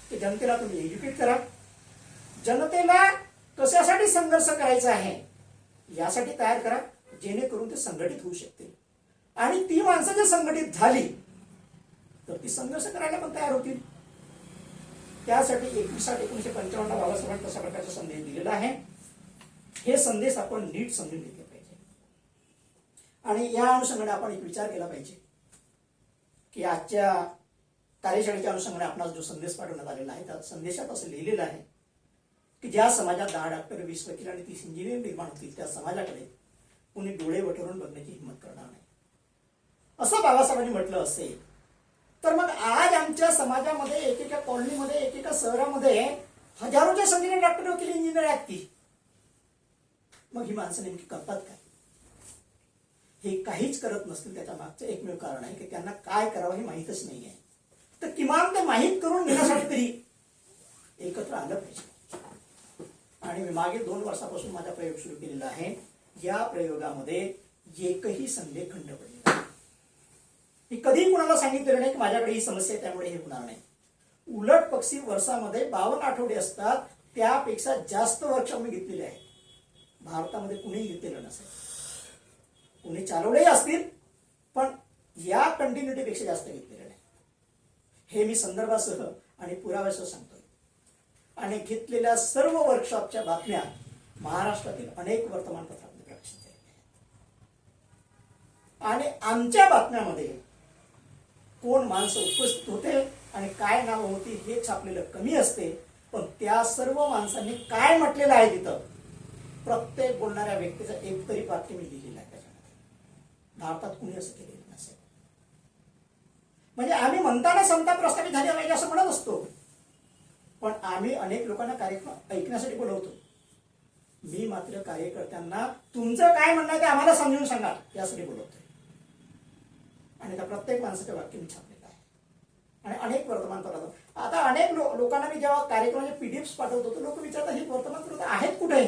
की जनतेला तुम्ही एज्युकेट करा. जनतेला कशासाठी संघर्ष करायचा आहे यासाठी तयार करा जेणेकरून ते संघटित होऊ शकते. आणि ती माणसं जर संघटित झाली तर ती संघर्ष करायला पण तयार होतील. त्यासाठी 1955 बाबासाहेबांनी तशा प्रकारचा संदेश दिलेला आहे. हे संदेश आपण नीट समजून घेतले पाहिजे. आणि या अनुषंगाने आपण एक विचार केला पाहिजे की आजच्या कार्यशाळेच्या अनुषंगाने आपणास जो संदेश पाठवण्यात आलेला आहे त्या संदेशात असं लिहिलेलं आहे की ज्या समाजात 10 डॉक्टर 20 वकील आणि 30 इंजिनियर निर्माण होतील त्या समाजाकडे कुणी डोळे वटरून बघण्याची हिंमत करणार नाही. असं बाबासाहेबांनी म्हटलं असेल तर मग आज आमच्या समाजामध्ये एकेका कॉलनीमध्ये एकेका शहरामध्ये हजारोच्या संख्येने डॉक्टर वकील इंजिनियर आहेत की मग ही माणसं नेमकी करतात काय? हे काहीच करत नसतील. त्याच्या मागचं एकमेव कारण आहे की त्यांना काय करावं हे माहीतच नाही आहे. तर किमान ते माहीत करून घेण्यासाठी तरी एकत्र आलं पाहिजे. आणि मी मागे 2 वर्षापासून माझा प्रयोग सुरू केलेला आहे. या प्रयोगामध्ये एकही संदेह खंड पडलेला नाही. मी कधी कुणाला सांगितलेलं नाही की माझ्याकडे ही समस्या आहे त्यामुळे हे होणार नाही. उलट पक्षी वर्षामध्ये 52 आठवडे असतात त्यापेक्षा जास्त वर्कशॉप मी घेतलेले आहेत. भारतामध्ये कुणीही घेतलेलं नसेल. कुणी चालवलेही असतील पण या कंटिन्युटीपेक्षा जास्त घेतलेलं नाही. हे मी संदर्भासह आणि पुराव्यासह सांगतोय. आणि घेतलेल्या सर्व वर्कशॉपच्या बातम्या महाराष्ट्रातील अनेक वर्तमानपत्रांमध्ये प्रकाशित झालेल्या आहेत. आणि आमच्या बातम्यामध्ये कोण माणसं उपस्थित होते आणि काय नावं होती हे छापलेलं कमी असते पण त्या सर्व माणसांनी काय म्हटलेलं आहे तिथं प्रत्येक बोलणाऱ्या व्यक्तीचं एक तरी वाक्य मी लिहिलेलं आहे. त्याच्यामध्ये भारतात कुणी असं केलेलं नसेल. म्हणजे आम्ही म्हणताना समता प्रस्थापित झाली पाहिजे असं म्हणत असतो पण आम्ही अनेक लोकांना कार्यक्रम ऐकण्यासाठी बोलवतो. मी मात्र कार्यकर्त्यांना तुमचं काय म्हणणं आहे ते आम्हाला समजून सांगा यासाठी बोलवतोय. आणि त्या प्रत्येक माणसाच्या वाक्य मी छापलेलं आहे. आणि अनेक वर्तमानपत्रात आता अनेक लोकांना मी जेव्हा कार्यक्रमाचे पीडीएफ पाठवतो तर लोक विचारतात ही वर्तमानपत्र आहेत कुठे?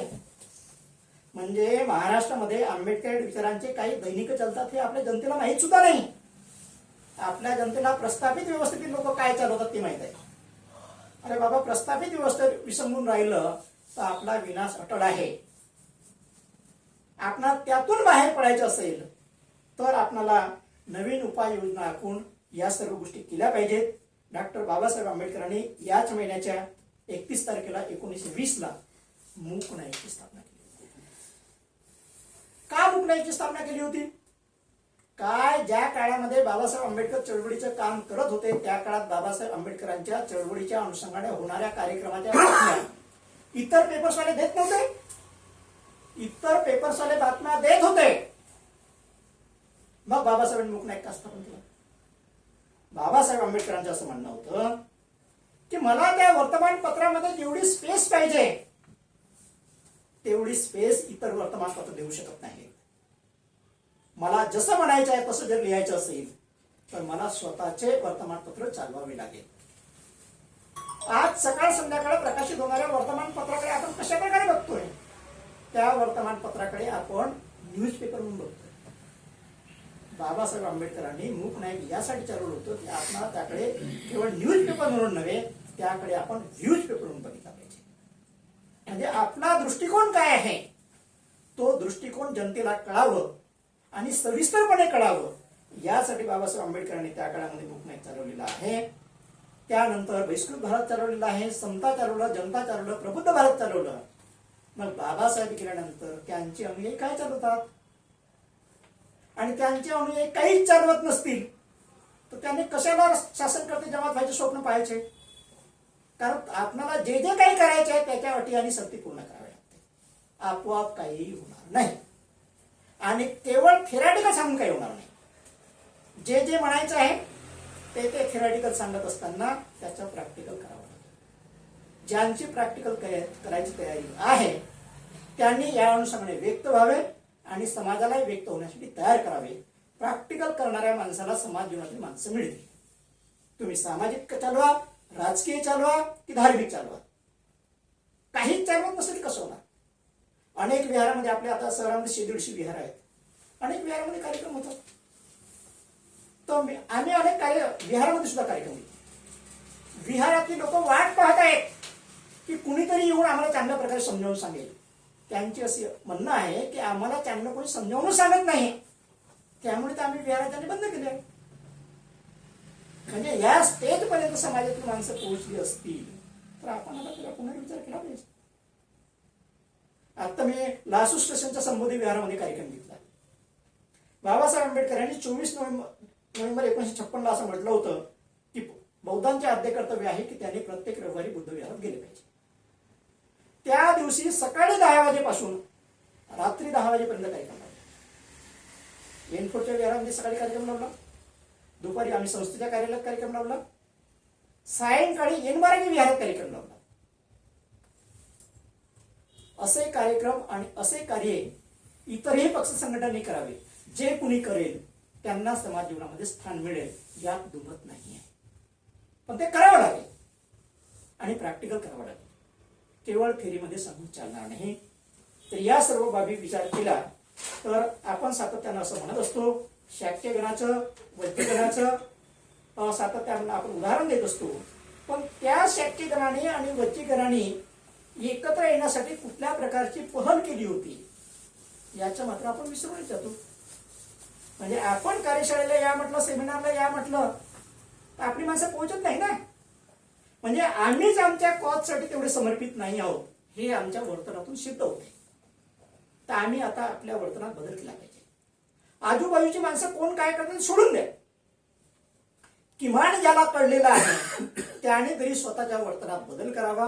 म्हणजे महाराष्ट्रामध्ये आंबेडकर विचारांचे काही दैनिक चालतात हे आपल्या जनतेला माहीत सुद्धा नाही. आपल्या जनतेला प्रस्थापित व्यवस्थेतील लोक काय चालवतात ते माहीत आहे. अरे बाबा प्रस्थापित व्यवस्था विसंबून राहिलं तर आपला विनाश अटळ आहे. आपणाला त्यातून बाहेर पडायचं असेल तर आपणाला नवीन उपाययोजना आखून या सर्व गोष्टी केल्या पाहिजेत. डॉक्टर बाबासाहेब आंबेडकरांनी याच महिन्याच्या 31 तारखेला 1920 मूक नाईकची स्थापना केली होती. का मूक नाईकची स्थापना केली होती? काय ज्या काळामध्ये बाबासाहेब आंबेडकर चळवळीचं काम करत होते त्या काळात बाबासाहेब आंबेडकरांच्या चळवळीच्या अनुषंगाने होणाऱ्या कार्यक्रमाच्या बातम्या इतर पेपर्सवाले देत नव्हते. इतर पेपर्सवाले बातम्या देत होते मग बाबासाहेबांनी मूक नाईक का स्थापन केला? बाबासाहेब आंबेडकरांचं असं म्हणणं होतं की मला त्या वर्तमानपत्रामध्ये जेवढी स्पेस पाहिजे तेवढी स्पेस इतर वर्तमानपत्र देऊ शकत नाही. मला जसं म्हणायचं आहे तसं जर लिहायचं असेल तर मला स्वतःचे वर्तमानपत्र चालवावे लागेल. आज सकाळ संध्याकाळ प्रकाशित होणाऱ्या वर्तमानपत्राकडे आपण कशा प्रकारे बघतोय? त्या वर्तमानपत्राकडे आपण न्यूजपेपर म्हणून बघतोय. बाबासाहेब आंबेडकरांनी मूक नाईक यासाठी चालवलं होतं की आपण त्याकडे केवळ न्यूजपेपर म्हणून नव्हे, त्याकडे आपण व्ह्यूज पेपर म्हणून बघितला पाहिजे. म्हणजे आपला दृष्टिकोन काय आहे तो दृष्टिकोन जनतेला कळावं आणि सविस्तरपणे कळावं यासाठी बाबासाहेब आंबेडकरांनी त्या काळामध्ये मूक नाईक चालवलेला आहे. त्यानंतर बहिष्कृत भारत चालवलेला आहे, समता चालवलं, जनता चालवलं, प्रबुद्ध भारत चालवलं. मग बाबासाहेब गेल्यानंतर त्यांचे अनुयायी काय चालवतात? आणि त्यांचे अनुयायी काहीच चालवत नसतील तर त्यांनी कशाला शासनकर्ते जमात व्हायचे स्वप्न पाहायचे? कारण आपल्याला जे जे काही करायचे आहे त्याच्या अटी आणि शर्ती पूर्ण कराव्या लागते. आपोआप काही होणार नाही आणि केवळ थेरॅटिकल सांगून काही होणार नाही. जे जे म्हणायचं आहे ते थेरॅटिकल सांगत असताना त्याचं प्रॅक्टिकल करावं लागेल. ज्यांची प्रॅक्टिकल करायची तयारी आहे त्यांनी या अनुषंगाने व्यक्त व्हावे आणि समाजाला व्यक्त होण्यासाठी तयार करावे. प्रॅक्टिकल करणाऱ्या माणसाला समाज जीवनातील माणसं मिळतील. तुम्ही सामाजिक चालवा, राजकीय चालवा की धार्मिक चालवा, काहीच चालवत नसेल कसं होणार? अनेक विहारामध्ये आपल्या आता शहरामध्ये 150 विहार आहेत. अनेक विहारामध्ये कार्यक्रम होतात. तर आम्ही अनेक विहारामध्ये सुद्धा कार्यक्रम घेतो. विहारातली लोक वाट पाहत आहेत की कुणीतरी येऊन आम्हाला चांगल्या प्रकारे समजावून सांगेल. त्यांची असे म्हणणं आहे की आम्हाला चांगलं कोणी समजावून सांगत नाही, त्यामुळे तर आम्ही विहारात बंद केले. म्हणजे या स्टेज पर्यंत समाजातील माणसं पोहोचली असतील तर आपण आता त्याला पुनर्विचार केला पाहिजे. आता मी लासू स्टेशनच्या संबोधी विहारामध्ये कार्यक्रम घेतला. बाबासाहेब आंबेडकर यांनी 24 नोव्हेंबर 1956 असं म्हटलं होतं की बौद्धांचे आद्य कर्तव्य आहे की त्यांनी प्रत्येक रविवारी बुद्ध विहारात गेले पाहिजे. त्या दिवशी सकाळी 10 वाजेपासून रात्री 10 वाजेपर्यंत कार्यक्रम लावला. एनफोर्टच्या विहारामध्ये सकाळी कार्यक्रम लावला, दुपारी आम्ही संस्थेच्या कार्यालयात कार्यक्रम लावला, सायंकाळी एनबारागी विहारात कार्यक्रम लावला. असे कार्यक्रम आणि असे कार्य इतरही पक्ष संघटनांनी करावे. जे कुणी करेल त्यांना समाज जीवनामध्ये स्थान मिळेल यात दुमत नाही आहे. पण ते करावं लागेल आणि प्रॅक्टिकल करावं लागेल. केवळ थेरीमध्ये सांगून चालणार नाही. तर या सर्व बाबी विचार केला तर आपण सातत्यानं असं म्हणत असतो, शाक्यगणाचं वज्जीगणाचं सातत्यानं आपण उदाहरण देत असतो. पण त्या शाक्यगणाने आणि वज्जीगणाने एकत्र येण्यासाठी कुठल्या प्रकारची पहल केली होती याचं मात्र आपण विसरून जातो. म्हणजे आपण कार्यशाळेला या म्हटलं, सेमिनारला या म्हटलं तर आपली माणसं पोहोचत नाही ना. म्हणजे आम्हीच आमच्या कॉजसाठी तेवढे समर्पित नाही आहोत हे आमच्या वर्तनातून सिद्ध होते. तर आम्ही आता आपल्या वर्तनात बदल केला पाहिजे. आजूबाजूची माणसं कोण काय करतात सोडून द्या. किमान ज्याला कळलेलं आहे त्याने तरी स्वतःच्या वर्तनात बदल करावा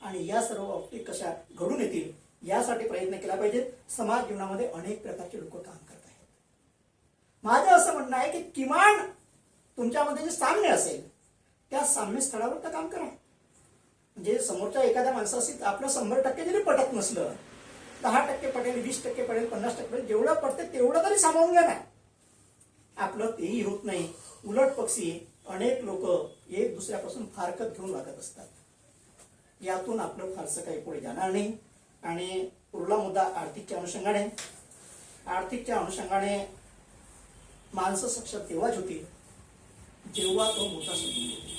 आणि या सर्व बाबतीत कशा घडून येतील यासाठी प्रयत्न केला पाहिजे. समाज जीवनामध्ये अनेक प्रकारचे लोक काम करत आहेत. माझं असं म्हणणं आहे की किमान तुमच्यामध्ये जे साम्य असेल त्या साम्य स्थळावर तर काम करा. म्हणजे समोरच्या एखाद्या माणसाशी आपलं 100% जरी पटत नसलं, 10% पटेल, 20% पटेल, 50% पटेल, जेवढं पटते तेवढं तरी सामावून घ्या ना. आपलं तेही होत नाही. उलट पक्षी अनेक लोक एक दुसऱ्यापासून फारकत घेऊन वागत असतात. यातून आपलं फारसं काही पुढे जाणार नाही. आणि उरला मुद्दा आर्थिकच्या अनुषंगाने. आर्थिकच्या अनुषंगाने माणसं सक्षम तेव्हाच होती जेव्हा तो मोठा समजून होतो.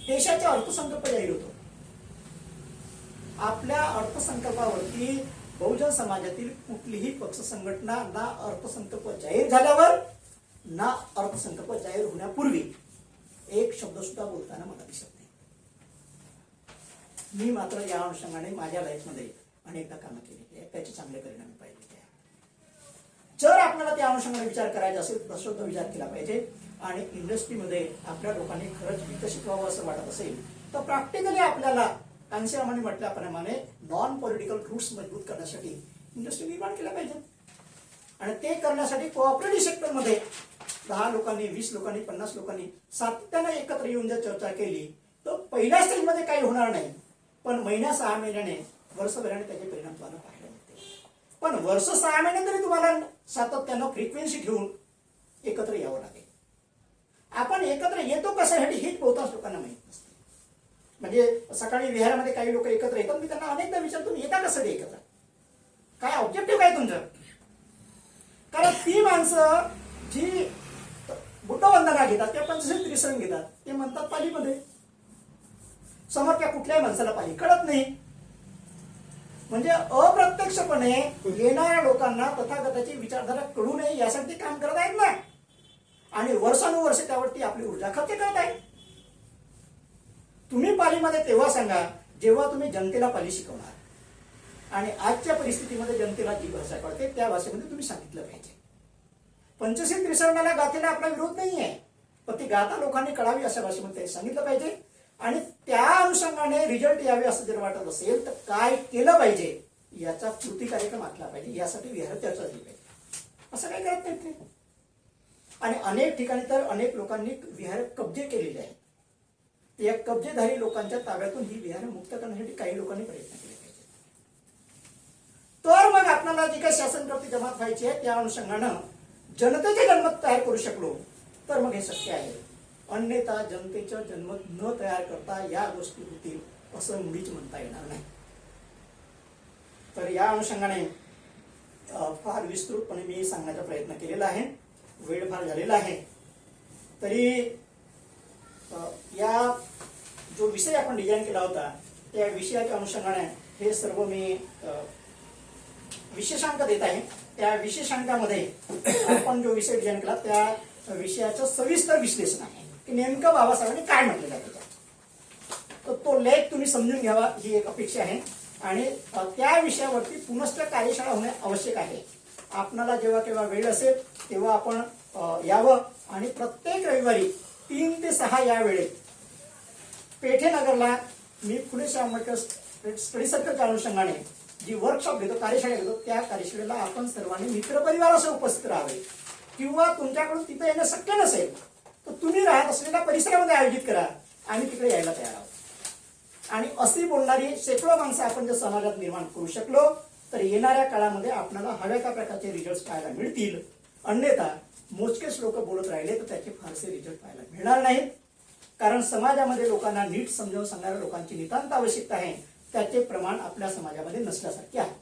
देशाचा अर्थसंकल्प जाहीर होतो. आपल्या अर्थसंकल्पावरती बहुजन समाजातील कुठलीही पक्ष संघटना ना अर्थसंकल्प जाहीर झाल्यावर ना अर्थसंकल्प जाहीर होण्यापूर्वी एक शब्द सुद्धा बोलताना मला दिसत नाही. मी मात्र या अनुषंगाने माझ्या लाईफमध्ये अनेकदा कामं केलेली आहे, त्याचे चांगले परिणाम पाहिजे. जर आपल्याला त्या अनुषंगाने विचार करायचा असेल तर सशुद्ध विचार केला पाहिजे. आणि इंडस्ट्रीमध्ये आपल्या लोकांनी खरंच विकसित व्हावं असं वाटत असेल तर प्रॅक्टिकली आपल्याला कांशीरामांनी म्हटल्याप्रमाणे नॉन पॉलिटिकल रूट्स मजबूत करण्यासाठी इंडस्ट्री निर्माण केल्या पाहिजे. आणि ते करण्यासाठी कोऑपरेटिव्ह सेक्टरमध्ये 10 लोकांनी, 20 लोकांनी, 50 लोकांनी सातत्यानं एकत्र येऊन जर चर्चा केली तर पहिल्या स्टेजमध्ये काही होणार नाही, पण महिन्या 6 महिन्याने, वर्षभराने त्याचे परिणाम तुम्हाला पाहायला मिळते. पण वर्ष 6 महिने तरी तुम्हाला सातत्यानं फ्रिक्वेन्सी ठेवून एकत्र यावं लागेल. आपण एकत्र येतो कशासाठी हेच बहुतांश लोकांना माहित नसते. म्हणजे सकाळी विहारामध्ये काही लोक एकत्र येतात, मी त्यांना अनेकदा विचारतो तुम्ही येता कशासाठी एकत्र, काय ऑब्जेक्टिव्ह काय तुमचं? कारण ती माणसं जी बुटवंदना घेतात किंवा पंचशील त्रिसंग घेतात ते म्हणतात पालीमध्ये, समोरच्या कुठल्याही माणसाला पाली कळत नाही. म्हणजे अप्रत्यक्षपणे येणाऱ्या लोकांना तथागताची विचारधारा कळू नये यासाठी ते काम करत आहेत ना, आणि वर्षानुवर्ष त्यावरती आपली ऊर्जा खर्च करत आहेत. तुम्ही पालीमध्ये तेव्हा सांगा जेव्हा तुम्ही जनतेला पाली शिकवणार, आणि आजच्या परिस्थितीमध्ये जनतेला जी भाषा कळते त्या भाषेमध्ये तुम्ही सांगितलं पाहिजे. पंचशील त्रिसंगाला गाथेला आपला विरोध नाही आहे, पण ती गाथा लोकांनी कळावी अशा भाषेमध्ये सांगितलं पाहिजे. आणि त्या अनुषंगाने रिझल्ट यावे असं जर वाटत असेल तर काय केलं पाहिजे याचा कृती कार्यक्रम आखला पाहिजे, यासाठी विहार चर्चा झाली पाहिजे. असं काय करत नाहीत ते. आणि अनेक ठिकाणी तर अनेक लोकांनी विहार कब्जे केलेले आहेत. या कब्जेधारी लोकांच्या ताब्यातून ही विहार मुक्त करण्यासाठी काही लोकांनी प्रयत्न केले पाहिजे. तर मग आपल्याला जी काही शासनकर्ती जमात व्हायची आहे त्या अनुषंगानं जनतेचे जनमत तयार करू शकलो तर मग हे शक्य आहे. अन्यथा जनतेचं जनमत न तयार करता या गोष्टी होतील असं मुळीच म्हणता येणार नाही. तर या अनुषंगाने फार विस्तृतपणे मी सांगण्याचा प्रयत्न केलेला आहे, वेळ फार झालेला आहे. तरी या जो विषय आपण डिझाईन केला होता त्या विषयाच्या अनुषंगाने हे सर्व मी विशेषांक देत आहे. त्या विशेषांकामध्ये आपण जो विषय डिझाईन केला त्या विषयाचं सविस्तर विश्लेषण आहे की नेमकं बाबासाहेबांनी काय म्हटलेलं आहे त्याच्यात. तर तो लेख तुम्ही समजून घ्यावा ही एक अपेक्षा आहे. आणि त्या विषयावरती पुनश्च कार्यशाळा होणे आवश्यक आहे. आपणाला जेव्हा केव्हा वेळ असेल तेव्हा आपण यावं आणि प्रत्येक रविवारी 3 ते 6 या वेळेत पेठेनगरला मी फुले शाहू आंबेडकर स्टडी सर्कलच्या अनुषंगाने जी वर्कशॉप घेतो, कार्यशाळा घेतो, त्या कार्यशाळेला आपण सर्वांनी मित्रपरिवारासह उपस्थित राहावे. किंवा तुमच्याकडून तिथे येणं शक्य नसेल तर तुम्ही राहत असलेल्या परिसरामध्ये आयोजित करा, आम्ही तिकडे यायला तयार आहोत. आणि अशी बोलणारी शेकडो माणसं आपण जर समाजात निर्माण करू शकलो तर येणाऱ्या काळामध्ये आपल्याला हव्या त्या प्रकारचे रिझल्ट पाहायला मिळतील. अन्यथा मोजकेच लोक बोलत राहिले तर त्याचे फारसे रिझल्ट पाहायला मिळणार नाहीत. कारण समाजामध्ये लोकांना नीट समजावून सांगणाऱ्या लोकांची नितांत आवश्यकता आहे. त्याचे प्रमाण आपल्या समाजामध्ये नसल्यासारखे आहे.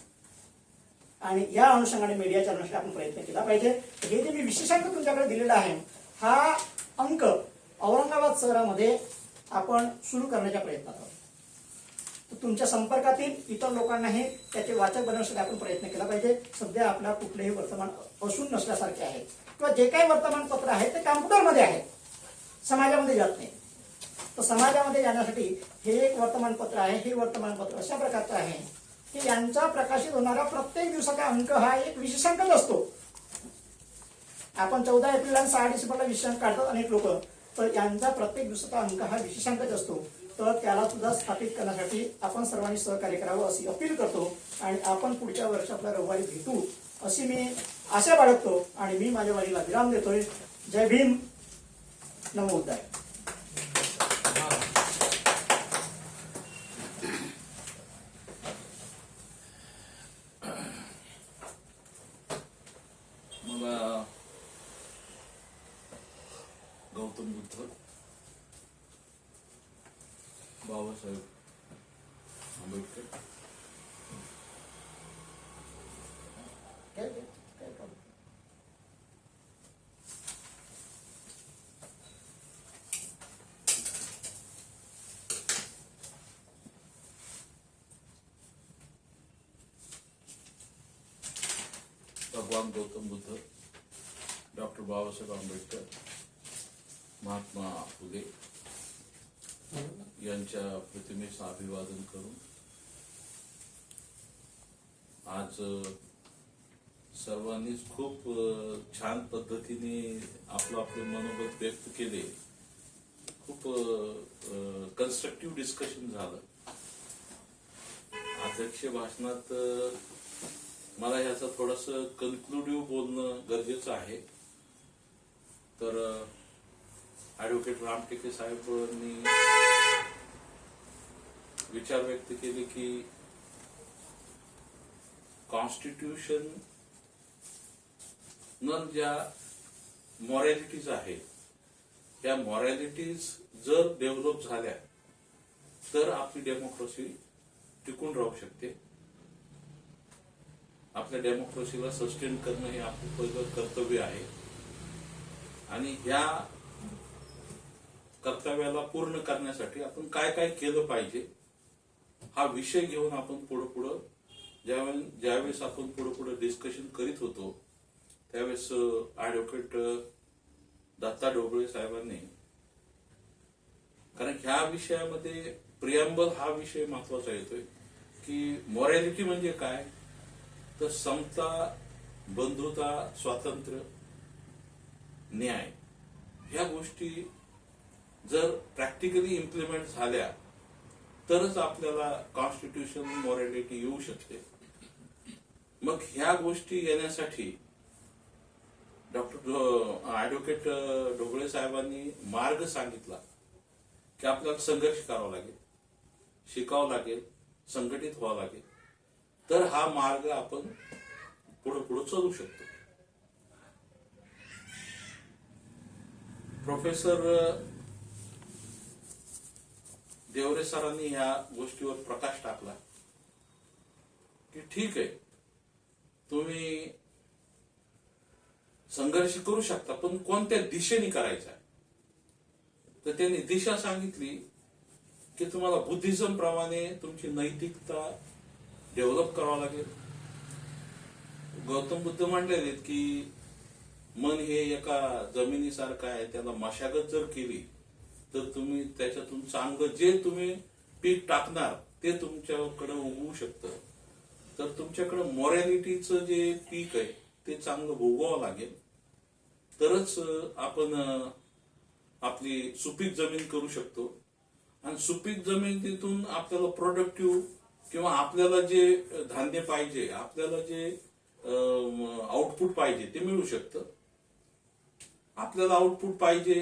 आणि या अनुषंगाने मीडियाच्या अनुषंगाने आपण प्रयत्न केला पाहिजे. हे जे मी विशेषांक तुमच्याकडे दिलेला आहे हा अंक औरंगाबाद शहरामध्ये आपण सुरू करण्याच्या प्रयत्नात आहोत. तुमच्या संपर्कातील इतर लोकांनाही त्याचे वाचक बनवण्यासाठी आपण प्रयत्न केला पाहिजे. सध्या आपला कुठलेही वर्तमान असून नसल्यासारखे आहे किंवा जे काही वर्तमानपत्र आहे ते कॉम्प्युटरमध्ये आहे, समाजामध्ये जात नाही. तर समाजामध्ये जाण्यासाठी हे एक वर्तमानपत्र आहे, हे वर्तमानपत्र अशा प्रकारचं आहे की यांचा प्रकाशित होणारा प्रत्येक दिवसाचा अंक हा एक विशेषांकच असतो. आपण 14 एप्रिल आणि 6 डिसेंबरला विशेषांक काढतात अनेक लोक, तर यांचा प्रत्येक दिवसाचा अंक हा विशेषांकच असतो. तर त्याला सुद्धा स्थापित करण्यासाठी आपण सर्वांनी सहकार्य करावं अशी अपील करतो. आणि आपण पुढच्या वर्षातल्या रविवारी भेटू अशी मी आशा बाळगतो. आणि मी माझ्या वारीला विराम देतोय. जय भीम, नमो बुद्धाय. मला गौतम बुद्ध, बाबासाहेब आंबेडकर काय problem? भगवान गौतम बुद्ध, डॉक्टर बाबासाहेब आंबेडकर, महात्मा फुले यांच्या प्रतिमेस अभिवादन करून आज सर्वांनीच खूप छान पद्धतीने आपलं आपले मनोगत व्यक्त केले. खूप कन्स्ट्रक्टिव्ह डिस्कशन झालं. अध्यक्ष भाषणात मला ह्याचं थोडस कन्क्लुडिव्ह बोलणं गरजेचं आहे. तर ॲडव्होकेट राम टेके साहेबांनी विचार व्यक्त केले की कॉन्स्टिट्यूशन ज्या मॉरॅलिटीज आहेत त्या मॉरॅलिटीज जर डेव्हलप झाल्या तर आपली डेमोक्रेसी टिकून राहू शकते. आपल्या डेमोक्रेसीला सस्टेन करणं हे आपलं पहिलं कर्तव्य आहे आणि ह्या कर्तव्याला पूर्ण करण्यासाठी आपण काय काय केलं पाहिजे हा विषय घेऊन आपण पुढं ज्यावेळेस आपण पुढे डिस्कशन करीत होतो त्यावेळेस ॲडव्होकेट दत्ता ढोबळे साहेबांनी, कारण ह्या विषयामध्ये प्रिअम्बल हा विषय महत्वाचा येतोय की मॉरॅलिटी म्हणजे काय, तर समता, बंधुता, स्वातंत्र्य, न्याय ह्या गोष्टी जर प्रॅक्टिकली इम्प्लिमेंट झाल्या तरच आपल्याला कॉन्स्टिट्यूशन मॉरॅलिटी येऊ शकते. मग ह्या गोष्टी येण्यासाठी ॲडव्होकेट ढोबळे साहेबांनी मार्ग सांगितला की आपल्याला संघर्ष करावा लागेल, शिकावं लागेल, संघटित व्हावं लागेल, तर हा मार्ग आपण पुढे चालू शकतो. प्रोफेसर देवरे सरांनी ह्या गोष्टीवर प्रकाश टाकला की ठीक आहे, तुम्ही संघर्ष करू शकता, पण कोणत्या दिशेने करायचा. तर त्यांनी दिशा सांगितली की तुम्हाला बुद्धिझम प्रमाणे तुमची नैतिकता डेव्हलप करावं लागेल. गौतम बुद्ध म्हणलेले की मन हे एका जमिनीसारखं आहे, त्याला मशागत जर केली तर तुम्ही त्याच्यातून चांगलं जे तुम्ही पीक टाकणार ते तुमच्याकडे उगवू शकतं. तर तुमच्याकडे मॉरॅलिटीचं जे पीक आहे ते चांगलं भोगावं लागेल, तरच आपण आपली सुपीक जमीन करू शकतो. आणि सुपीक जमिनीतून आपल्याला प्रोडक्टिव्ह किंवा आपल्याला जे धान्य पाहिजे, आपल्याला जे आउटपुट पाहिजे ते मिळू शकतं. आपल्याला आउटपुट पाहिजे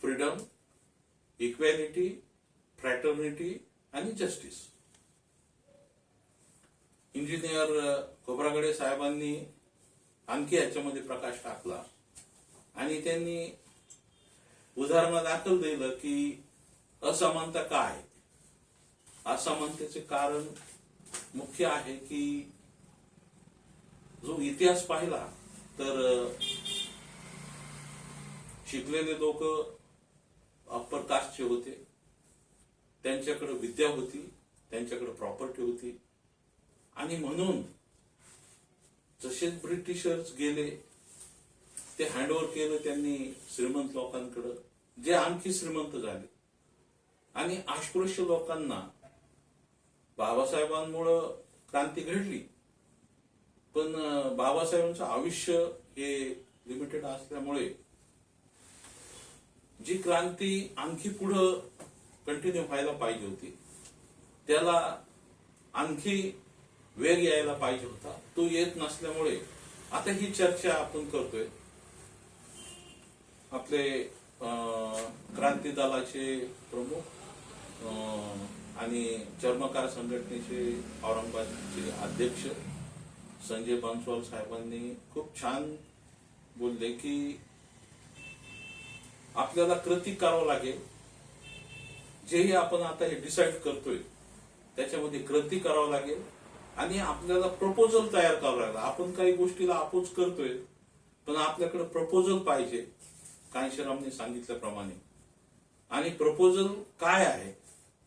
फ्रीडम, इक्वॅलिटी, फ्रॅटर्निटी आणि जस्टिस. इंजिनियर खोब्रागडे साहेबांनी आणखी याच्यामध्ये प्रकाश टाकला आणि त्यांनी उदाहरण दाखल दिलं की असमानता काय. असमानतेचे कारण मुख्य आहे की जो इतिहास पाहिला तर शिकलेले लोक अप्पर कास्टचे होते, त्यांच्याकडे विद्या होती, त्यांच्याकडे प्रॉपर्टी होती आणि म्हणून जसेच ब्रिटिशर्स गेले ते हँडओव्हर केलं त्यांनी श्रीमंत लोकांकडे, जे आणखी श्रीमंत झाले. आणि अस्पृश्य लोकांना बाबासाहेबांमुळं क्रांती घडली, पण बाबासाहेबांचं आयुष्य हे लिमिटेड असल्यामुळे जी क्रांती आणखी पुढं कंटिन्यू व्हायला पाहिजे होती त्याला आणखी वेग यायला पाहिजे होता, तो येत नसल्यामुळे आता ही चर्चा आपण करतोय. आपले क्रांती दलाचे प्रमुख आणि चर्मकार संघटनेचे औरंगाबादचे अध्यक्ष संजय बनसोड साहेबांनी खूप छान बोलले की आपल्याला कृती करावं लागेल. जेही आपण आता हे डिसाईड करतोय त्याच्यामध्ये कृती करावं लागेल आणि आपल्याला प्रपोजल तयार करावं लागेल. आपण काही गोष्टीला अपोज करतोय पण आपल्याकडे प्रपोजल पाहिजे कांशीरामने सांगितल्याप्रमाणे. आणि प्रपोजल काय आहे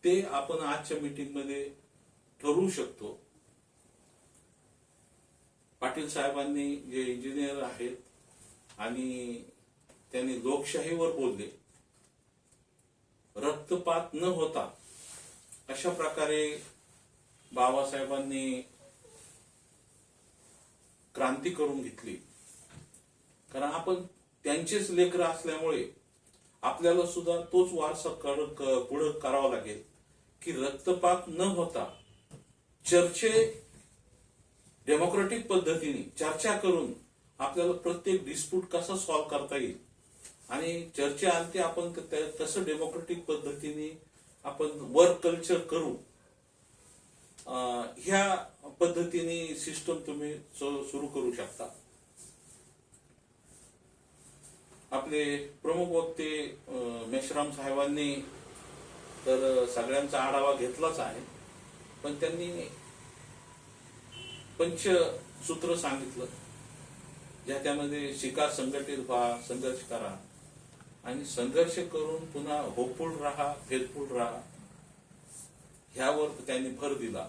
ते आपण आजच्या मीटिंग मध्ये ठरवू शकतो. पाटील साहेबांनी जे इंजिनियर आहेत आणि त्यांनी लोकशाहीवर बोलले, रक्तपात न होता अशा प्रकारे बाबासाहेबांनी क्रांती करून घेतली. कारण आपण त्यांचेच लेकरं असल्यामुळे आपल्याला सुद्धा तोच वारसा पुढे करावा लागेल की रक्तपात न होता चर्चे डेमोक्रेटिक पद्धतीने चर्चा करून आपल्याला प्रत्येक डिस्प्यूट कसा सॉल्व्ह करता येईल आणि चर्चेअंती आपण कसं डेमोक्रेटिक पद्धतीने आपण वर्क कल्चर करू, ह्या पद्धतीने सिस्टम तुम्ही सुरू करू शकता. आपले प्रमुख वक्ते मेश्राम साहेबांनी तर सगळ्यांचा आढावा घेतलाच आहे, पण त्यांनी पंचसूत्र सांगितलं, ज्याच्यामध्ये शिका, संघटित व्हा, संघर्ष करा आणि संघर्ष करून पुन्हा होपफुल राहा, फेथफुल राहा, ह्यावर त्यांनी भर दिला.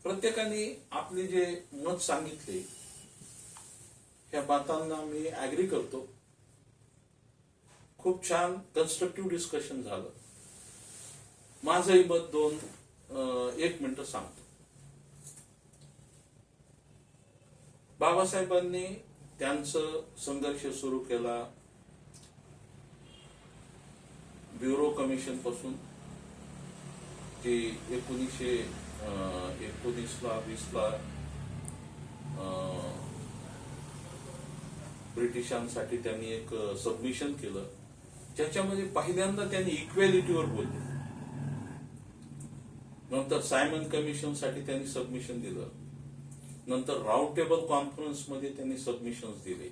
प्रत्येकाने आपले जे मत सांगितले ह्या मतांना मी ऍग्री करतो. खूप छान कन्स्ट्रक्टिव्ह डिस्कशन झालं. माझंही मत 1 मिनिट सांगतो. बाबासाहेबांनी त्यांचं संघर्ष सुरू केला ब्युरो कमिशन पासून, जे 1919-20 ब्रिटिशांसाठी त्यांनी एक सबमिशन केलं, ज्याच्यामध्ये पहिल्यांदा त्यांनी इक्वॅलिटीवर बोलले. नंतर सायमन कमिशन साठी त्यांनी सबमिशन दिलं. नंतर राऊंड टेबल कॉन्फरन्स मध्ये त्यांनी सबमिशन दिले.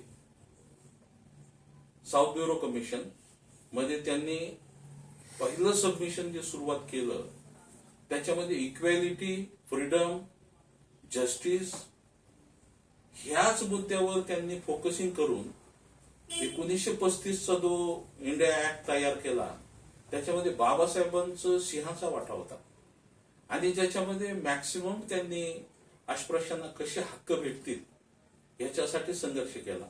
साऊथ ब्युरो कमिशन मध्ये त्यांनी पहिलं सबमिशन जे सुरुवात केलं त्याच्यामध्ये इक्वॅलिटी, फ्रीडम, जस्टिस ह्याच मुद्द्यावर त्यांनी फोकसिंग करून 1935चा जो इंडिया ऍक्ट तयार केला त्याच्यामध्ये बाबासाहेबांचं सिंहाचा वाटा होता आणि ज्याच्यामध्ये मॅक्सिमम त्यांनी अस्पृश्यांना कसे हक्क भेटतील याच्यासाठी संघर्ष केला.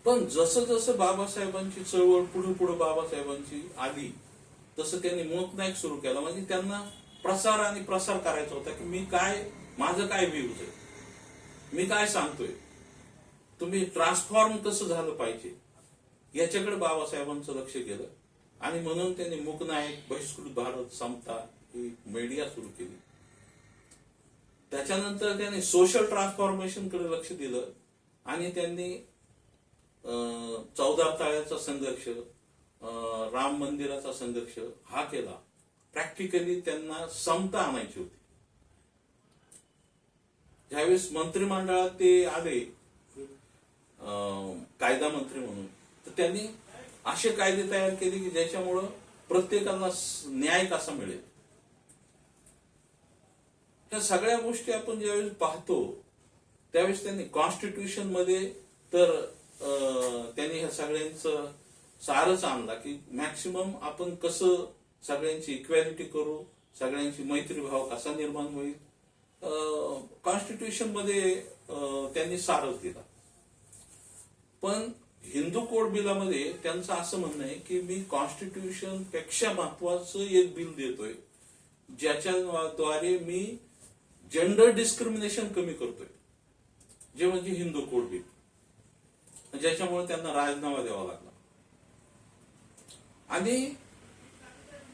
पण जसं जसं बाबासाहेबांची चळवळ पुढे बाबासाहेबांची आली तसं त्यांनी मूक नाईक सुरू केला. म्हणजे त्यांना प्रसार करायचा होता की माझं काय व्ह्यूज आहे, मी काय सांगतोय, तुम्ही ट्रान्सफॉर्म कसं झालं पाहिजे याच्याकडे बाबासाहेबांचं लक्ष गेलं आणि म्हणून त्यांनी मूक नाईक, बहिष्कृत भारत, समता ही मीडिया सुरू केली. त्याच्यानंतर त्यांनी सोशल ट्रान्सफॉर्मेशन कडे लक्ष दिलं आणि त्यांनी 14 ताळ्याचा संघर्ष, राम मंदिराचा संघर्ष हा केला. प्रॅक्टिकली त्यांना समता आणायची होती. ज्यावेळेस मंत्रिमंडळात ते आले कायदा मंत्री म्हणून, तर त्यांनी असे कायदे तयार केले की ज्याच्यामुळं प्रत्येकाला न्याय कसा मिळेल. ह्या सगळ्या गोष्टी आपण ज्यावेळेस पाहतो त्यावेळेस त्यांनी कॉन्स्टिट्यूशन मध्ये तर त्यांनी ह्या सगळ्यांचं सारच आणला की मॅक्सिमम आपण कसं सगळ्यांची इक्वॅलिटी करू, सगळ्यांची मैत्रीभाव कसा निर्माण होईल, कॉन्स्टिट्यूशन मध्ये त्यांनी सारच दिला. पण हिंदू कोड बिलामध्ये त्यांचं असं म्हणणं आहे की मी कॉन्स्टिट्यूशन पेक्षा महत्वाचं एक बिल देतोय ज्याच्याद्वारे मी जेंडर डिस्क्रिमिनेशन कमी करतोय, जे म्हणजे हिंदू कोड बिल, ज्याच्यामुळे त्यांना राजीनामा द्यावा लागला. आणि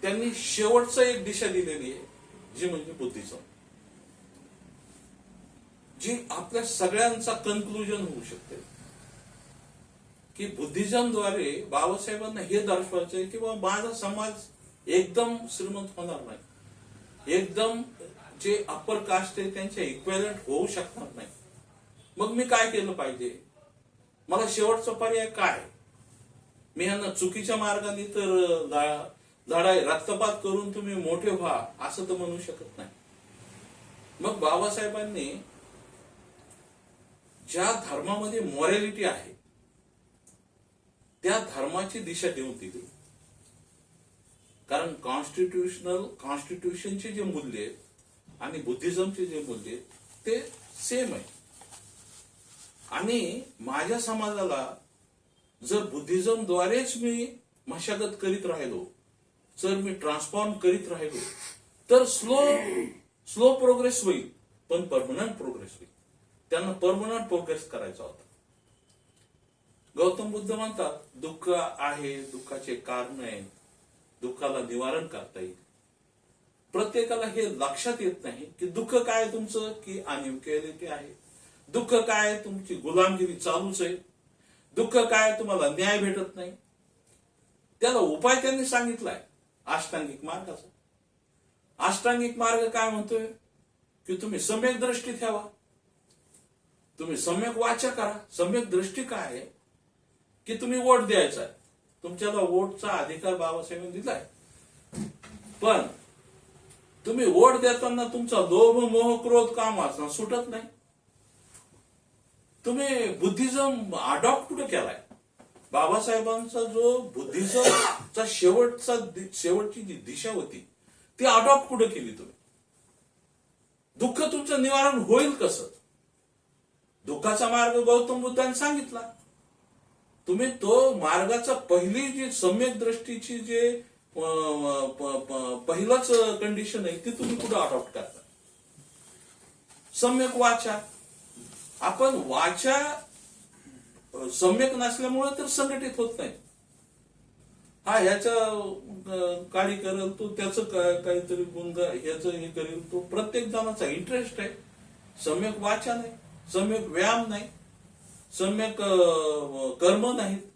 त्यांनी शेवटचं एक दिशा दिलेली आहे जी म्हणजे बुद्धिझम, जी आपल्या सगळ्यांचा कन्क्लुजन होऊ शकते की बुद्धिझमद्वारे बाबासाहेबांना हे दर्शवायचंय की बाबा माझा समाज एकदम श्रीमंत होणार नाही, एकदम जे अप्पर कास्ट आहे त्यांच्या इक्वॅलंट होऊ शकणार नाही. मग मी काय केलं पाहिजे, मला शेवटचा पर्याय काय, मी ह्यांना चुकीच्या मार्गाने तर लढाई रक्तपात करून तुम्ही मोठे व्हा असं तर म्हणू शकत नाही. मग बाबासाहेबांनी ज्या धर्मामध्ये मॉरॅलिटी आहे त्या धर्माची दिशा देऊन दिली. कारण कॉन्स्टिट्यूशनचे जे मूल्य आहेत आणि बुद्धिझमचे जे मूल्य आहेत ते सेम आहे. आणि माझ्या समाजाला जर बुद्धिझमद्वारेच मी मशागत करीत राहिलो, जर मी ट्रान्सफॉर्म करीत राहिलो तर स्लो प्रोग्रेस होईल पण परमनंट प्रोग्रेस होईल. त्यांना परमनंट प्रोग्रेस करायचा होता. गौतम बुद्ध म्हणतात दुःख आहे, दुःखाचे कारण आहे, दुःखाला निवारण करता येईल. प्रत्येकाला हे लक्षात येत नाही की दुःख काय आहे तुमचं, की अनइक्वॅलिटी आहे. दुःख काय आहे, तुमची गुलामगिरी चालूच आहे. दुःख काय आहे, तुम्हाला न्याय भेटत नाही. त्याला उपाय त्यांनी सांगितलाय अष्टांगिक मार्गाचा. अष्टांगिक मार्ग काय म्हणतोय, की तुम्ही सम्यक दृष्टी ठेवा, तुम्ही सम्यक वाचा करा. सम्यक दृष्टी काय आहे, की तुम्ही वोट द्यायचा आहे. तुमच्याला वोटचा अधिकार बाबासाहेबांनी दिलाय, पण तुम्ही वोट देताना तुमचा लोभ मोह क्रोध काम वासना सुटत नाही. तुम्ही बुद्धिझम अडॉप्ट कुठे केलाय? बाबासाहेबांचा जो बुद्धिझमचा शेवटची जी दिशा होती ती अडॉप्ट कुठे केली तुम्ही? दुःख तुमचं निवारण होईल कसं? दुःखाचा मार्ग गौतम बुद्धांनी सांगितला. तुम्ही तो मार्गाचा पहिली जी सम्यक दृष्टीची जे पहिलंच कंडिशन आहे ती तुम्ही कुठं अडॉप्ट करता? सम्यक वाचा. आपण वाचा सम्यक नसल्यामुळे तर संघटित होत नाही. हा ह्याचं काळी करेल, तो त्याचं काहीतरी गुंग ह्याचं हे करेल, तो प्रत्येक जणाचा इंटरेस्ट आहे. सम्यक वाचा नाही, सम्यक व्यायाम नाही, सम्यक कर्म नाहीत,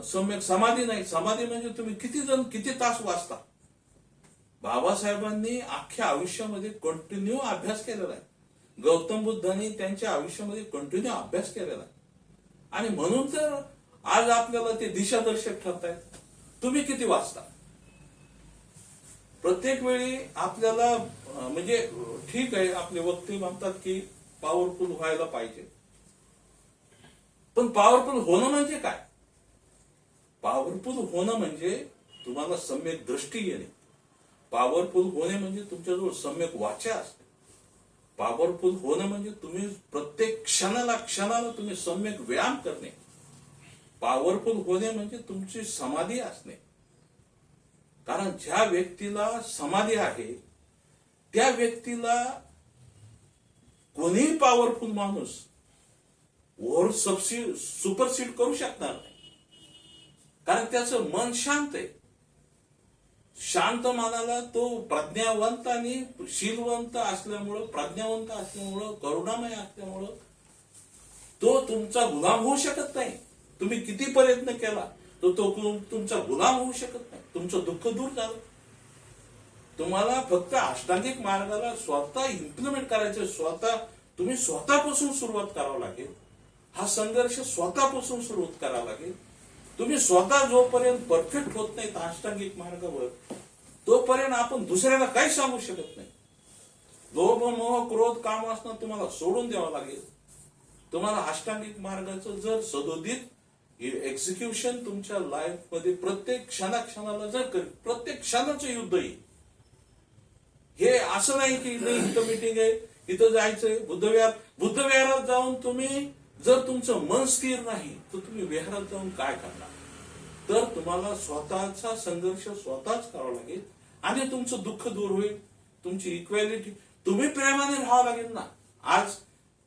सम्यक समाधी नाही. समाधी म्हणजे तुम्ही किती तास वाचता. बाबासाहेबांनी अख्ख्या आयुष्यामध्ये कंटिन्यू अभ्यास केलेला आहे. गौतम बुद्धांनी त्यांच्या आयुष्यामध्ये कंटिन्यू अभ्यास केलेला आहे. आणि म्हणून तर आज आपल्याला ते दिशादर्शक ठरतायत. तुम्ही किती वाचता? प्रत्येक वेळी आपल्याला म्हणजे ठीक आहे, आपले वक्ते म्हणतात की पॉवरफुल व्हायला पाहिजे, पण पॉवरफुल होणं म्हणजे काय? पॉवरफुल होणं म्हणजे तुम्हाला सम्यक दृष्टी येणे. पॉवरफुल होणे म्हणजे तुमच्याजवळ सम्यक वाचा असते. पॉवरफुल होणं म्हणजे तुम्ही प्रत्येक क्षणाला तुम्ही सम्यक व्यायाम करणे. पॉवरफुल होणे म्हणजे तुमची समाधी असणे. कारण ज्या व्यक्तीला समाधी आहे त्या व्यक्तीला कोणीही पॉवरफुल माणूस ओव्हर सुपरसीड करू शकणार नाही. कारण त्याचं मन शांत आहे. शांत मनाला तो प्रज्ञावंत आणि शीलवंत असल्यामुळं, प्रज्ञावंत असल्यामुळं, करुणामय असल्यामुळं तो तुमचा गुलाम होऊ शकत नाही. तुम्ही किती प्रयत्न केला तो तुमचा गुलाम होऊ शकत नाही. तुमचं दुःख दूर झालं. तुम्हाला फक्त अष्टांगिक मार्गाला स्वतः इम्प्लिमेंट करायचं. तुम्ही स्वतःपासून सुरुवात करावं लागेल. हा संघर्ष स्वतःपासून सुरुवात करावा लागेल. तुम्ही स्वतः जोपर्यंत परफेक्ट होत नाही अष्टांगिक मार्गावर, तोपर्यंत आपण दुसऱ्याला काही सांगू शकत नाही. लोभ मोह क्रोध काम असणं तुम्हाला सोडून द्यावं लागेल. तुम्हाला अष्टांगिक मार्गाचं जर सदोदित एक्झिक्युशन तुमच्या लाईफ मध्ये प्रत्येक क्षणाला जर करेल, प्रत्येक क्षणाचं युद्ध येईल. हे असं नाही की नाही इथं मीटिंग आहे, इथं जायचंय बुद्धविहारात जाऊन तुम्ही जर तुमचं मन स्थिर नाही तर तुम्ही विहारात जाऊन काय करणार? तर तुम्हाला स्वतःचा संघर्ष स्वतःच करावा लागेल आणि तुमचं दुःख दूर होईल. तुमची इक्वॅलिटी, तुम्ही प्रेमाने राहावं लागेल ना. आज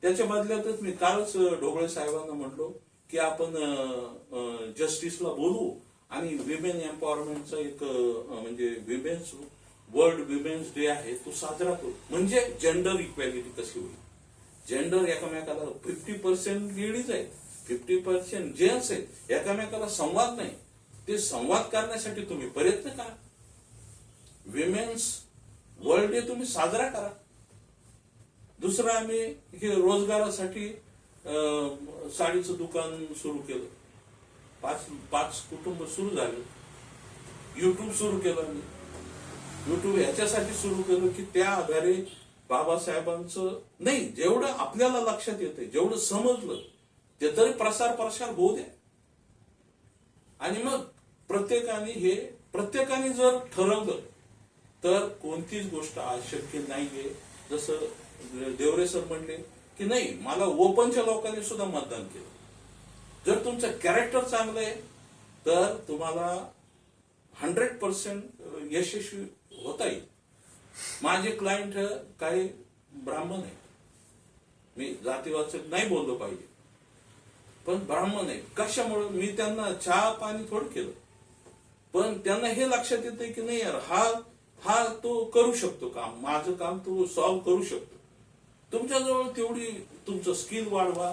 त्याच्या बदल्यातच मी कालच ढोबळे साहेबांना म्हटलो की आपण जस्टिसला बोलू आणि विमेन एम्पॉवरमेंटचा एक म्हणजे विमेन्स वर्ल्ड विमेन्स डे आहे तो साजरा करू. म्हणजे जेंडर इक्वॅलिटी कशी होईल. जेंडर एकामेकाला 50% लेडीज आहेत, 50% जेंट्स आहेत, एकामेकाला संवाद नाही. ते संवाद करण्यासाठी तुम्ही प्रयत्न करा. विमेन्स वर्ल्ड डे तुम्ही साजरा करा. दुसरं आम्ही हे रोजगारासाठी साडीचं दुकान सुरू केलं. 5 कुटुंब सुरू झाले. युट्यूब सुरू केलं. आम्ही युट्यूब ह्याच्यासाठी सुरू केलं की त्या आधारे बाबासाहेबांचं नाही जेवढं आपल्याला लक्षात येते, जेवढं समजलं ते तरी प्रसार होऊ द्या. आणि मग प्रत्येकाने जर ठरवलं तर कोणतीच गोष्ट अशक्य नाहीये. जसं देवरे सर म्हणले की नाही मला ओपनच्या लोकांनी सुद्धा मतदान केलं. जर तुमचं कॅरेक्टर चांगलं आहे तर तुम्हाला 100% यशस्वी होता येईल. माझे क्लायंट काही ब्राह्मण आहे, मी जातीवाचक नाही बोललो पाहिजे, पण ब्राह्मण आहे. कशामुळे? मी त्यांना चहा पाणी थोडं केलं. पण त्यांना हे लक्षात येतं की नाही यार हा तो करू शकतो काम, माझं काम तो सॉल्व्ह करू शकतो. तुमच्याजवळ तेवढी तुमचं स्किल वाढवा,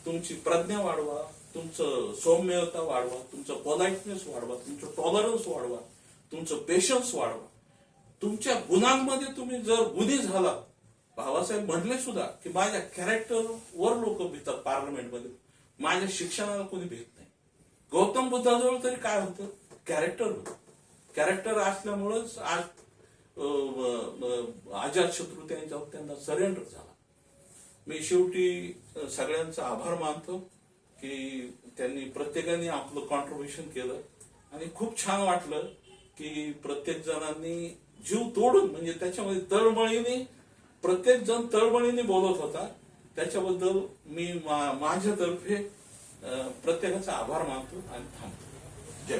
तुमची प्रज्ञा वाढवा, तुमचं सौम्यता वाढवा, तुमचं पोलाइटनेस वाढवा, तुमचं टॉलरन्स वाढवा, तुमचं पेशन्स वाढवा. तुमच्या गुणांमध्ये तुम्ही जर गुणी झाला, बाबासाहेब म्हणले सुद्धा की माझ्या कॅरेक्टरवर लोक भितात पार्लमेंटमध्ये, माझ्या शिक्षणाला कोणी भेट नाही. गौतम बुद्धाजवळ तरी काय होतं? कॅरेक्टर होतं. कॅरेक्टर असल्यामुळेच आज अजातशत्रू त्यांना सरेंडर झाला. मी शेवटी सगळ्यांचा आभार मानतो की त्यांनी प्रत्येकाने आपलं कॉन्ट्रीब्युशन केलं आणि खूप छान वाटलं की प्रत्येक जणांनी जीव तोडून, म्हणजे त्याच्यामध्ये तळमळीने प्रत्येक जण तळमळीने बोलत होता. त्याच्याबद्दल मी माझ्यातर्फे प्रत्येकाचा आभार मानतो आणि थांबतो. जय